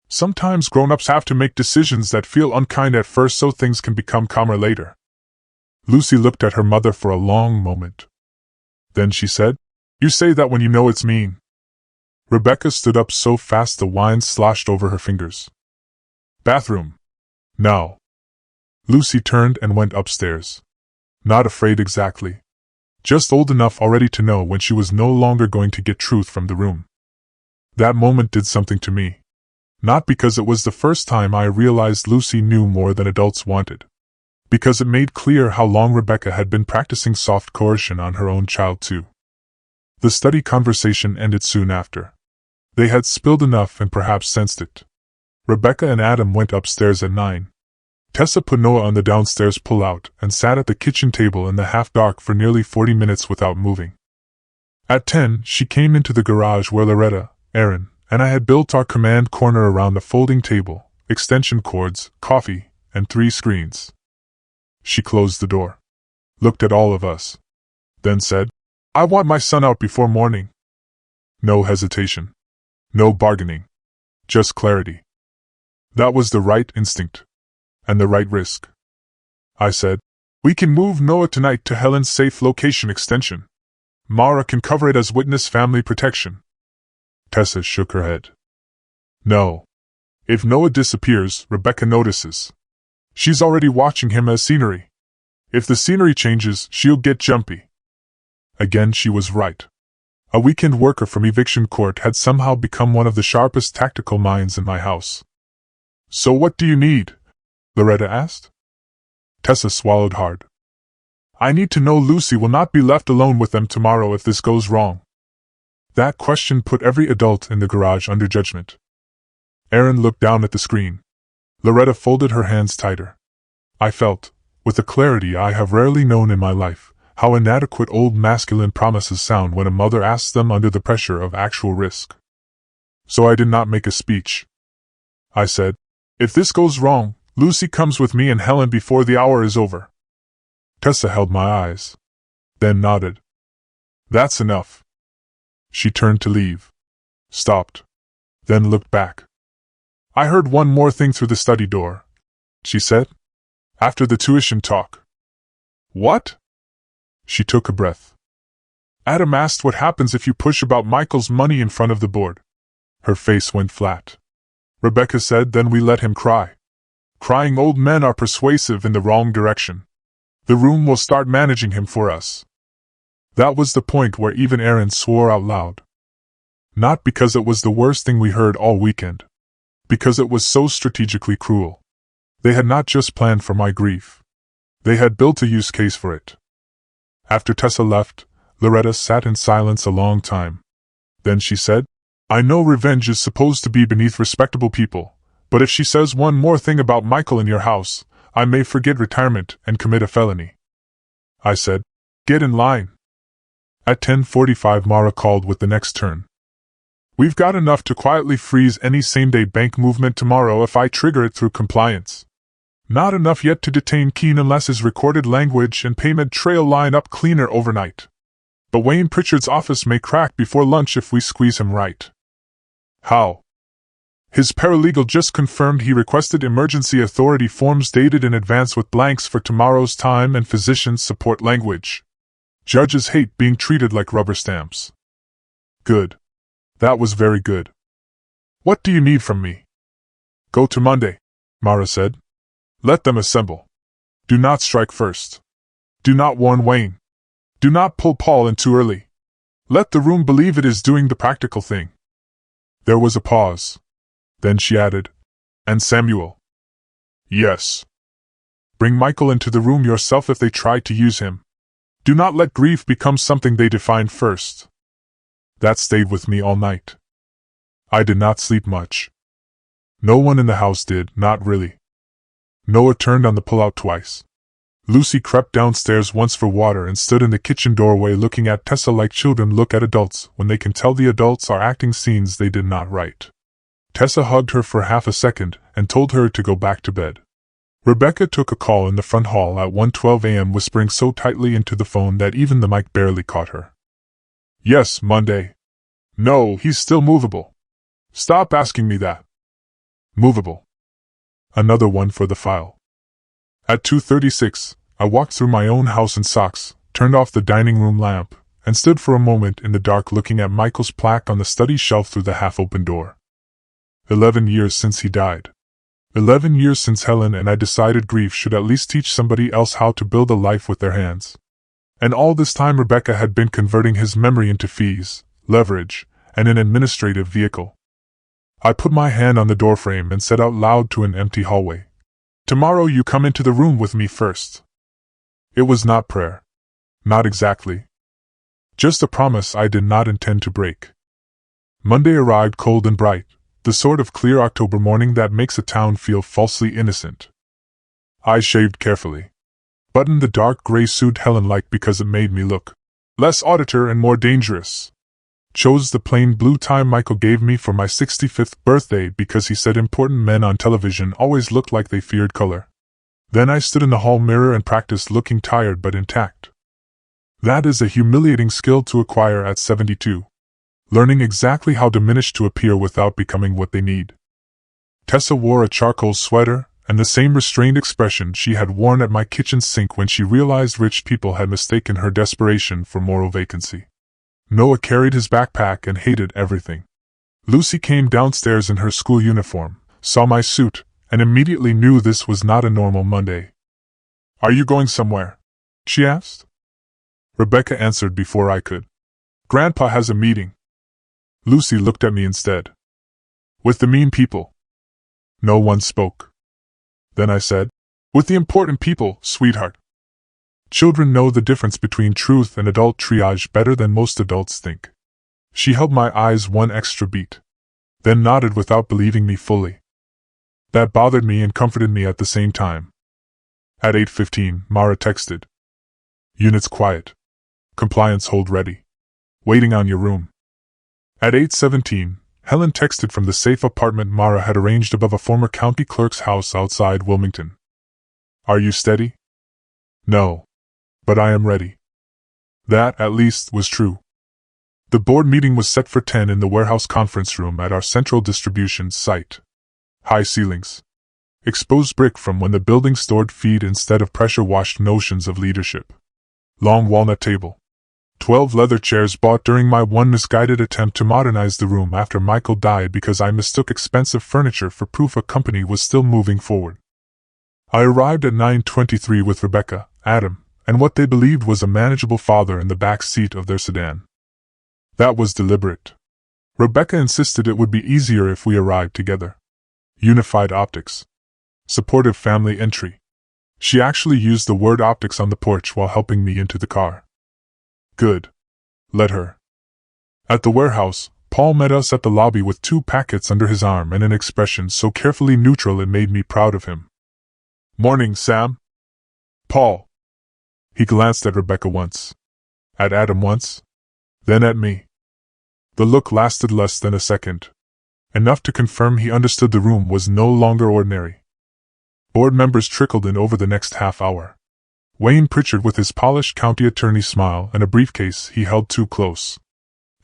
Sometimes grown-ups have to make decisions that feel unkind at first so things can become calmer later. Lucy looked at her mother for a long moment. Then she said, "You say that when you know it's mean." Rebecca stood up so fast the wine sloshed over her fingers. "Bathroom. Now." Lucy turned and went upstairs. Not afraid exactly. Just old enough already to know when she was no longer going to get truth from the room. That moment did something to me. Not because it was the first time I realized Lucy knew more than adults wanted. Because it made clear how long Rebecca had been practicing soft coercion on her own child too. The study conversation ended soon after. They had spilled enough and perhaps sensed it. Rebecca and Adam went upstairs at 9. Tessa put Noah on the downstairs pull-out and sat at the kitchen table in the half-dark for nearly 40 minutes without moving. At 10, she came into the garage where Loretta, Aaron, and I had built our command corner around the folding table, extension cords, coffee, and 3 screens. She closed the door, looked at all of us, then said, "I want my son out before morning." No hesitation. No bargaining. Just clarity. That was the right instinct. And the right risk. I said, "We can move Noah tonight to Helen's safe location extension. Mara can cover it as witness family protection." Tessa shook her head. "No. If Noah disappears, Rebecca notices. She's already watching him as scenery. If the scenery changes, she'll get jumpy." Again she was right. A weekend worker from eviction court had somehow become one of the sharpest tactical minds in my house. "So what do you need?" Loretta asked. Tessa swallowed hard. "I need to know Lucy will not be left alone with them tomorrow if this goes wrong." That question put every adult in the garage under judgment. Aaron looked down at the screen. Loretta folded her hands tighter. I felt, with a clarity I have rarely known in my life, how inadequate old masculine promises sound when a mother asks them under the pressure of actual risk. So I did not make a speech. I said, "If this goes wrong, Lucy comes with me and Helen before the hour is over." Tessa held my eyes, then nodded. "That's enough." She turned to leave, stopped, then looked back. "I heard one more thing through the study door," she said, "after the tuition talk." "What?" She took a breath. "Adam asked what happens if you push about Michael's money in front of the board." Her face went flat. Rebecca said, "Then we let him cry. Crying old men are persuasive in the wrong direction. The room will start managing him for us." That was the point where even Aaron swore out loud. Not because it was the worst thing we heard all weekend. Because it was so strategically cruel. They had not just planned for my grief. They had built a use case for it. After Tessa left, Loretta sat in silence a long time. Then she said, "I know revenge is supposed to be beneath respectable people, But if she says one more thing about Michael in your house, I may forget retirement and commit a felony. I said, get in line. At 10:45 Mara called with the next turn. We've got enough to quietly freeze any same-day bank movement tomorrow if I trigger it through compliance. Not enough yet to detain Keen unless his recorded language and payment trail line up cleaner overnight. But Wayne Pritchard's office may crack before lunch if we squeeze him right. How? His paralegal just confirmed he requested emergency authority forms dated in advance with blanks for tomorrow's time and physician's support language. Judges hate being treated like rubber stamps. Good. That was very good. What do you need from me? Go to Monday, Mara said. Let them assemble. Do not strike first. Do not warn Wayne. Do not pull Paul in too early. Let the room believe it is doing the practical thing. There was a pause. Then she added, and Samuel. Yes. Bring Michael into the room yourself if they try to use him. Do not let grief become something they define first. That stayed with me all night. I did not sleep much. No one in the house did, not really. Noah turned on the pull-out twice. Lucy crept downstairs once for water and stood in the kitchen doorway looking at Tessa like children look at adults when they can tell the adults are acting scenes they did not write. Tessa hugged her for half a second and told her to go back to bed. Rebecca took a call in the front hall at 1:12 a.m. whispering so tightly into the phone that even the mic barely caught her. Yes, Monday. No, he's still movable. Stop asking me that. Movable. Another one for the file. At 2:36, I walked through my own house in socks, turned off the dining room lamp, and stood for a moment in the dark looking at Michael's plaque on the study shelf through the half-open door. 11 years since he died. 11 years since Helen and I decided grief should at least teach somebody else how to build a life with their hands. And all this time Rebecca had been converting his memory into fees, leverage, and an administrative vehicle. I put my hand on the doorframe and said out loud to an empty hallway, "Tomorrow you come into the room with me first." It was not prayer. Not exactly. Just a promise I did not intend to break. Monday arrived cold and bright, the sort of clear October morning that makes a town feel falsely innocent. I shaved carefully. Buttoned the dark gray suit Helen liked because it made me look less auditor and more dangerous. Chose the plain blue tie Michael gave me for my 65th birthday because he said important men on television always looked like they feared color. Then I stood in the hall mirror and practiced looking tired but intact. That is a humiliating skill to acquire at 72. Learning exactly how diminished to appear without becoming what they need. Tessa wore a charcoal sweater, and the same restrained expression she had worn at my kitchen sink when she realized rich people had mistaken her desperation for moral vacancy. Noah carried his backpack and hated everything. Lucy came downstairs in her school uniform, saw my suit, and immediately knew this was not a normal Monday. "Are you going somewhere?" she asked. Rebecca answered before I could. "Grandpa has a meeting." Lucy looked at me instead. "With the mean people?" No one spoke. Then I said, "With the important people, sweetheart." Children know the difference between truth and adult triage better than most adults think. She held my eyes one extra beat, then nodded without believing me fully. That bothered me and comforted me at the same time. At 8:15, Mara texted. "Units quiet. Compliance hold ready. Waiting on your room." At 8:17, Helen texted from the safe apartment Mara had arranged above a former county clerk's house outside Wilmington. "Are you steady?" "No. But I am ready." That, at least, was true. The board meeting was set for 10 in the warehouse conference room at our central distribution site. High ceilings. Exposed brick from when the building stored feed instead of pressure-washed notions of leadership. Long walnut table. 12 leather chairs bought during my one misguided attempt to modernize the room after Michael died because I mistook expensive furniture for proof a company was still moving forward. I arrived at 9:23 with Rebecca, Adam, and what they believed was a manageable father in the back seat of their sedan. That was deliberate. Rebecca insisted it would be easier if we arrived together. Unified optics. Supportive family entry. She actually used the word optics on the porch while helping me into the car. Good. Let her. At the warehouse, Paul met us at the lobby with 2 packets under his arm and an expression so carefully neutral it made me proud of him. "Morning, Sam." "Paul." He glanced at Rebecca once. At Adam once. Then at me. The look lasted less than a second. Enough to confirm he understood the room was no longer ordinary. Board members trickled in over the next half hour. Wayne Pritchard with his polished county attorney smile and a briefcase he held too close.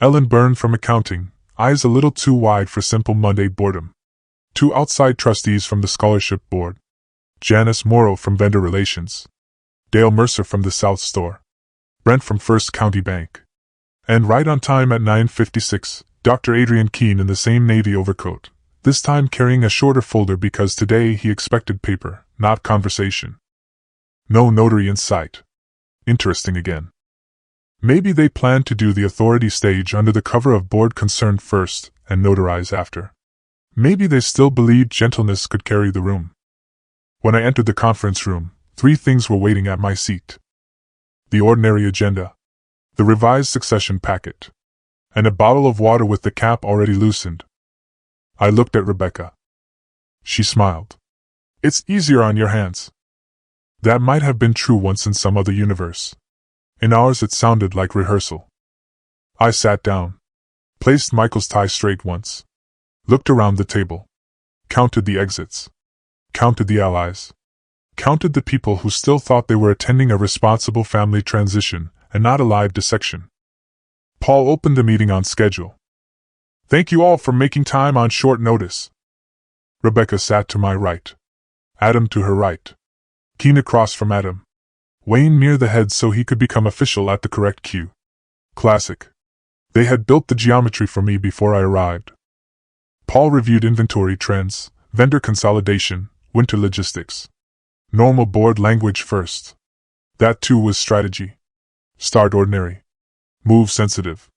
Ellen Byrne from accounting, eyes a little too wide for simple Monday boredom. 2 outside trustees from the scholarship board. Janice Morrow from vendor relations. Dale Mercer from the South Store. Brent from First County Bank. And right on time at 9:56, Dr. Adrian Keene in the same navy overcoat, this time carrying a shorter folder because today he expected paper, not conversation. No notary in sight. Interesting again. Maybe they planned to do the authority stage under the cover of board concern first, and notarize after. Maybe they still believed gentleness could carry the room. When I entered the conference room, 3 things were waiting at my seat. The ordinary agenda, the revised succession packet, and a bottle of water with the cap already loosened. I looked at Rebecca. She smiled. "It's easier on your hands." That might have been true once in some other universe. In ours it sounded like rehearsal. I sat down, placed Michael's tie straight once, looked around the table, counted the exits, counted the allies, counted the people who still thought they were attending a responsible family transition and not a live dissection. Paul opened the meeting on schedule. "Thank you all for making time on short notice." Rebecca sat to my right. Adam to her right. Keene across from Adam. Wayne near the head so he could become official at the correct cue. Classic. They had built the geometry for me before I arrived. Paul reviewed inventory trends, vendor consolidation, winter logistics. Normal board language first. That too was strategy. Start ordinary. Move sensitive.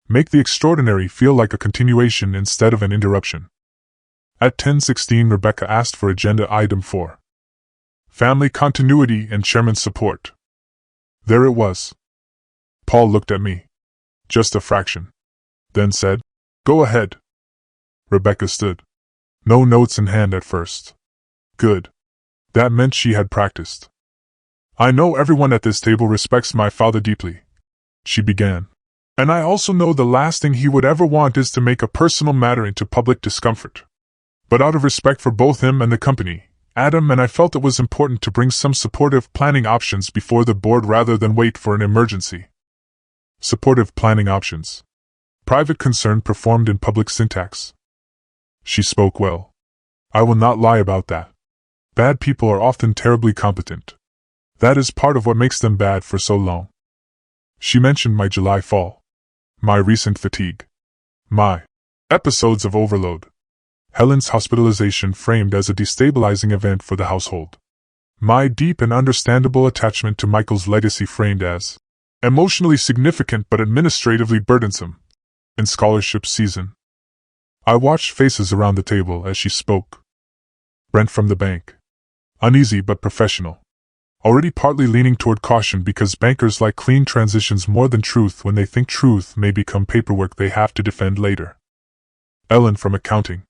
Make the extraordinary feel like a continuation instead of an interruption. At 10:16 Rebecca asked for agenda item 4. Family continuity and chairman's support. There it was. Paul looked at me. Just a fraction. Then said, "Go ahead." Rebecca stood. No notes in hand at first. Good. That meant she had practiced. "I know everyone at this table respects my father deeply," she began. "And I also know the last thing he would ever want is to make a personal matter into public discomfort. But out of respect for both him and the company, Adam and I felt it was important to bring some supportive planning options before the board rather than wait for an emergency." Supportive planning options. Private concern performed in public syntax. She spoke well. I will not lie about that. Bad people are often terribly competent. That is part of what makes them bad for so long. She mentioned my July fall. My recent fatigue. My episodes of overload. Helen's hospitalization framed as a destabilizing event for the household. My deep and understandable attachment to Michael's legacy framed as emotionally significant but administratively burdensome in scholarship season. I watched faces around the table as she spoke. Brent from the bank. Uneasy but professional. Already partly leaning toward caution because bankers like clean transitions more than truth when they think truth may become paperwork they have to defend later. Ellen from accounting.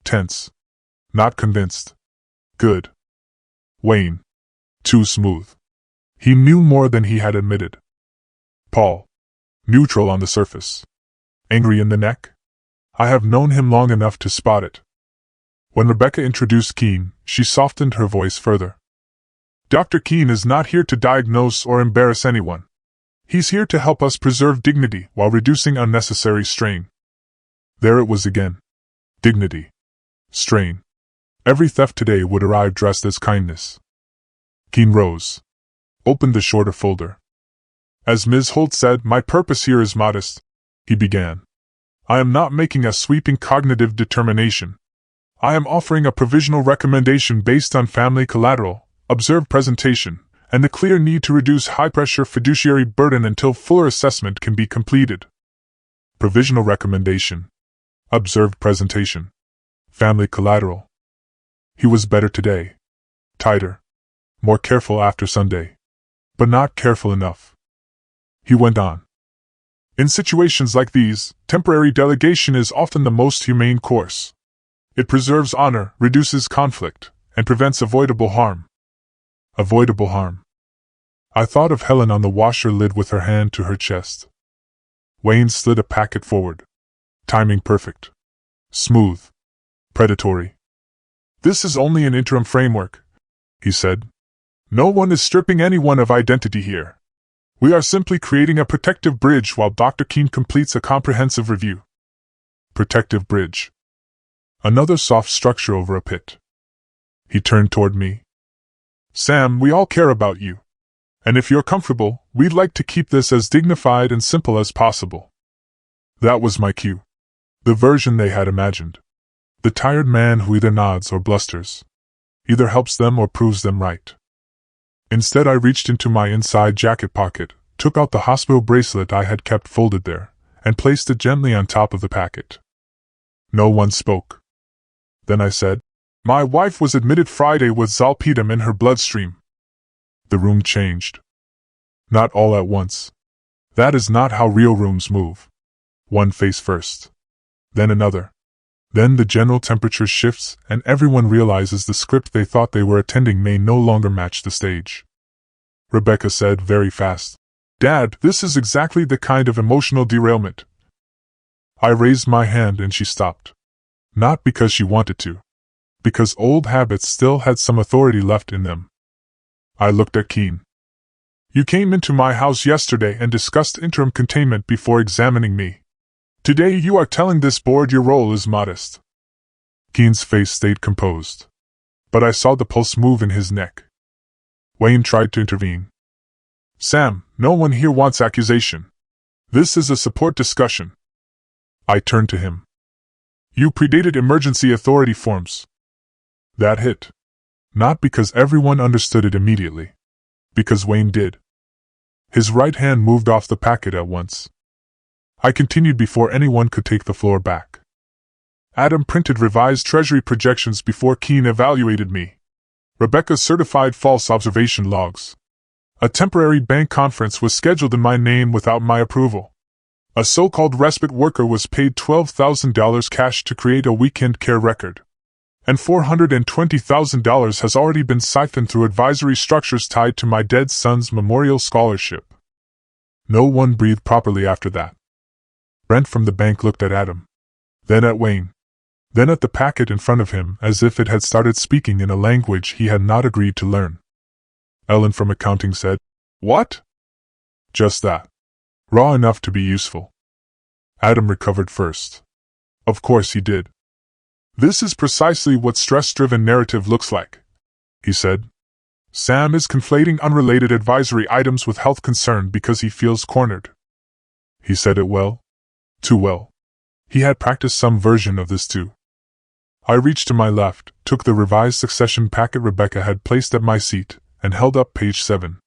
Tense. Not convinced. Good. Wayne. Too smooth. He knew more than he had admitted. Paul. Neutral on the surface. Angry in the neck? I have known him long enough to spot it. When Rebecca introduced Keene, she softened her voice further. "Dr. Keene is not here to diagnose or embarrass anyone. He's here to help us preserve dignity while reducing unnecessary strain." There it was again. Dignity. Strain. Every theft today would arrive dressed as kindness. Keene rose. Opened the shorter folder. "As Ms. Holt said, my purpose here is modest," he began. "I am not making a sweeping cognitive determination. I am offering a provisional recommendation based on family collateral, observed presentation, and the clear need to reduce high-pressure fiduciary burden until fuller assessment can be completed." Provisional recommendation. Observed presentation. Family collateral. He was better today. Tighter. More careful after Sunday. But not careful enough. He went on. In situations like these, temporary delegation is often the most humane course. It preserves honor, reduces conflict, and prevents avoidable harm. Avoidable harm. I thought of Helen on the washer lid with her hand to her chest. Wayne slid a packet forward. Timing perfect. Smooth. Predatory. "This is only an interim framework," he said. "No one is stripping anyone of identity here. We are simply creating a protective bridge while Dr. Keene completes a comprehensive review." Protective bridge. Another soft structure over a pit. He turned toward me. "Sam, we all care about you. And if you're comfortable, we'd like to keep this as dignified and simple as possible." That was my cue. The version they had imagined. The tired man who either nods or blusters. Either helps them or proves them right. Instead, I reached into my inside jacket pocket, took out the hospital bracelet I had kept folded there, and placed it gently on top of the packet. No one spoke. Then I said, "My wife was admitted Friday with zolpidem in her bloodstream." The room changed. Not all at once. That is not how real rooms move. One face first. Then another. Then the general temperature shifts and everyone realizes the script they thought they were attending may no longer match the stage. Rebecca said very fast, "Dad, this is exactly the kind of emotional derailment." I raised my hand and she stopped. Not because she wanted to. Because old habits still had some authority left in them. I looked at Keene. "You came into my house yesterday and discussed interim containment before examining me. Today you are telling this board your role is modest." Keene's face stayed composed. But I saw the pulse move in his neck. Wayne tried to intervene. "Sam, no one here wants accusation. This is a support discussion." I turned to him. "You predated emergency authority forms." That hit. Not because everyone understood it immediately. Because Wayne did. His right hand moved off the packet at once. I continued before anyone could take the floor back. Adam printed revised Treasury projections before Keene evaluated me. Rebecca certified false observation logs. A temporary bank conference was scheduled in my name without my approval. A so-called respite worker was paid $12,000 cash to create a weekend care record. And $420,000 has already been siphoned through advisory structures tied to my dead son's memorial scholarship. No one breathed properly after that. Brent from the bank looked at Adam. Then at Wayne. Then at the packet in front of him as if it had started speaking in a language he had not agreed to learn. Ellen from accounting said, "What?" "Just that. Raw enough to be useful." Adam recovered first. Of course he did. "This is precisely what stress-driven narrative looks like," he said. "Sam is conflating unrelated advisory items with health concern because he feels cornered." He said it well. Too well. He had practiced some version of this too. I reached to my left, took the revised succession packet Rebecca had placed at my seat, and held up page 7.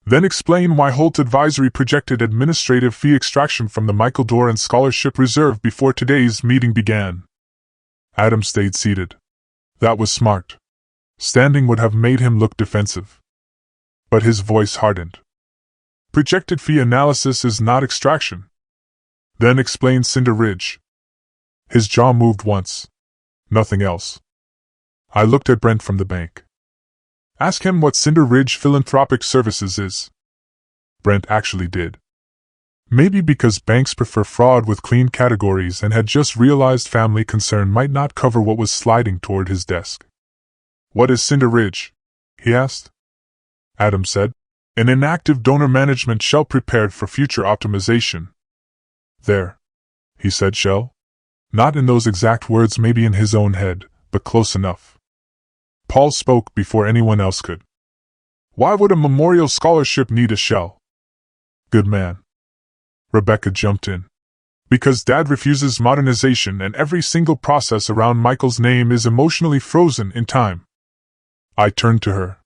"Then explain why Holt Advisory projected administrative fee extraction from the Michael Doran Scholarship Reserve before today's meeting began." Adam stayed seated. That was smart. Standing would have made him look defensive. But his voice hardened. "Projected fee analysis is not extraction." "Then explain Cinder Ridge." His jaw moved once. Nothing else. I looked at Brent from the bank. "Ask him what Cinder Ridge Philanthropic Services is." Brent actually did. Maybe because banks prefer fraud with clean categories and had just realized family concern might not cover what was sliding toward his desk. "What is Cinder Ridge?" he asked. Adam said, "An inactive donor management shell prepared for future optimization." "There," he said, "shell." Not in those exact words, maybe in his own head, but close enough. Paul spoke before anyone else could. "Why would a memorial scholarship need a shell?" "Good man." Rebecca jumped in. "Because Dad refuses modernization and every single process around Michael's name is emotionally frozen in time." I turned to her.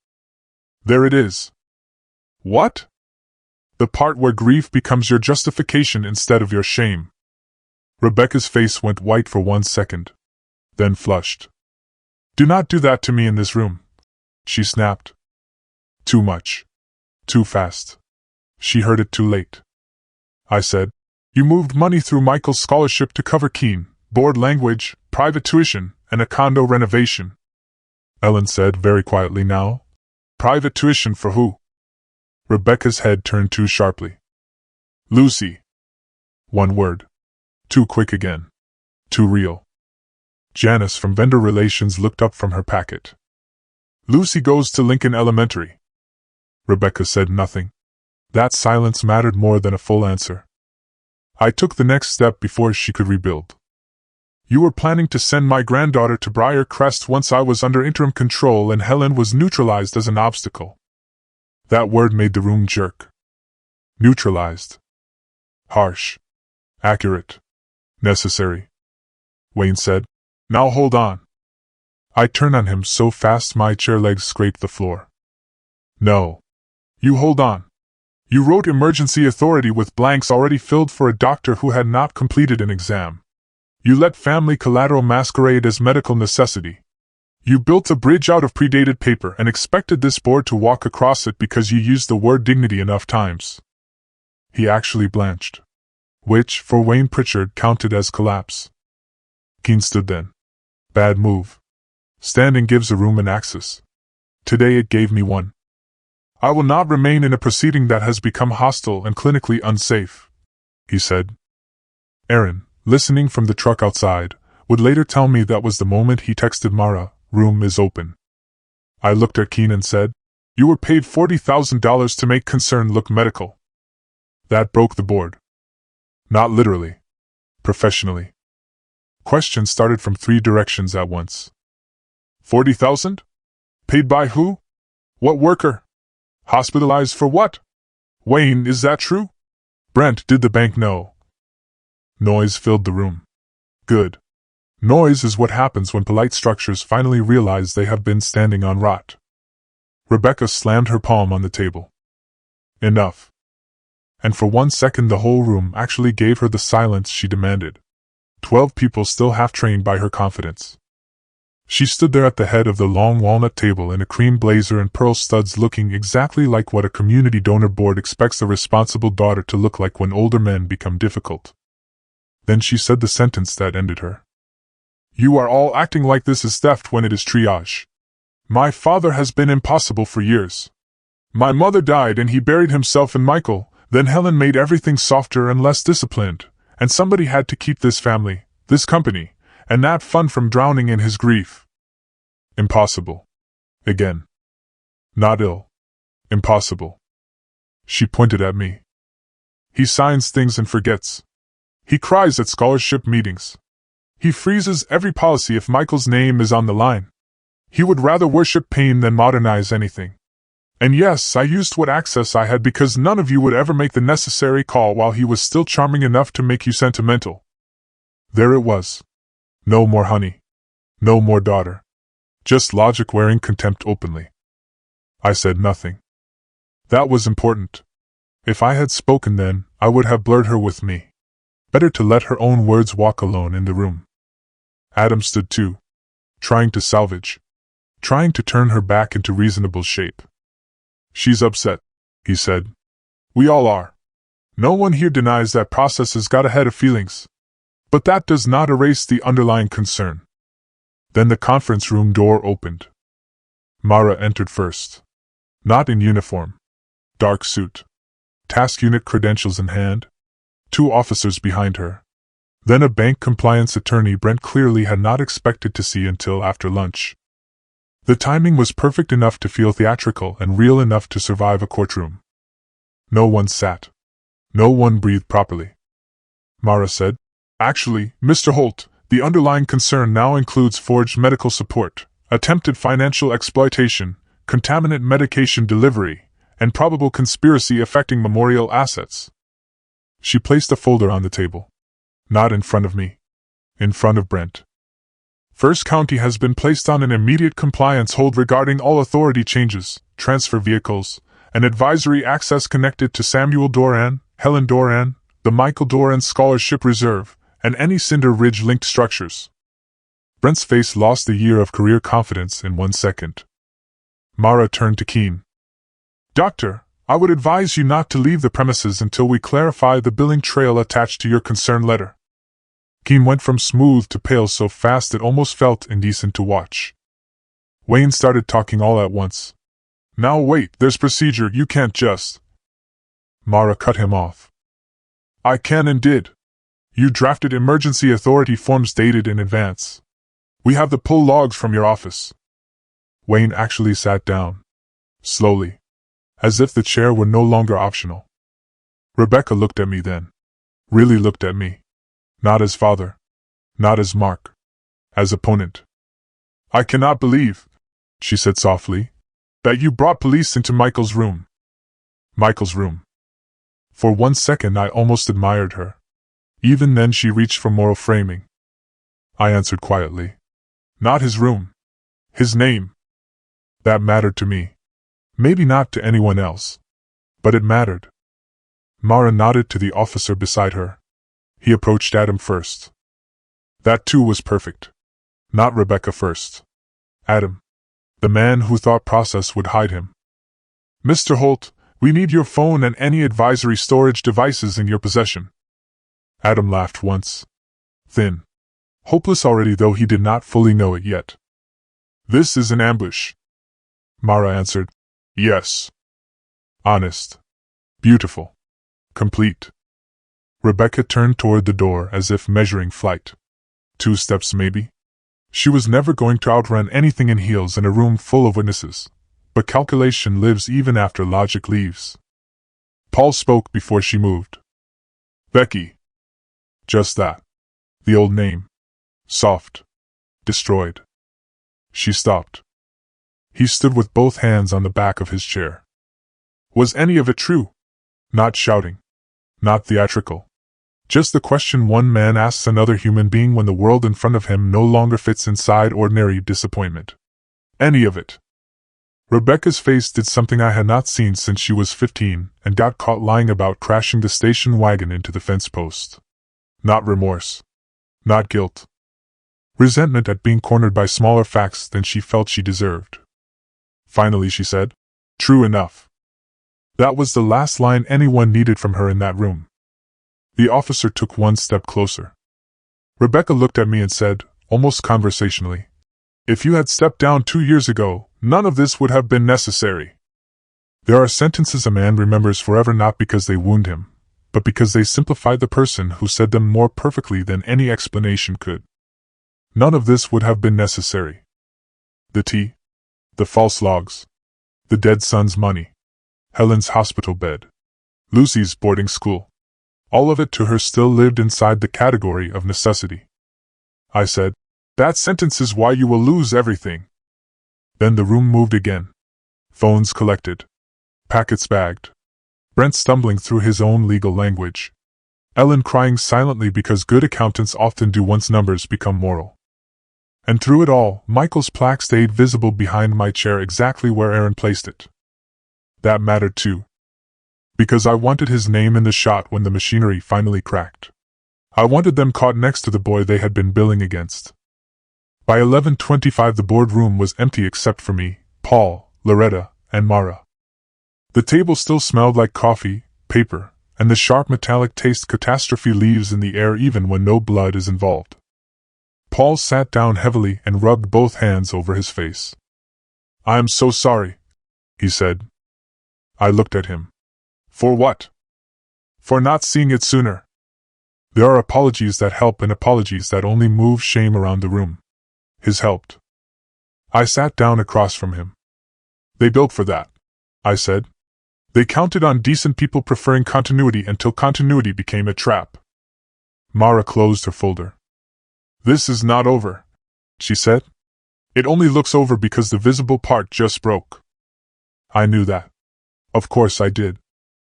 "There it is." "What?" "The part where grief becomes your justification instead of your shame." Rebecca's face went white for 1 second. Then flushed. "Do not do that to me in this room," she snapped. Too much. Too fast. She heard it too late. I said. You moved money through Michael's scholarship to cover Keen, board language, private tuition, and a condo renovation. Ellen said very quietly now. Private tuition for who? Rebecca's head turned too sharply. Lucy. One word. Too quick again. Too real. Janice from Vendor Relations looked up from her packet. Lucy goes to Lincoln Elementary. Rebecca said nothing. That silence mattered more than a full answer. I took the next step before she could rebuild. You were planning to send my granddaughter to Briar Crest once I was under interim control and Helen was neutralized as an obstacle. That word made the room jerk. Neutralized. Harsh. Accurate. Necessary. Wayne said. Now hold on. I turned on him so fast my chair legs scraped the floor. No. You hold on. You wrote emergency authority with blanks already filled for a doctor who had not completed an exam. You let family collateral masquerade as medical necessity. You built a bridge out of predated paper and expected this board to walk across it because you used the word dignity enough times. He actually blanched. Which, for Wayne Pritchard, counted as collapse. Keen stood then. Bad move. Standing gives a room an axis. Today it gave me one. I will not remain in a proceeding that has become hostile and clinically unsafe, he said. Aaron, listening from the truck outside, would later tell me that was the moment he texted Mara, room is open. I looked at Keen and said, you were paid $40,000 to make concern look medical. That broke the board. Not literally. Professionally. Questions started from 3 directions at once. 40,000? Paid by who? What worker? Hospitalized for what? Wayne, is that true? Brent, did the bank know? Noise filled the room. Good. Noise is what happens when polite structures finally realize they have been standing on rot. Rebecca slammed her palm on the table. Enough. And for 1 second the whole room actually gave her the silence she demanded. 12 people still half-trained by her confidence. She stood there at the head of the long walnut table in a cream blazer and pearl studs looking exactly like what a community donor board expects a responsible daughter to look like when older men become difficult. Then she said the sentence that ended her. You are all acting like this is theft when it is triage. My father has been impossible for years. My mother died and he buried himself in Michael, then Helen made everything softer and less disciplined, and somebody had to keep this family, this company, and that fund from drowning in his grief. Impossible. Again. Not ill. Impossible. She pointed at me. He signs things and forgets. He cries at scholarship meetings. He freezes every policy if Michael's name is on the line. He would rather worship pain than modernize anything. And yes, I used what access I had because none of you would ever make the necessary call while he was still charming enough to make you sentimental. There it was. No more honey. No more daughter. Just logic wearing contempt openly. I said nothing. That was important. If I had spoken then, I would have blurred her with me. Better to let her own words walk alone in the room. Adam stood too. Trying to salvage. Trying to turn her back into reasonable shape. She's upset, he said. We all are. No one here denies that processes got ahead of feelings. But that does not erase the underlying concern. Then the conference room door opened. Mara entered first. Not in uniform. Dark suit. Task unit credentials in hand. 2 officers behind her. Then a bank compliance attorney Brent clearly had not expected to see until after lunch. The timing was perfect enough to feel theatrical and real enough to survive a courtroom. No one sat. No one breathed properly. Mara said, Actually, Mr. Holt, the underlying concern now includes forged medical support, attempted financial exploitation, contaminant medication delivery, and probable conspiracy affecting memorial assets. She placed a folder on the table. Not in front of me. In front of Brent. First County has been placed on an immediate compliance hold regarding all authority changes, transfer vehicles, and advisory access connected to Samuel Doran, Helen Doran, the Michael Doran Scholarship Reserve, and any Cinder Ridge-linked structures. Brent's face lost a year of career confidence in 1 second. Mara turned to Keen. Doctor, I would advise you not to leave the premises until we clarify the billing trail attached to your concern letter. Keen went from smooth to pale so fast it almost felt indecent to watch. Wayne started talking all at once. Now wait, there's procedure, you can't just... Mara cut him off. I can and did. You drafted emergency authority forms dated in advance. We have the pull logs from your office. Wayne actually sat down. Slowly. As if the chair were no longer optional. Rebecca looked at me then. Really looked at me. Not as father. Not as Mark. As opponent. I cannot believe, she said softly, that you brought police into Michael's room. Michael's room. For 1 second I almost admired her. Even then she reached for moral framing. I answered quietly. Not his room. His name. That mattered to me. Maybe not to anyone else. But it mattered. Mara nodded to the officer beside her. He approached Adam first. That too was perfect. Not Rebecca first. Adam. The man who thought process would hide him. Mr. Holt, we need your phone and any advisory storage devices in your possession. Adam laughed once. Thin. Hopeless already, though he did not fully know it yet. This is an ambush. Mara answered. Yes. Honest. Beautiful. Complete. Rebecca turned toward the door as if measuring flight. 2 steps maybe. She was never going to outrun anything in heels in a room full of witnesses, but calculation lives even after logic leaves. Paul spoke before she moved. Becky. Just that. The old name. Soft. Destroyed. She stopped. He stood with both hands on the back of his chair. Was any of it true? Not shouting. Not theatrical. Just the question one man asks another human being when the world in front of him no longer fits inside ordinary disappointment. Any of it. Rebecca's face did something I had not seen since she was 15 and got caught lying about crashing the station wagon into the fence post. Not remorse. Not guilt. Resentment at being cornered by smaller facts than she felt she deserved. Finally she said, True enough. That was the last line anyone needed from her in that room. The officer took 1 step closer. Rebecca looked at me and said, almost conversationally, If you had stepped down 2 years ago, none of this would have been necessary. There are sentences a man remembers forever not because they wound him, but because they simplify the person who said them more perfectly than any explanation could. None of this would have been necessary. The tea. The false logs. The dead son's money. Helen's hospital bed. Lucy's boarding school. All of it to her still lived inside the category of necessity. I said, That sentence is why you will lose everything. Then the room moved again. Phones collected. Packets bagged. Brent stumbling through his own legal language. Ellen crying silently because good accountants often do once numbers become moral. And through it all, Michael's plaque stayed visible behind my chair exactly where Aaron placed it. That mattered too. Because I wanted his name in the shot when the machinery finally cracked. I wanted them caught next to the boy they had been billing against. By 11:25 the boardroom was empty except for me, Paul, Loretta, and Mara. The table still smelled like coffee, paper, and the sharp metallic taste catastrophe leaves in the air even when no blood is involved. Paul sat down heavily and rubbed both hands over his face. I am so sorry, he said. I looked at him. For what? For not seeing it sooner. There are apologies that help and apologies that only move shame around the room. His helped. I sat down across from him. They built for that, I said. They counted on decent people preferring continuity until continuity became a trap. Mara closed her folder. This is not over, she said. It only looks over because the visible part just broke. I knew that. Of course I did.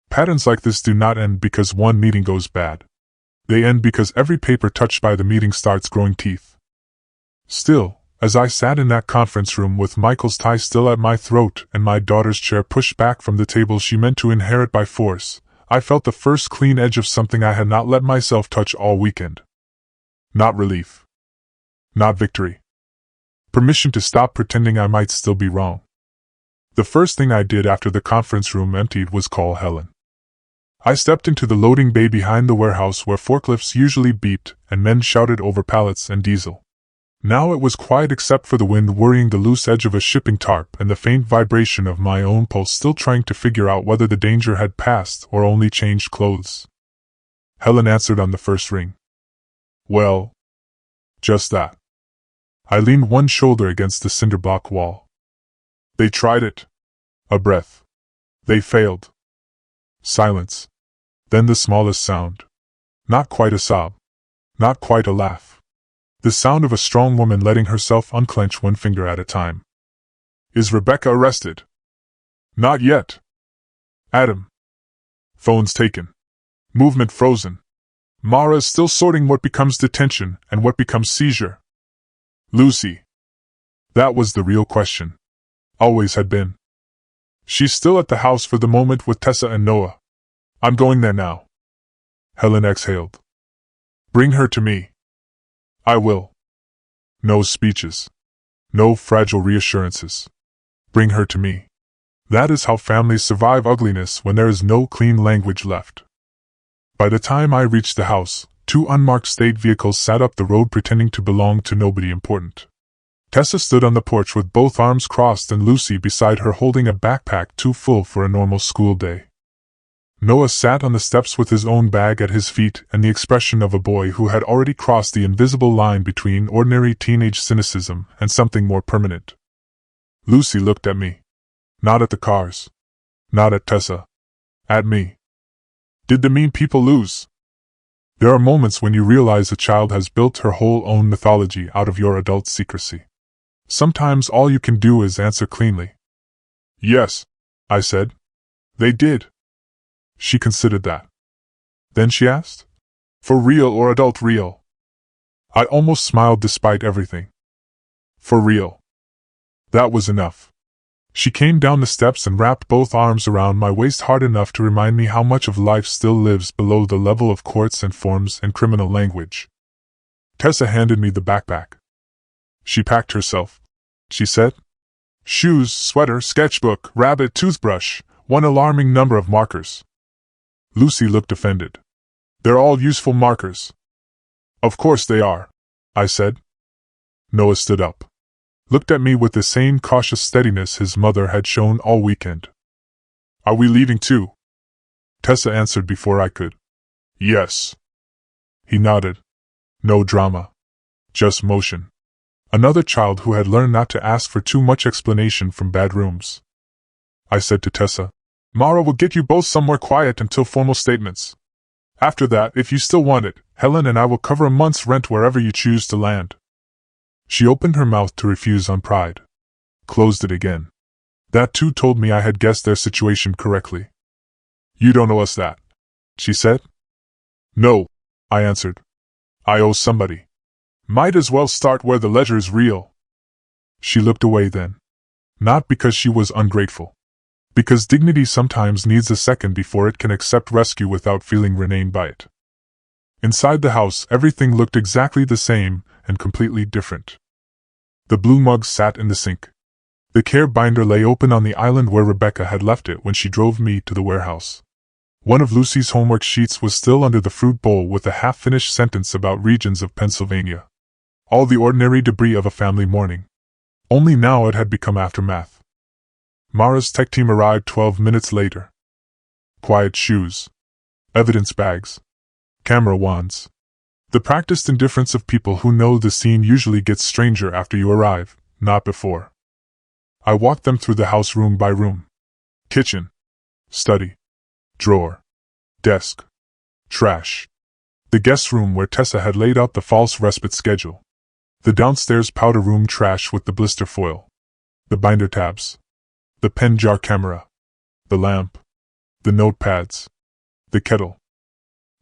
Patterns like this do not end because one meeting goes bad. They end because every paper touched by the meeting starts growing teeth. Still, as I sat in that conference room with Michael's tie still at my throat and my daughter's chair pushed back from the table she meant to inherit by force, I felt the first clean edge of something I had not let myself touch all weekend. Not relief. Not victory. Permission to stop pretending I might still be wrong. The first thing I did after the conference room emptied was call Helen. I stepped into the loading bay behind the warehouse where forklifts usually beeped and men shouted over pallets and diesel. Now it was quiet except for the wind worrying the loose edge of a shipping tarp and the faint vibration of my own pulse still trying to figure out whether the danger had passed or only changed clothes. Helen answered on the first ring. Well, just that. I leaned one shoulder against the cinder block wall. They tried it. A breath. They failed. Silence. Then the smallest sound. Not quite a sob. Not quite a laugh. The sound of a strong woman letting herself unclench one finger at a time. Is Rebecca arrested? Not yet. Adam. Phones taken. Movement frozen. Mara is still sorting what becomes detention and what becomes seizure. Lucy. That was the real question. Always had been. She's still at the house for the moment with Tessa and Noah. I'm going there now. Helen exhaled. Bring her to me. I will. No speeches. No fragile reassurances. Bring her to me. That is how families survive ugliness when there is no clean language left. By the time I reached the house, 2 unmarked state vehicles sat up the road pretending to belong to nobody important. Tessa stood on the porch with both arms crossed and Lucy beside her holding a backpack too full for a normal school day. Noah sat on the steps with his own bag at his feet and the expression of a boy who had already crossed the invisible line between ordinary teenage cynicism and something more permanent. Lucy looked at me. Not at the cars. Not at Tessa. At me. Did the mean people lose? There are moments when you realize a child has built her whole own mythology out of your adult secrecy. Sometimes all you can do is answer cleanly. Yes, I said. They did. She considered that. Then she asked, for real or adult real? I almost smiled despite everything. For real. That was enough. She came down the steps and wrapped both arms around my waist hard enough to remind me how much of life still lives below the level of courts and forms and criminal language. Tessa handed me the backpack. She packed herself, she said. Shoes, sweater, sketchbook, rabbit, toothbrush, one alarming number of markers. Lucy looked offended. They're all useful markers. Of course they are, I said. Noah stood up. Looked at me with the same cautious steadiness his mother had shown all weekend. Are we leaving too? Tessa answered before I could. Yes. He nodded. No drama. Just motion. Another child who had learned not to ask for too much explanation from bad rooms. I said to Tessa, Mara will get you both somewhere quiet until formal statements. After that, if you still want it, Helen and I will cover a month's rent wherever you choose to land. She opened her mouth to refuse on pride. Closed it again. That too told me I had guessed their situation correctly. You don't owe us that, she said. No, I answered. I owe somebody. Might as well start where the ledger's real. She looked away then. Not because she was ungrateful. Because dignity sometimes needs a second before it can accept rescue without feeling reneged by it. Inside the house, everything looked exactly the same and completely different. The blue mug sat in the sink. The care binder lay open on the island where Rebecca had left it when she drove me to the warehouse. One of Lucy's homework sheets was still under the fruit bowl with a half-finished sentence about regions of Pennsylvania. All the ordinary debris of a family morning. Only now it had become aftermath. Mara's tech team arrived 12 minutes later. Quiet shoes. Evidence bags. Camera wands. The practiced indifference of people who know the scene usually gets stranger after you arrive, not before. I walked them through the house room by room. Kitchen. Study. Drawer. Desk. Trash. The guest room where Tessa had laid out the false respite schedule. The downstairs powder room trash with the blister foil. The binder tabs. The pen jar camera. The lamp. The notepads. The kettle.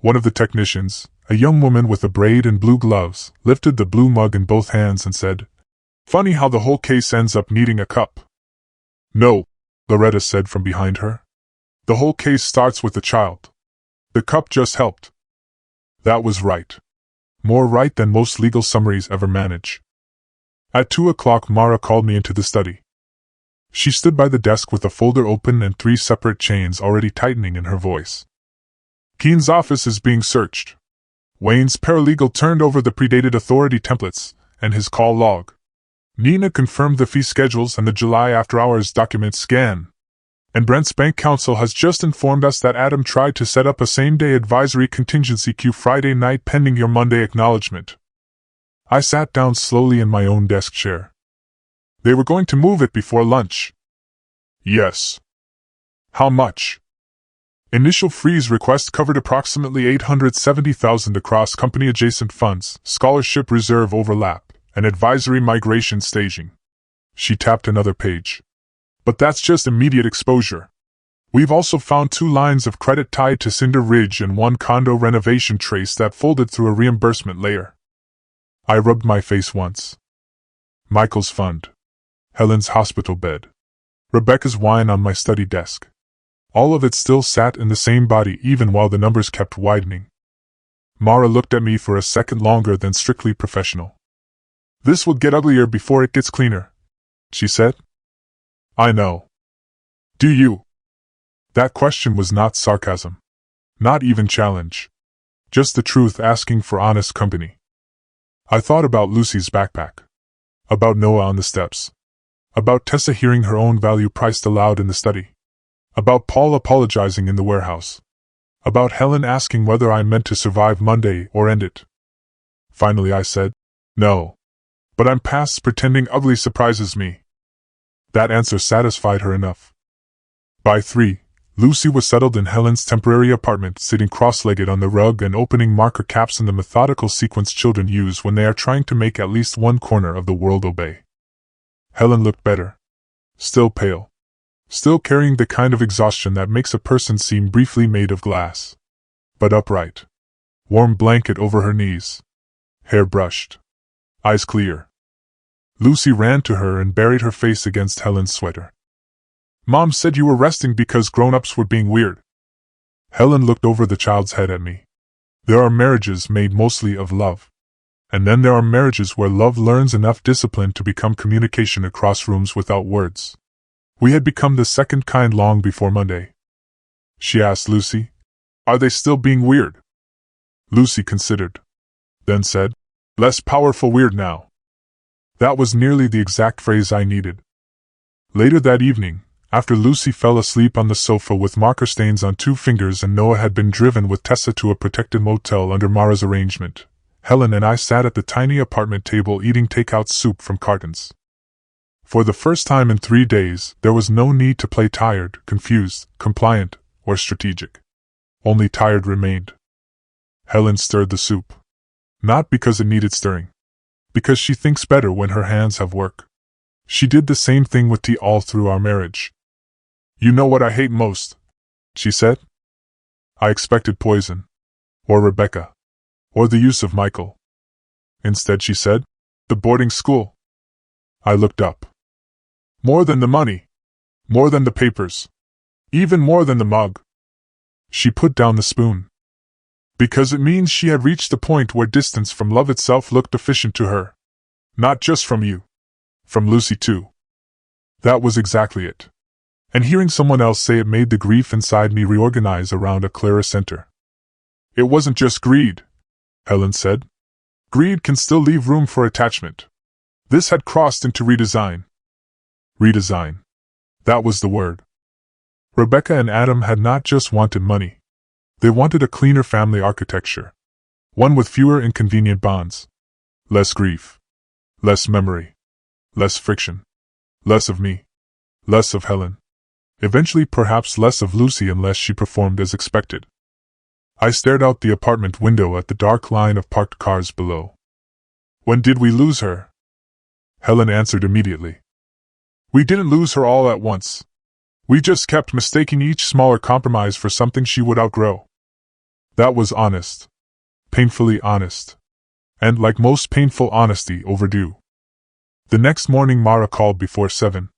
One of the technicians, a young woman with a braid and blue gloves, lifted the blue mug in both hands and said, Funny how the whole case ends up needing a cup. No, Loretta said from behind her. The whole case starts with the child. The cup just helped. That was right. More right than most legal summaries ever manage. At 2 o'clock Mara called me into the study. She stood by the desk with a folder open and 3 separate chains already tightening in her voice. Keen's office is being searched. Wayne's paralegal turned over the predated authority templates and his call log. Nina confirmed the fee schedules and the July after-hours document scan. And Brent's bank counsel has just informed us that Adam tried to set up a same-day advisory contingency queue Friday night pending your Monday acknowledgement. I sat down slowly in my own desk chair. They were going to move it before lunch. Yes. How much? Initial freeze request covered approximately $870,000 across company-adjacent funds, scholarship reserve overlap, and advisory migration staging. She tapped another page. But that's just immediate exposure. We've also found 2 lines of credit tied to Cinder Ridge and 1 condo renovation trace that folded through a reimbursement layer. I rubbed my face once. Michael's fund. Helen's hospital bed. Rebecca's wine on my study desk. All of it still sat in the same body even while the numbers kept widening. Mara looked at me for a second longer than strictly professional. This will get uglier before it gets cleaner, she said. I know. Do you? That question was not sarcasm. Not even challenge. Just the truth asking for honest company. I thought about Lucy's backpack. About Noah on the steps. About Tessa hearing her own value priced aloud in the study. About Paul apologizing in the warehouse. About Helen asking whether I meant to survive Monday or end it. Finally I said, no. But I'm past pretending ugly surprises me. That answer satisfied her enough. By 3, Lucy was settled in Helen's temporary apartment, sitting cross-legged on the rug and opening marker caps in the methodical sequence children use when they are trying to make at least one corner of the world obey. Helen looked better. Still pale. Still carrying the kind of exhaustion that makes a person seem briefly made of glass. But upright. Warm blanket over her knees. Hair brushed. Eyes clear. Lucy ran to her and buried her face against Helen's sweater. Mom said you were resting because grown-ups were being weird. Helen looked over the child's head at me. There are marriages made mostly of love. And then there are marriages where love learns enough discipline to become communication across rooms without words. We had become the second kind long before Monday. She asked Lucy, are they still being weird? Lucy considered. Then said, less powerful weird now. That was nearly the exact phrase I needed. Later that evening, after Lucy fell asleep on the sofa with marker stains on 2 fingers and Noah had been driven with Tessa to a protected motel under Mara's arrangement, Helen and I sat at the tiny apartment table eating takeout soup from cartons. For the first time in 3 days, there was no need to play tired, confused, compliant, or strategic. Only tired remained. Helen stirred the soup. Not because it needed stirring. Because she thinks better when her hands have work. She did the same thing with tea all through our marriage. You know what I hate most, she said. I expected poison. Or Rebecca. Or the use of Michael. Instead she said, the boarding school. I looked up. More than the money. More than the papers. Even more than the mug. She put down the spoon. Because it means she had reached the point where distance from love itself looked efficient to her. Not just from you. From Lucy too. That was exactly it. And hearing someone else say it made the grief inside me reorganize around a clearer center. It wasn't just greed, Helen said. Greed can still leave room for attachment. This had crossed into redesign. Redesign. That was the word. Rebecca and Adam had not just wanted money. They wanted a cleaner family architecture. One with fewer inconvenient bonds. Less grief. Less memory. Less friction. Less of me. Less of Helen. Eventually perhaps less of Lucy unless she performed as expected. I stared out the apartment window at the dark line of parked cars below. When did we lose her? Helen answered immediately. We didn't lose her all at once. We just kept mistaking each smaller compromise for something she would outgrow. That was honest. Painfully honest. And, like most painful honesty, overdue. The next morning Mara called before 7.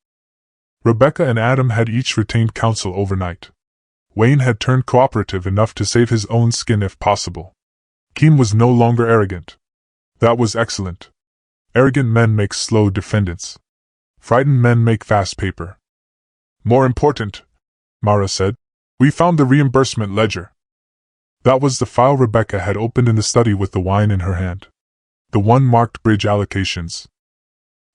Rebecca and Adam had each retained counsel overnight. Wayne had turned cooperative enough to save his own skin if possible. Keen was no longer arrogant. That was excellent. Arrogant men make slow defendants. Frightened men make fast paper. More important, Mara said, we found the reimbursement ledger. That was the file Rebecca had opened in the study with the wine in her hand. The one marked bridge allocations.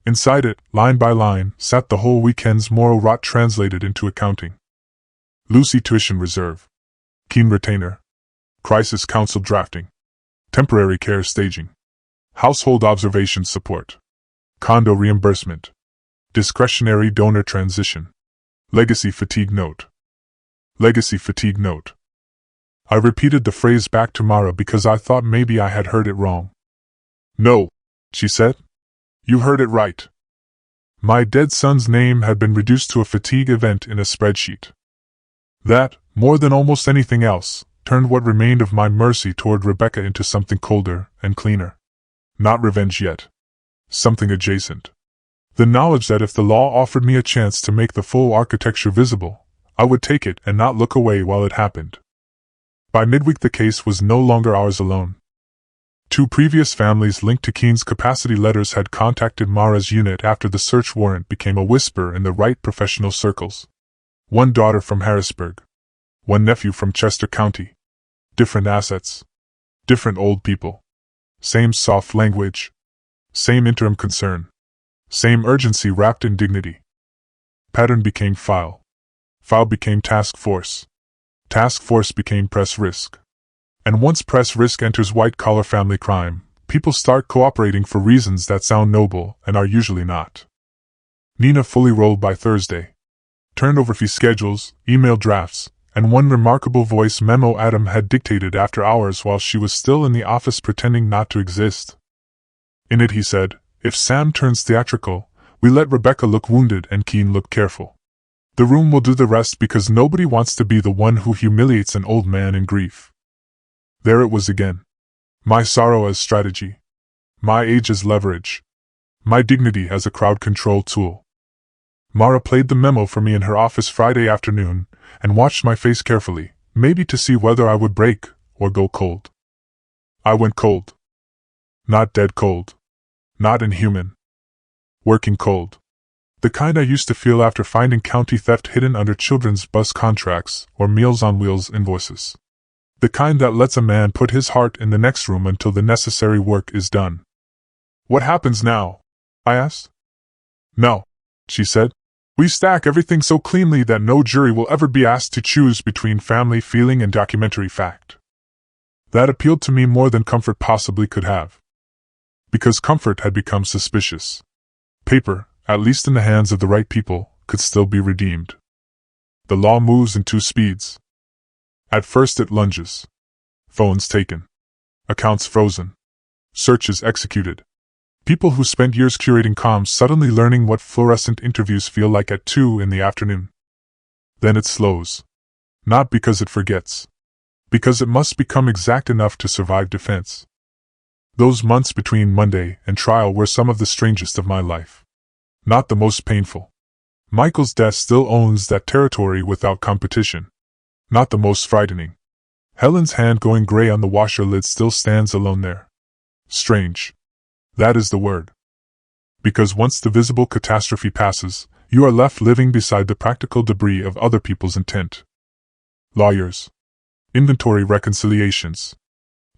Inside it, line by line, sat the whole weekend's moral rot translated into accounting. Lucy tuition reserve. Keen retainer. Crisis counsel drafting. Temporary care staging. Household observation support. Condo reimbursement. Discretionary donor transition. Legacy fatigue note. Legacy fatigue note. I repeated the phrase back to Mara because I thought maybe I had heard it wrong. No, she said. You heard it right. My dead son's name had been reduced to a fatigue event in a spreadsheet. That, more than almost anything else, turned what remained of my mercy toward Rebecca into something colder and cleaner. Not revenge yet. Something adjacent. The knowledge that if the law offered me a chance to make the full architecture visible, I would take it and not look away while it happened. By midweek the case was no longer ours alone. 2 previous families linked to Keen's capacity letters had contacted Mara's unit after the search warrant became a whisper in the right professional circles. 1 daughter from Harrisburg. 1 nephew from Chester County. Different assets. Different old people. Same soft language. Same interim concern. Same urgency wrapped in dignity. Pattern became file. File became task force. Task force became press risk. And once press risk enters white-collar family crime, people start cooperating for reasons that sound noble and are usually not. Nina fully rolled by Thursday. Turned over fee schedules, email drafts, and one remarkable voice memo Adam had dictated after hours while she was still in the office pretending not to exist. In it he said, if Sam turns theatrical, we let Rebecca look wounded and Keen look careful. The room will do the rest because nobody wants to be the one who humiliates an old man in grief. There it was again. My sorrow as strategy. My age as leverage. My dignity as a crowd control tool. Mara played the memo for me in her office Friday afternoon, and watched my face carefully, maybe to see whether I would break or go cold. I went cold. Not dead cold. Not inhuman. Working cold. The kind I used to feel after finding county theft hidden under children's bus contracts or Meals on Wheels invoices. The kind that lets a man put his heart in the next room until the necessary work is done. What happens now? I asked. No, she said. We stack everything so cleanly that no jury will ever be asked to choose between family feeling and documentary fact. That appealed to me more than comfort possibly could have. Because comfort had become suspicious. Paper, at least in the hands of the right people, could still be redeemed. The law moves in 2 speeds. At first it lunges. Phones taken. Accounts frozen. Searches executed. People who spent years curating comms suddenly learning what fluorescent interviews feel like at 2 in the afternoon. Then it slows. Not because it forgets. Because it must become exact enough to survive defense. Those months between Monday and trial were some of the strangest of my life. Not the most painful. Michael's death still owns that territory without competition. Not the most frightening. Helen's hand going gray on the washer lid still stands alone there. Strange. That is the word. Because once the visible catastrophe passes, you are left living beside the practical debris of other people's intent. Lawyers. Inventory reconciliations.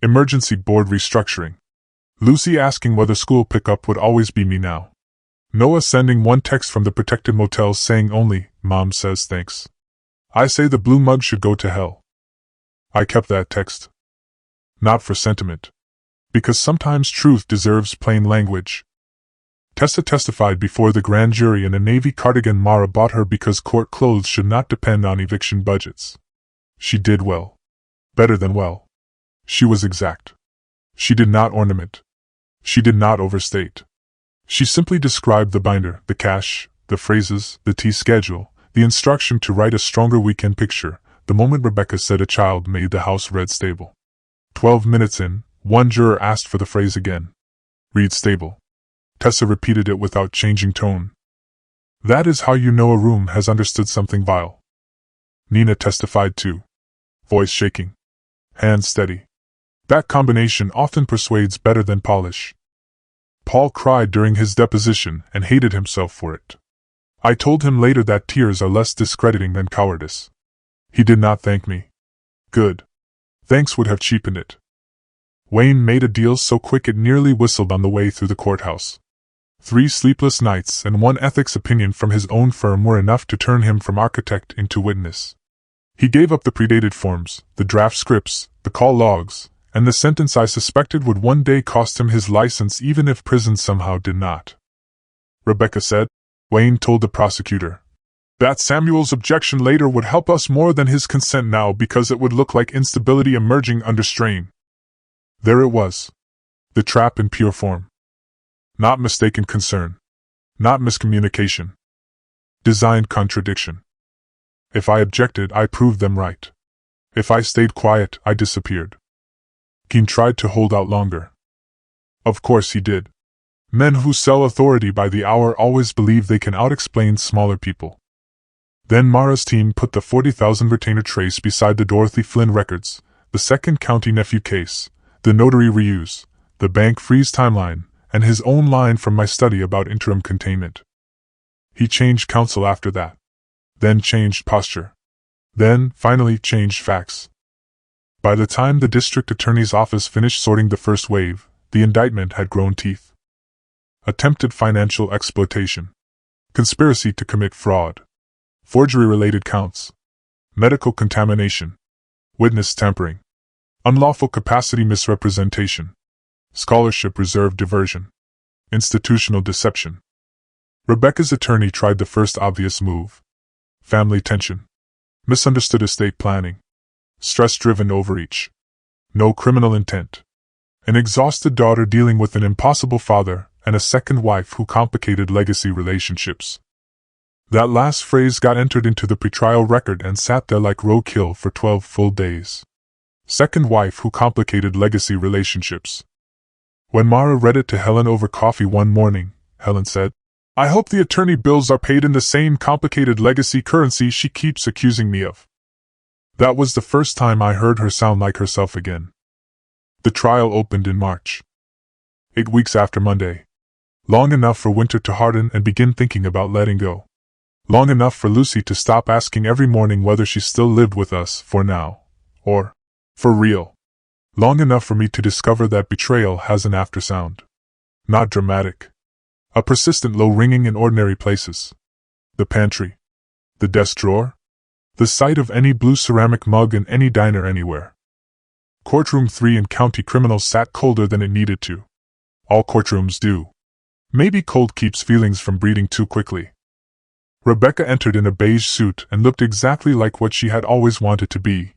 Emergency board restructuring. Lucy asking whether school pickup would always be me now. Noah sending one text from the protected motels saying only, Mom says thanks. I say the blue mug should go to hell. I kept that text. Not for sentiment. Because sometimes truth deserves plain language. Tessa testified before the grand jury in a navy cardigan Mara bought her because court clothes should not depend on eviction budgets. She did well. Better than well. She was exact. She did not ornament. She did not overstate. She simply described the binder, the cash, the phrases, the tea schedule, the instruction to write a stronger weekend picture, the moment Rebecca said a child made the house red stable. 12 minutes in, one juror asked for the phrase again. Read stable. Tessa repeated it without changing tone. That is how you know a room has understood something vile. Nina testified too. Voice shaking. Hands steady. That combination often persuades better than polish. Paul cried during his deposition and hated himself for it. I told him later that tears are less discrediting than cowardice. He did not thank me. Good. Thanks would have cheapened it. Wayne made a deal so quick it nearly whistled on the way through the courthouse. 3 sleepless nights and 1 ethics opinion from his own firm were enough to turn him from architect into witness. He gave up the predated forms, the draft scripts, the call logs, and the sentence I suspected would one day cost him his license even if prison somehow did not. Rebecca said, Wayne told the prosecutor, that Samuel's objection later would help us more than his consent now because it would look like instability emerging under strain. There it was. The trap in pure form. Not mistaken concern. Not miscommunication. Designed contradiction. If I objected, I proved them right. If I stayed quiet, I disappeared. Keene tried to hold out longer. Of course he did. Men who sell authority by the hour always believe they can out-explain smaller people. Then Mara's team put the 40,000 retainer trace beside the Dorothy Flynn records, the second county nephew case, the notary reuse, the bank freeze timeline, and his own line from my study about interim containment. He changed counsel after that. Then changed posture. Then, finally, changed facts. By the time the district attorney's office finished sorting the first wave, the indictment had grown teeth. Attempted financial exploitation. Conspiracy to commit fraud. Forgery-related counts. Medical contamination. Witness tampering. Unlawful capacity misrepresentation. Scholarship reserve diversion. Institutional deception. Rebecca's attorney tried the first obvious move. Family tension. Misunderstood estate planning. Stress-driven overreach. No criminal intent. An exhausted daughter dealing with an impossible father, and a second wife who complicated legacy relationships. That last phrase got entered into the pretrial record and sat there like roadkill for 12 full days. Second wife who complicated legacy relationships. When Mara read it to Helen over coffee one morning, Helen said, I hope the attorney bills are paid in the same complicated legacy currency she keeps accusing me of. That was the first time I heard her sound like herself again. The trial opened in March. 8 weeks after Monday. Long enough for Winter to harden and begin thinking about letting go. Long enough for Lucy to stop asking every morning whether she still lived with us for now, or for real. Long enough for me to discover that betrayal has an aftersound. Not dramatic. A persistent low ringing in ordinary places. The pantry. The desk drawer. The sight of any blue ceramic mug in any diner anywhere. Courtroom 3 in county criminals sat colder than it needed to. All courtrooms do. Maybe cold keeps feelings from breeding too quickly. Rebecca entered in a beige suit and looked exactly like what she had always wanted to be.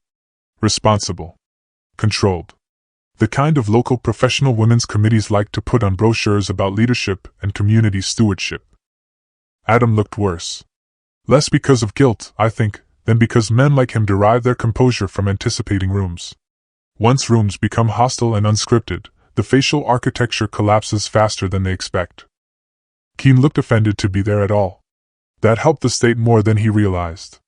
Responsible. Controlled. The kind of local professional women's committees like to put on brochures about leadership and community stewardship. Adam looked worse. Less because of guilt, I think, than because men like him derive their composure from anticipating rooms. Once rooms become hostile and unscripted, the facial architecture collapses faster than they expect. Keene looked offended to be there at all. That helped the state more than he realized.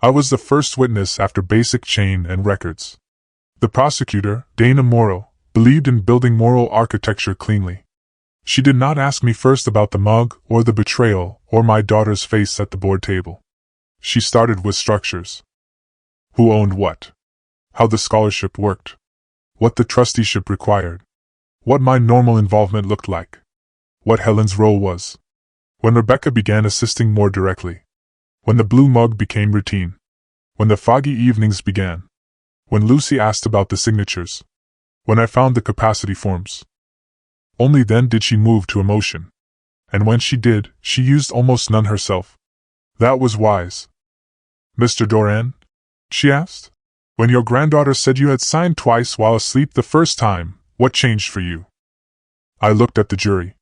I was the first witness after basic chain and records. The prosecutor, Dana Morrow, believed in building moral architecture cleanly. She did not ask me first about the mug, or the betrayal, or my daughter's face at the board table. She started with structures. Who owned what? How the scholarship worked. What the trusteeship required. What my normal involvement looked like. What Helen's role was. When Rebecca began assisting more directly. When the blue mug became routine. When the foggy evenings began. When Lucy asked about the signatures. When I found the capacity forms. Only then did she move to emotion. And when she did, she used almost none herself. That was wise. Mr. Doran? She asked. When your granddaughter said you had signed twice while asleep the first time, what changed for you? I looked at the jury.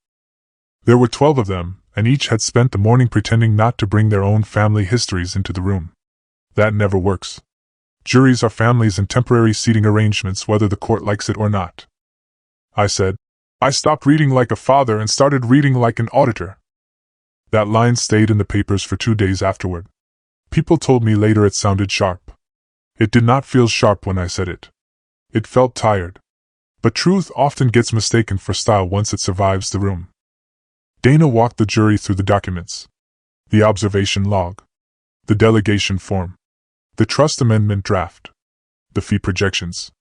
There were 12 of them, and each had spent the morning pretending not to bring their own family histories into the room. That never works. Juries are families in temporary seating arrangements whether the court likes it or not. I said, I stopped reading like a father and started reading like an auditor. That line stayed in the papers for 2 days afterward. People told me later it sounded sharp. It did not feel sharp when I said it. It felt tired. But truth often gets mistaken for style once it survives the room. Dana walked the jury through the documents. The observation log. The delegation form. The trust amendment draft. The fee projections.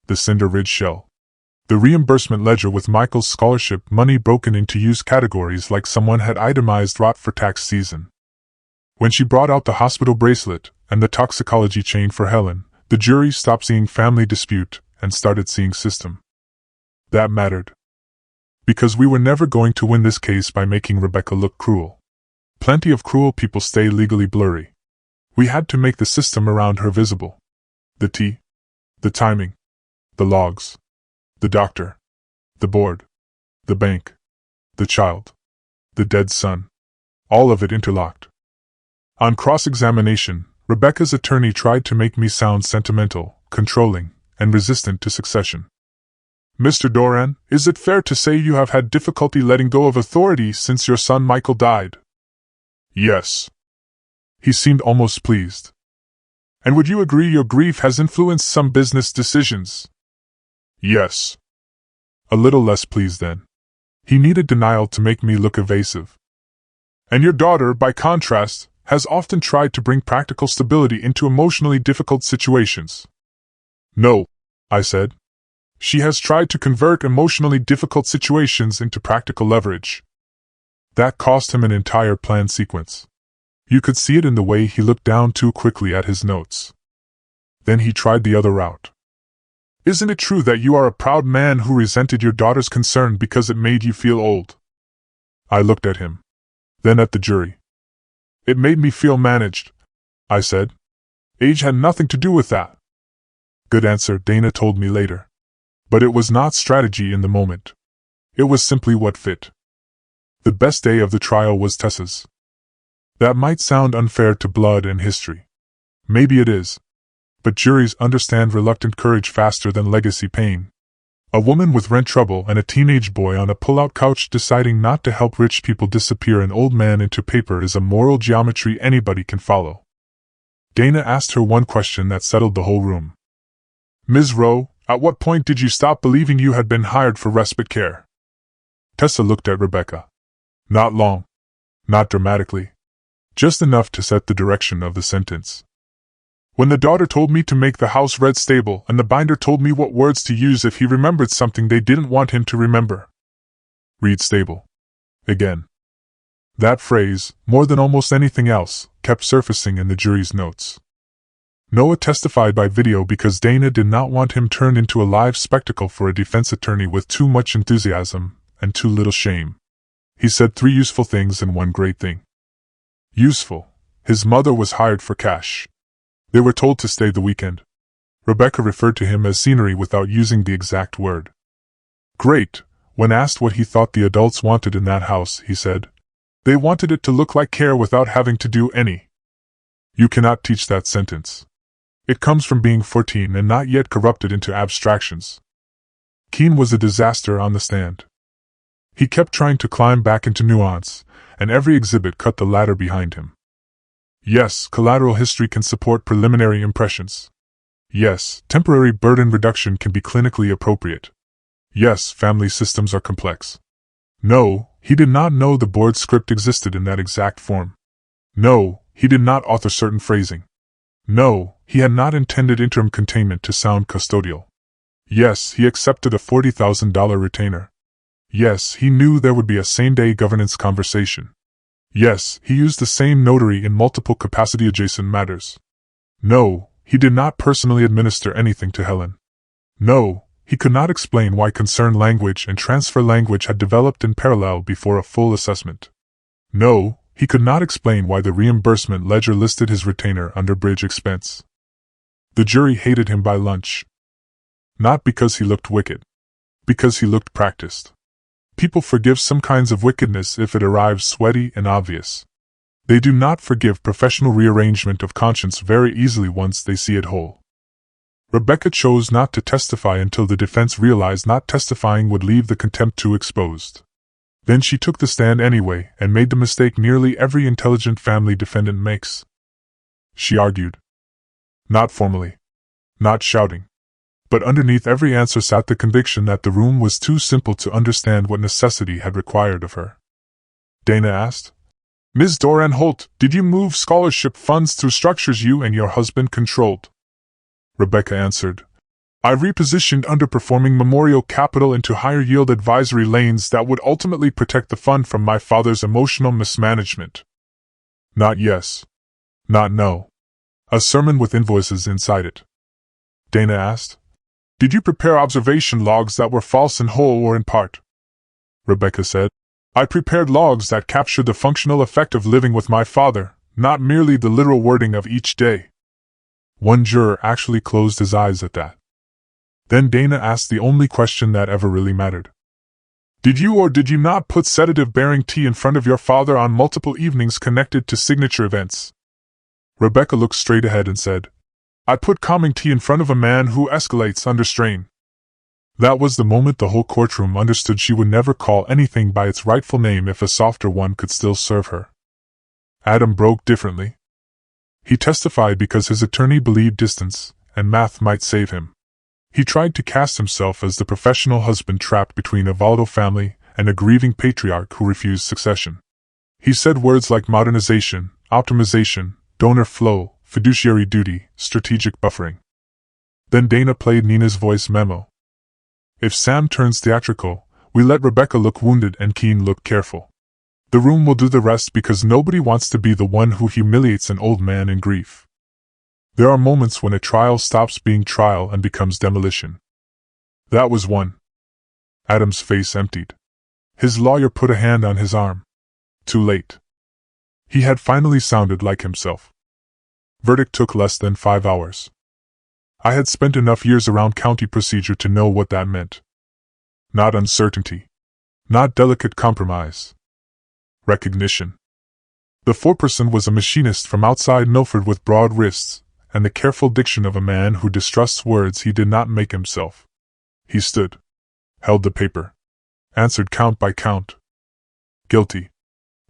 The Cinder Ridge shell. The reimbursement ledger with Michael's scholarship money broken into used categories like someone had itemized rot for tax season. When she brought out the hospital bracelet and the toxicology chain for Helen, the jury stopped seeing family dispute and started seeing system. That mattered. Because we were never going to win this case by making Rebecca look cruel. Plenty of cruel people stay legally blurry. We had to make the system around her visible. The tea. The timing. The logs. The doctor. The board. The bank. The child. The dead son. All of it interlocked. On cross-examination, Rebecca's attorney tried to make me sound sentimental, controlling, and resistant to succession. Mr. Doran, is it fair to say you have had difficulty letting go of authority since your son Michael died? Yes. He seemed almost pleased. And would you agree your grief has influenced some business decisions? Yes. A little less pleased then. He needed denial to make me look evasive. And your daughter, by contrast, has often tried to bring practical stability into emotionally difficult situations. No, I said. She has tried to convert emotionally difficult situations into practical leverage. That cost him an entire plan sequence. You could see it in the way he looked down too quickly at his notes. Then he tried the other route. Isn't it true that you are a proud man who resented your daughter's concern because it made you feel old? I looked at him. Then at the jury. It made me feel managed, I said. Age had nothing to do with that. Good answer, Dana told me later. But it was not strategy in the moment. It was simply what fit. The best day of the trial was Tessa's. That might sound unfair to blood and history. Maybe it is. But juries understand reluctant courage faster than legacy pain. A woman with rent trouble and a teenage boy on a pull-out couch deciding not to help rich people disappear an old man into paper is a moral geometry anybody can follow. Dana asked her one question that settled the whole room. Ms. Rowe, at what point did you stop believing you had been hired for respite care? Tessa looked at Rebecca. Not long. Not dramatically. Just enough to set the direction of the sentence. When the daughter told me to make the house red stable and the binder told me what words to use if he remembered something they didn't want him to remember. Read stable. Again. That phrase, more than almost anything else, kept surfacing in the jury's notes. Noah testified by video because Dana did not want him turned into a live spectacle for a defense attorney with too much enthusiasm and too little shame. He said 3 useful things and 1 great thing. Useful. His mother was hired for cash. They were told to stay the weekend. Rebecca referred to him as scenery without using the exact word. Great. When asked what he thought the adults wanted in that house, he said, they wanted it to look like care without having to do any. You cannot teach that sentence. It comes from being 14 and not yet corrupted into abstractions. Keene was a disaster on the stand. He kept trying to climb back into nuance, and every exhibit cut the ladder behind him. Yes, collateral history can support preliminary impressions. Yes, temporary burden reduction can be clinically appropriate. Yes, family systems are complex. No, he did not know the board script existed in that exact form. No, he did not author certain phrasing. No, he had not intended interim containment to sound custodial. Yes, he accepted a $40,000 retainer. Yes, he knew there would be a same-day governance conversation. Yes, he used the same notary in multiple capacity-adjacent matters. No, he did not personally administer anything to Helen. No, he could not explain why concern language and transfer language had developed in parallel before a full assessment. No, he could not explain why the reimbursement ledger listed his retainer under bridge expense. The jury hated him by lunch. Not because he looked wicked. Because he looked practiced. People forgive some kinds of wickedness if it arrives sweaty and obvious. They do not forgive professional rearrangement of conscience very easily once they see it whole. Rebecca chose not to testify until the defense realized not testifying would leave the contempt too exposed. Then she took the stand anyway and made the mistake nearly every intelligent family defendant makes. She argued. Not formally. Not shouting. But underneath every answer sat the conviction that the room was too simple to understand what necessity had required of her. Dana asked, "Ms. Doran Holt, did you move scholarship funds through structures you and your husband controlled?" Rebecca answered, "I repositioned underperforming memorial capital into higher-yield advisory lanes that would ultimately protect the fund from my father's emotional mismanagement." Not yes. Not no. A sermon with invoices inside it. Dana asked, "Did you prepare observation logs that were false in whole or in part?" Rebecca said, "I prepared logs that captured the functional effect of living with my father, not merely the literal wording of each day." One juror actually closed his eyes at that. Then Dana asked the only question that ever really mattered. "Did you or did you not put sedative-bearing tea in front of your father on multiple evenings connected to signature events?" Rebecca looked straight ahead and said, "I put calming tea in front of a man who escalates under strain." That was the moment the whole courtroom understood she would never call anything by its rightful name if a softer one could still serve her. Adam broke differently. He testified because his attorney believed distance and math might save him. He tried to cast himself as the professional husband trapped between a volatile family and a grieving patriarch who refused succession. He said words like modernization, optimization, donor flow, fiduciary duty, strategic buffering. Then Dana played Nina's voice memo. "If Sam turns theatrical, we let Rebecca look wounded and Keen look careful. The room will do the rest because nobody wants to be the one who humiliates an old man in grief." There are moments when a trial stops being trial and becomes demolition. That was one. Adam's face emptied. His lawyer put a hand on his arm. Too late. He had finally sounded like himself. Verdict took less than 5 hours. I had spent enough years around county procedure to know what that meant. Not uncertainty. Not delicate compromise. Recognition. The foreperson was a machinist from outside Milford with broad wrists, and the careful diction of a man who distrusts words he did not make himself. He stood. Held the paper. Answered count by count. Guilty.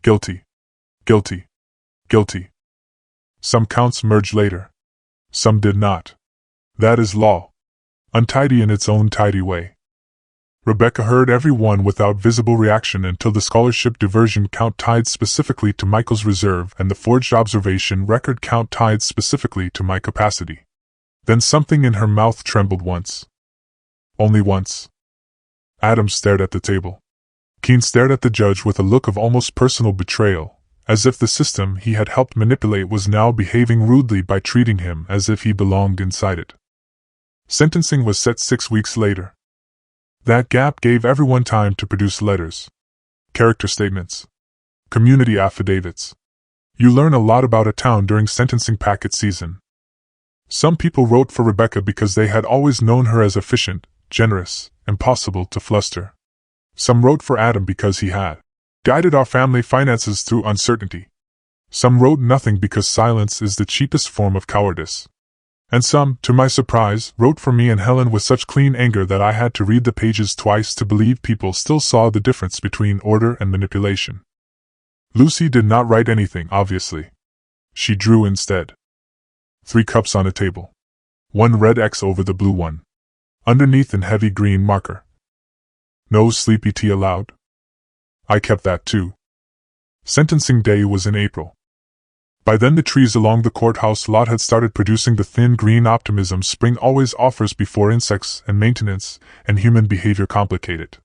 Guilty. Guilty. Guilty. Some counts merged later. Some did not. That is law. Untidy in its own tidy way. Rebecca heard every one without visible reaction until the scholarship diversion count tied specifically to Michael's reserve and the forged observation record count tied specifically to my capacity. Then something in her mouth trembled once. Only once. Adam stared at the table. Keen stared at the judge with a look of almost personal betrayal, as if the system he had helped manipulate was now behaving rudely by treating him as if he belonged inside it. Sentencing was set 6 weeks later. That gap gave everyone time to produce letters, character statements, community affidavits. You learn a lot about a town during sentencing packet season. Some people wrote for Rebecca because they had always known her as efficient, generous, impossible to fluster. Some wrote for Adam because he had guided our family finances through uncertainty. Some wrote nothing because silence is the cheapest form of cowardice. And some, to my surprise, wrote for me and Helen with such clean anger that I had to read the pages twice to believe people still saw the difference between order and manipulation. Lucy did not write anything, obviously. She drew instead. 3 cups on a table. 1 red X over the blue one. Underneath in heavy green marker. No sleepy tea allowed. I kept that too. Sentencing day was in April. By then the trees along the courthouse lot had started producing the thin green optimism spring always offers before insects and maintenance and human behavior complicate it.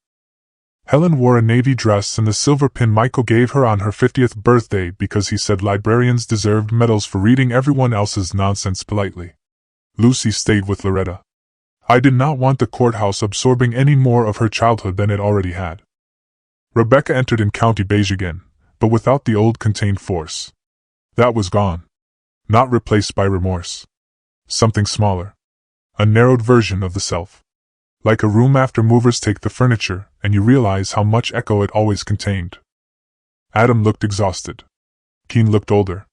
Helen wore a navy dress and the silver pin Michael gave her on her 50th birthday because he said librarians deserved medals for reading everyone else's nonsense politely. Lucy stayed with Loretta. I did not want the courthouse absorbing any more of her childhood than it already had. Rebecca entered in county beige again, but without the old contained force. That was gone. Not replaced by remorse. Something smaller. A narrowed version of the self. Like a room after movers take the furniture, and you realize how much echo it always contained. Adam looked exhausted. Keen looked older.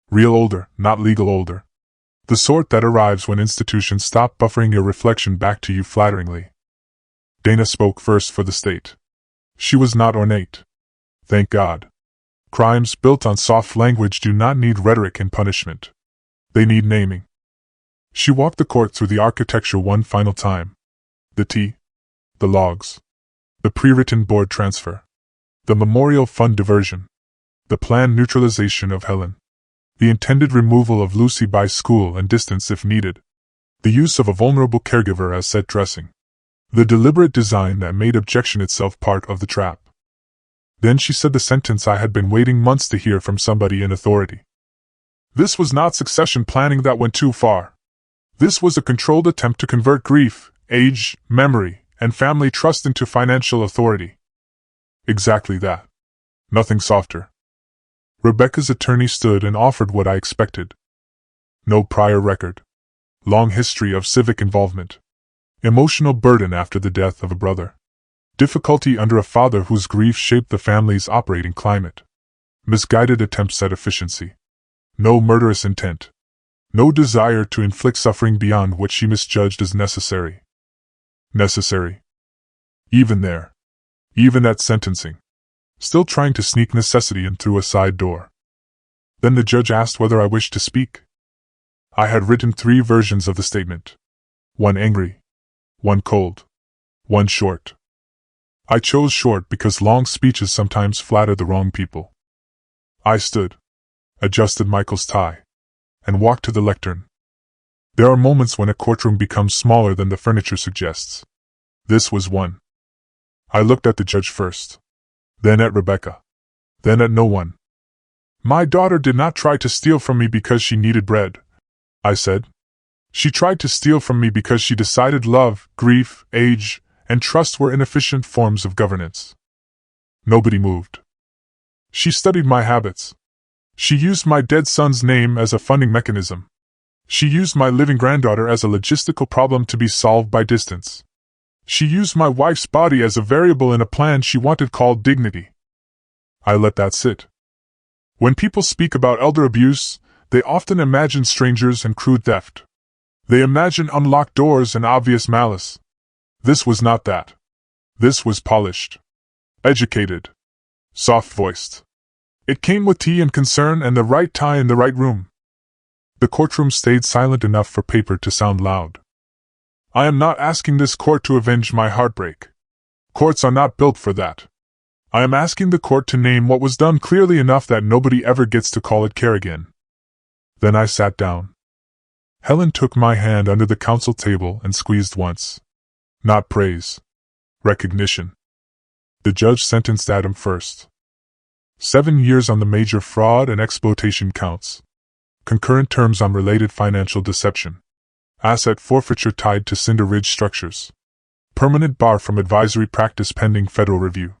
Real older, not legal older. The sort that arrives when institutions stop buffering your reflection back to you flatteringly. Dana spoke first for the state. She was not ornate. Thank God. Crimes built on soft language do not need rhetoric and punishment. They need naming. She walked the court through the architecture one final time. The logs. The pre-written board transfer. The memorial fund diversion. The planned neutralization of Helen. The intended removal of Lucy by school and distance if needed. The use of a vulnerable caregiver as set dressing. The deliberate design that made objection itself part of the trap. Then she said the sentence I had been waiting months to hear from somebody in authority. This was not succession planning that went too far. This was a controlled attempt to convert grief, age, memory, and family trust into financial authority. Exactly that. Nothing softer. Rebecca's attorney stood and offered what I expected. No prior record. Long history of civic involvement. Emotional burden after the death of a brother. Difficulty under a father whose grief shaped the family's operating climate. Misguided attempts at efficiency. No murderous intent. No desire to inflict suffering beyond what she misjudged as necessary. Necessary. Even there. Even at sentencing. Still trying to sneak necessity in through a side door. Then the judge asked whether I wished to speak. I had written 3 versions of the statement. One angry. One cold. One short. I chose short because long speeches sometimes flatter the wrong people. I stood, adjusted Michael's tie, and walked to the lectern. There are moments when a courtroom becomes smaller than the furniture suggests. This was one. I looked at the judge first, then at Rebecca, then at no one. My daughter did not try to steal from me because she needed bread, I said. She tried to steal from me because she decided love, grief, age, and trust were inefficient forms of governance. Nobody moved. She studied my habits. She used my dead son's name as a funding mechanism. She used my living granddaughter as a logistical problem to be solved by distance. She used my wife's body as a variable in a plan she wanted called dignity. I let that sit. When people speak about elder abuse, they often imagine strangers and crude theft. They imagine unlocked doors and obvious malice. This was not that. This was polished. Educated. Soft-voiced. It came with tea and concern and the right tie in the right room. The courtroom stayed silent enough for paper to sound loud. I am not asking this court to avenge my heartbreak. Courts are not built for that. I am asking the court to name what was done clearly enough that nobody ever gets to call it care again. Then I sat down. Helen took my hand under the counsel table and squeezed once. Not praise. Recognition. The judge sentenced Adam first. 7 years on the major fraud and exploitation counts. Concurrent terms on related financial deception. Asset forfeiture tied to Cinder Ridge structures. Permanent bar from advisory practice pending federal review.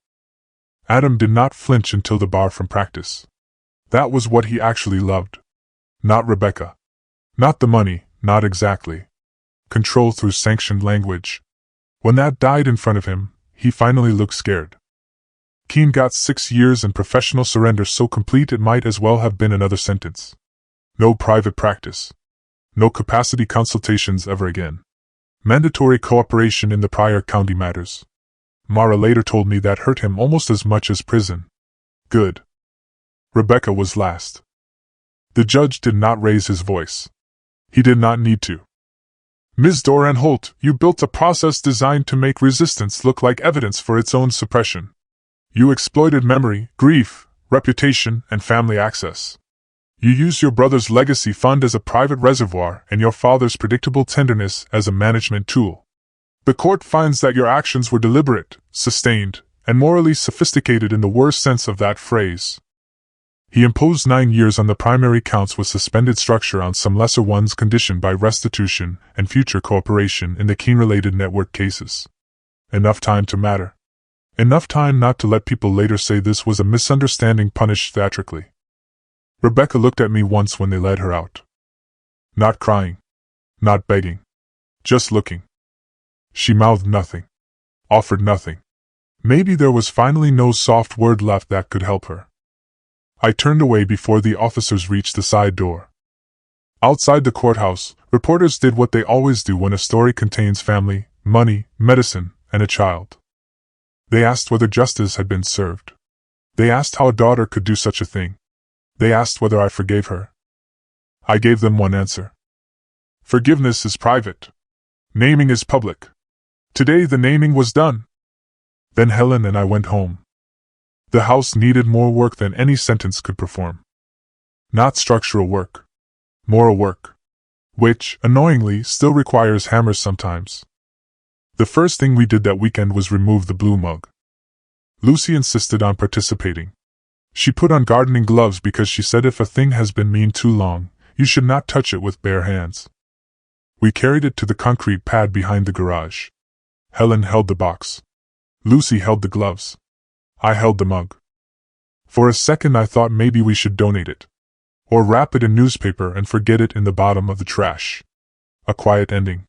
Adam did not flinch until the bar from practice. That was what he actually loved. Not Rebecca. Not the money, not exactly. Control through sanctioned language. When that died in front of him, he finally looked scared. Keene got 6 years and professional surrender so complete it might as well have been another sentence. No private practice. No capacity consultations ever again. Mandatory cooperation in the prior county matters. Mara later told me that hurt him almost as much as prison. Good. Rebecca was last. The judge did not raise his voice. He did not need to. Ms. Doran Holt, you built a process designed to make resistance look like evidence for its own suppression. You exploited memory, grief, reputation, and family access. You used your brother's legacy fund as a private reservoir and your father's predictable tenderness as a management tool. The court finds that your actions were deliberate, sustained, and morally sophisticated in the worst sense of that phrase. He imposed 9 years on the primary counts with suspended structure on some lesser ones conditioned by restitution and future cooperation in the Keene-related network cases. Enough time to matter. Enough time not to let people later say this was a misunderstanding punished theatrically. Rebecca looked at me once when they led her out. Not crying. Not begging. Just looking. She mouthed nothing. Offered nothing. Maybe there was finally no soft word left that could help her. I turned away before the officers reached the side door. Outside the courthouse, reporters did what they always do when a story contains family, money, medicine, and a child. They asked whether justice had been served. They asked how a daughter could do such a thing. They asked whether I forgave her. I gave them one answer. Forgiveness is private. Naming is public. Today the naming was done. Then Helen and I went home. The house needed more work than any sentence could perform. Not structural work. Moral work. Which, annoyingly, still requires hammers sometimes. The first thing we did that weekend was remove the blue mug. Lucy insisted on participating. She put on gardening gloves because she said if a thing has been mean too long, you should not touch it with bare hands. We carried it to the concrete pad behind the garage. Helen held the box. Lucy held the gloves. I held the mug. For a second I thought maybe we should donate it. Or wrap it in newspaper and forget it in the bottom of the trash. A quiet ending.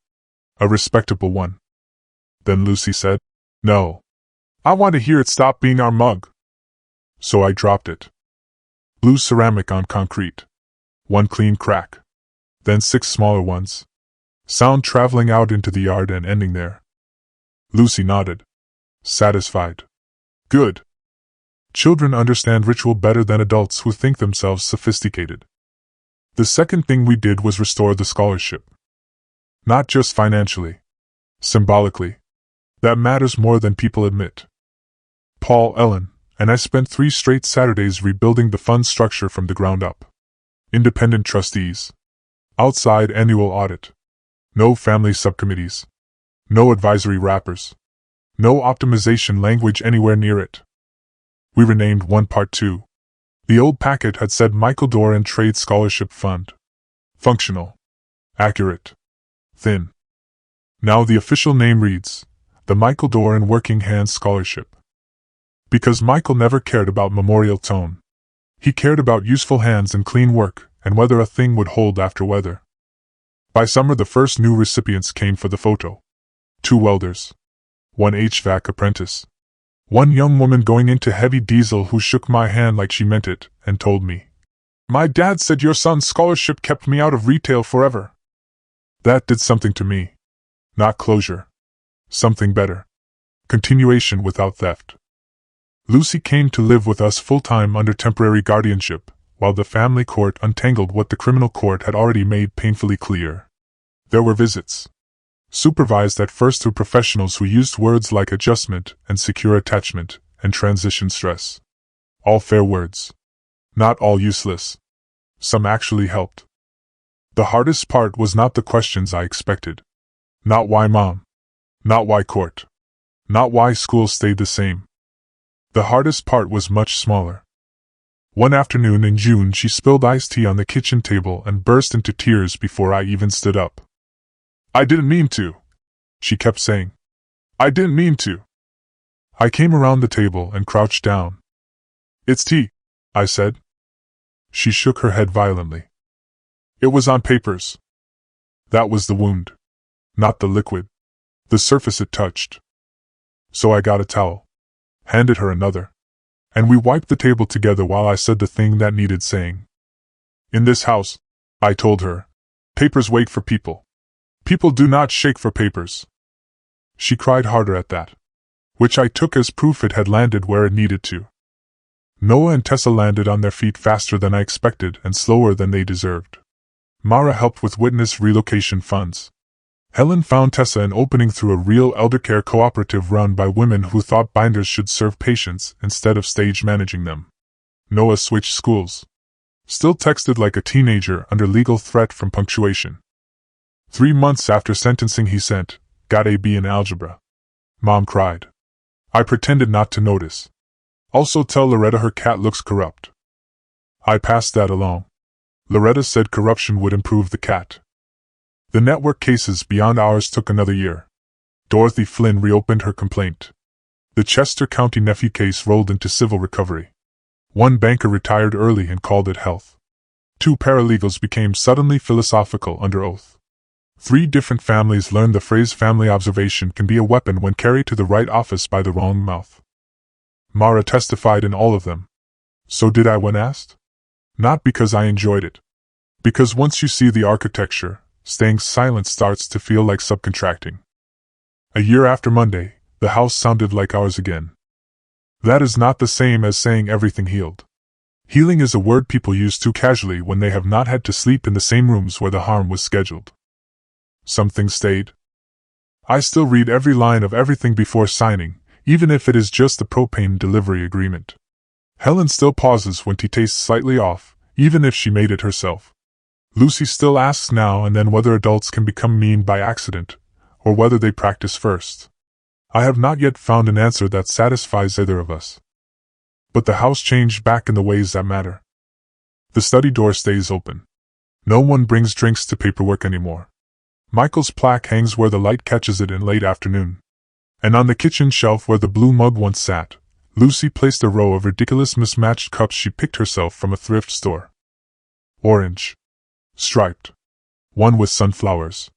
A respectable one. Then Lucy said, "No. I want to hear it stop being our mug." So I dropped it. Blue ceramic on concrete. One clean crack. Then 6 smaller ones. Sound traveling out into the yard and ending there. Lucy nodded. Satisfied. Good. Children understand ritual better than adults who think themselves sophisticated. The second thing we did was restore the scholarship. Not just financially. Symbolically. That matters more than people admit. Paul, Ellen, and I spent 3 straight Saturdays rebuilding the fund structure from the ground up. Independent trustees. Outside annual audit. No family subcommittees. No advisory wrappers. No optimization language anywhere near it. We renamed one part 2. The old packet had said Michael Doran Trade Scholarship Fund. Functional. Accurate. Thin. Now the official name reads, the Michael Doran Working Hands Scholarship. Because Michael never cared about memorial tone. He cared about useful hands and clean work, and whether a thing would hold after weather. By summer the first new recipients came for the photo. 2 welders. 1 HVAC apprentice. 1 young woman going into heavy diesel who shook my hand like she meant it, and told me, "My dad said your son's scholarship kept me out of retail forever." That did something to me. Not closure. Something better. Continuation without theft. Lucy came to live with us full-time under temporary guardianship, while the family court untangled what the criminal court had already made painfully clear. There were visits. Supervised at first through professionals who used words like adjustment and secure attachment and transition stress. All fair words. Not all useless. Some actually helped. The hardest part was not the questions I expected. Not why mom. Not why court. Not why school stayed the same. The hardest part was much smaller. One afternoon in June she spilled iced tea on the kitchen table and burst into tears before I even stood up. "I didn't mean to," she kept saying. "I didn't mean to." I came around the table and crouched down. "It's tea," I said. She shook her head violently. "It was on papers." That was the wound. Not the liquid. The surface it touched. So I got a towel. Handed her another. And we wiped the table together while I said the thing that needed saying. "In this house," I told her, "papers wait for people. People do not shake for papers." She cried harder at that. Which I took as proof it had landed where it needed to. Noah and Tessa landed on their feet faster than I expected and slower than they deserved. Mara helped with witness relocation funds. Helen found Tessa an opening through a real eldercare cooperative run by women who thought binders should serve patients instead of stage managing them. Noah switched schools. Still texted like a teenager under legal threat from punctuation. 3 months after sentencing he sent, "Got a B in algebra." Mom cried. I pretended not to notice. "Also tell Loretta her cat looks corrupt." I passed that along. Loretta said corruption would improve the cat. The network cases beyond ours took another year. Dorothy Flynn reopened her complaint. The Chester County nephew case rolled into civil recovery. 1 banker retired early and called it health. 2 paralegals became suddenly philosophical under oath. 3 different families learned the phrase family observation can be a weapon when carried to the right office by the wrong mouth. Mara testified in all of them. So did I when asked? Not because I enjoyed it. Because once you see the architecture, staying silent starts to feel like subcontracting. A year after Monday, the house sounded like ours again. That is not the same as saying everything healed. Healing is a word people use too casually when they have not had to sleep in the same rooms where the harm was scheduled. Some things stayed. I still read every line of everything before signing, even if it is just the propane delivery agreement. Helen still pauses when tea tastes slightly off, even if she made it herself. Lucy still asks now and then whether adults can become mean by accident, or whether they practice first. I have not yet found an answer that satisfies either of us. But the house changed back in the ways that matter. The study door stays open. No one brings drinks to paperwork anymore. Michael's plaque hangs where the light catches it in late afternoon. And on the kitchen shelf where the blue mug once sat, Lucy placed a row of ridiculous mismatched cups she picked herself from a thrift store. Orange. Striped. One with sunflowers.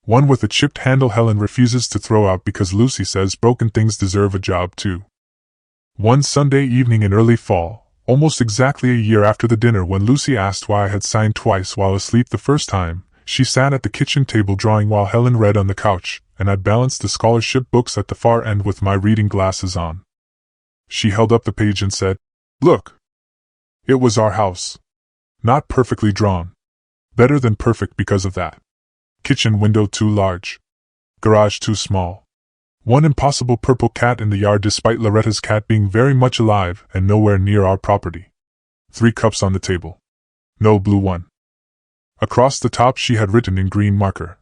One with a chipped handle Helen refuses to throw out because Lucy says broken things deserve a job too. One Sunday evening in early fall, almost exactly a year after the dinner when Lucy asked why I had signed twice while asleep the first time, she sat at the kitchen table drawing while Helen read on the couch, and I balanced the scholarship books at the far end with my reading glasses on. She held up the page and said, "Look." It was our house. Not perfectly drawn. Better than perfect because of that. Kitchen window too large. Garage too small. One impossible purple cat in the yard despite Loretta's cat being very much alive and nowhere near our property. 3 cups on the table. No blue one. Across the top she had written in green marker,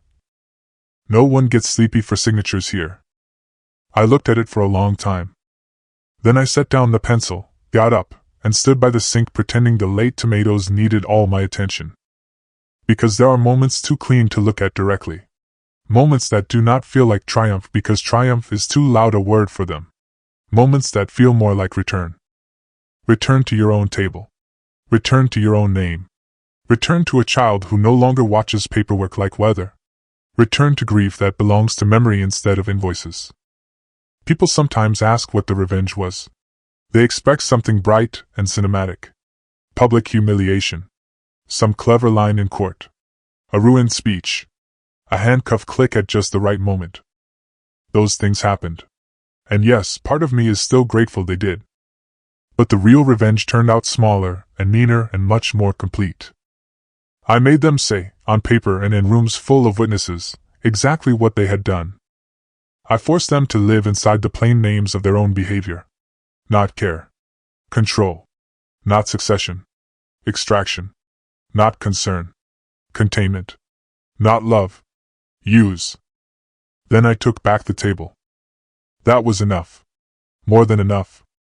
"No one gets sleepy for signatures here." I looked at it for a long time. Then I set down the pencil, got up, and stood by the sink pretending the late tomatoes needed all my attention. Because there are moments too clean to look at directly. Moments that do not feel like triumph because triumph is too loud a word for them. Moments that feel more like return. Return to your own table. Return to your own name. Return to a child who no longer watches paperwork like weather. Return to grief that belongs to memory instead of invoices. People sometimes ask what the revenge was. They expect something bright and cinematic. Public humiliation. Some clever line in court. A ruined speech. A handcuff click at just the right moment. Those things happened. And yes, part of me is still grateful they did. But the real revenge turned out smaller and meaner and much more complete. I made them say, on paper and in rooms full of witnesses, exactly what they had done. I forced them to live inside the plain names of their own behavior. Not care. Control. Not succession. Extraction. Not concern. Containment. Not love. Use. Then I took back the table. That was enough. More than enough.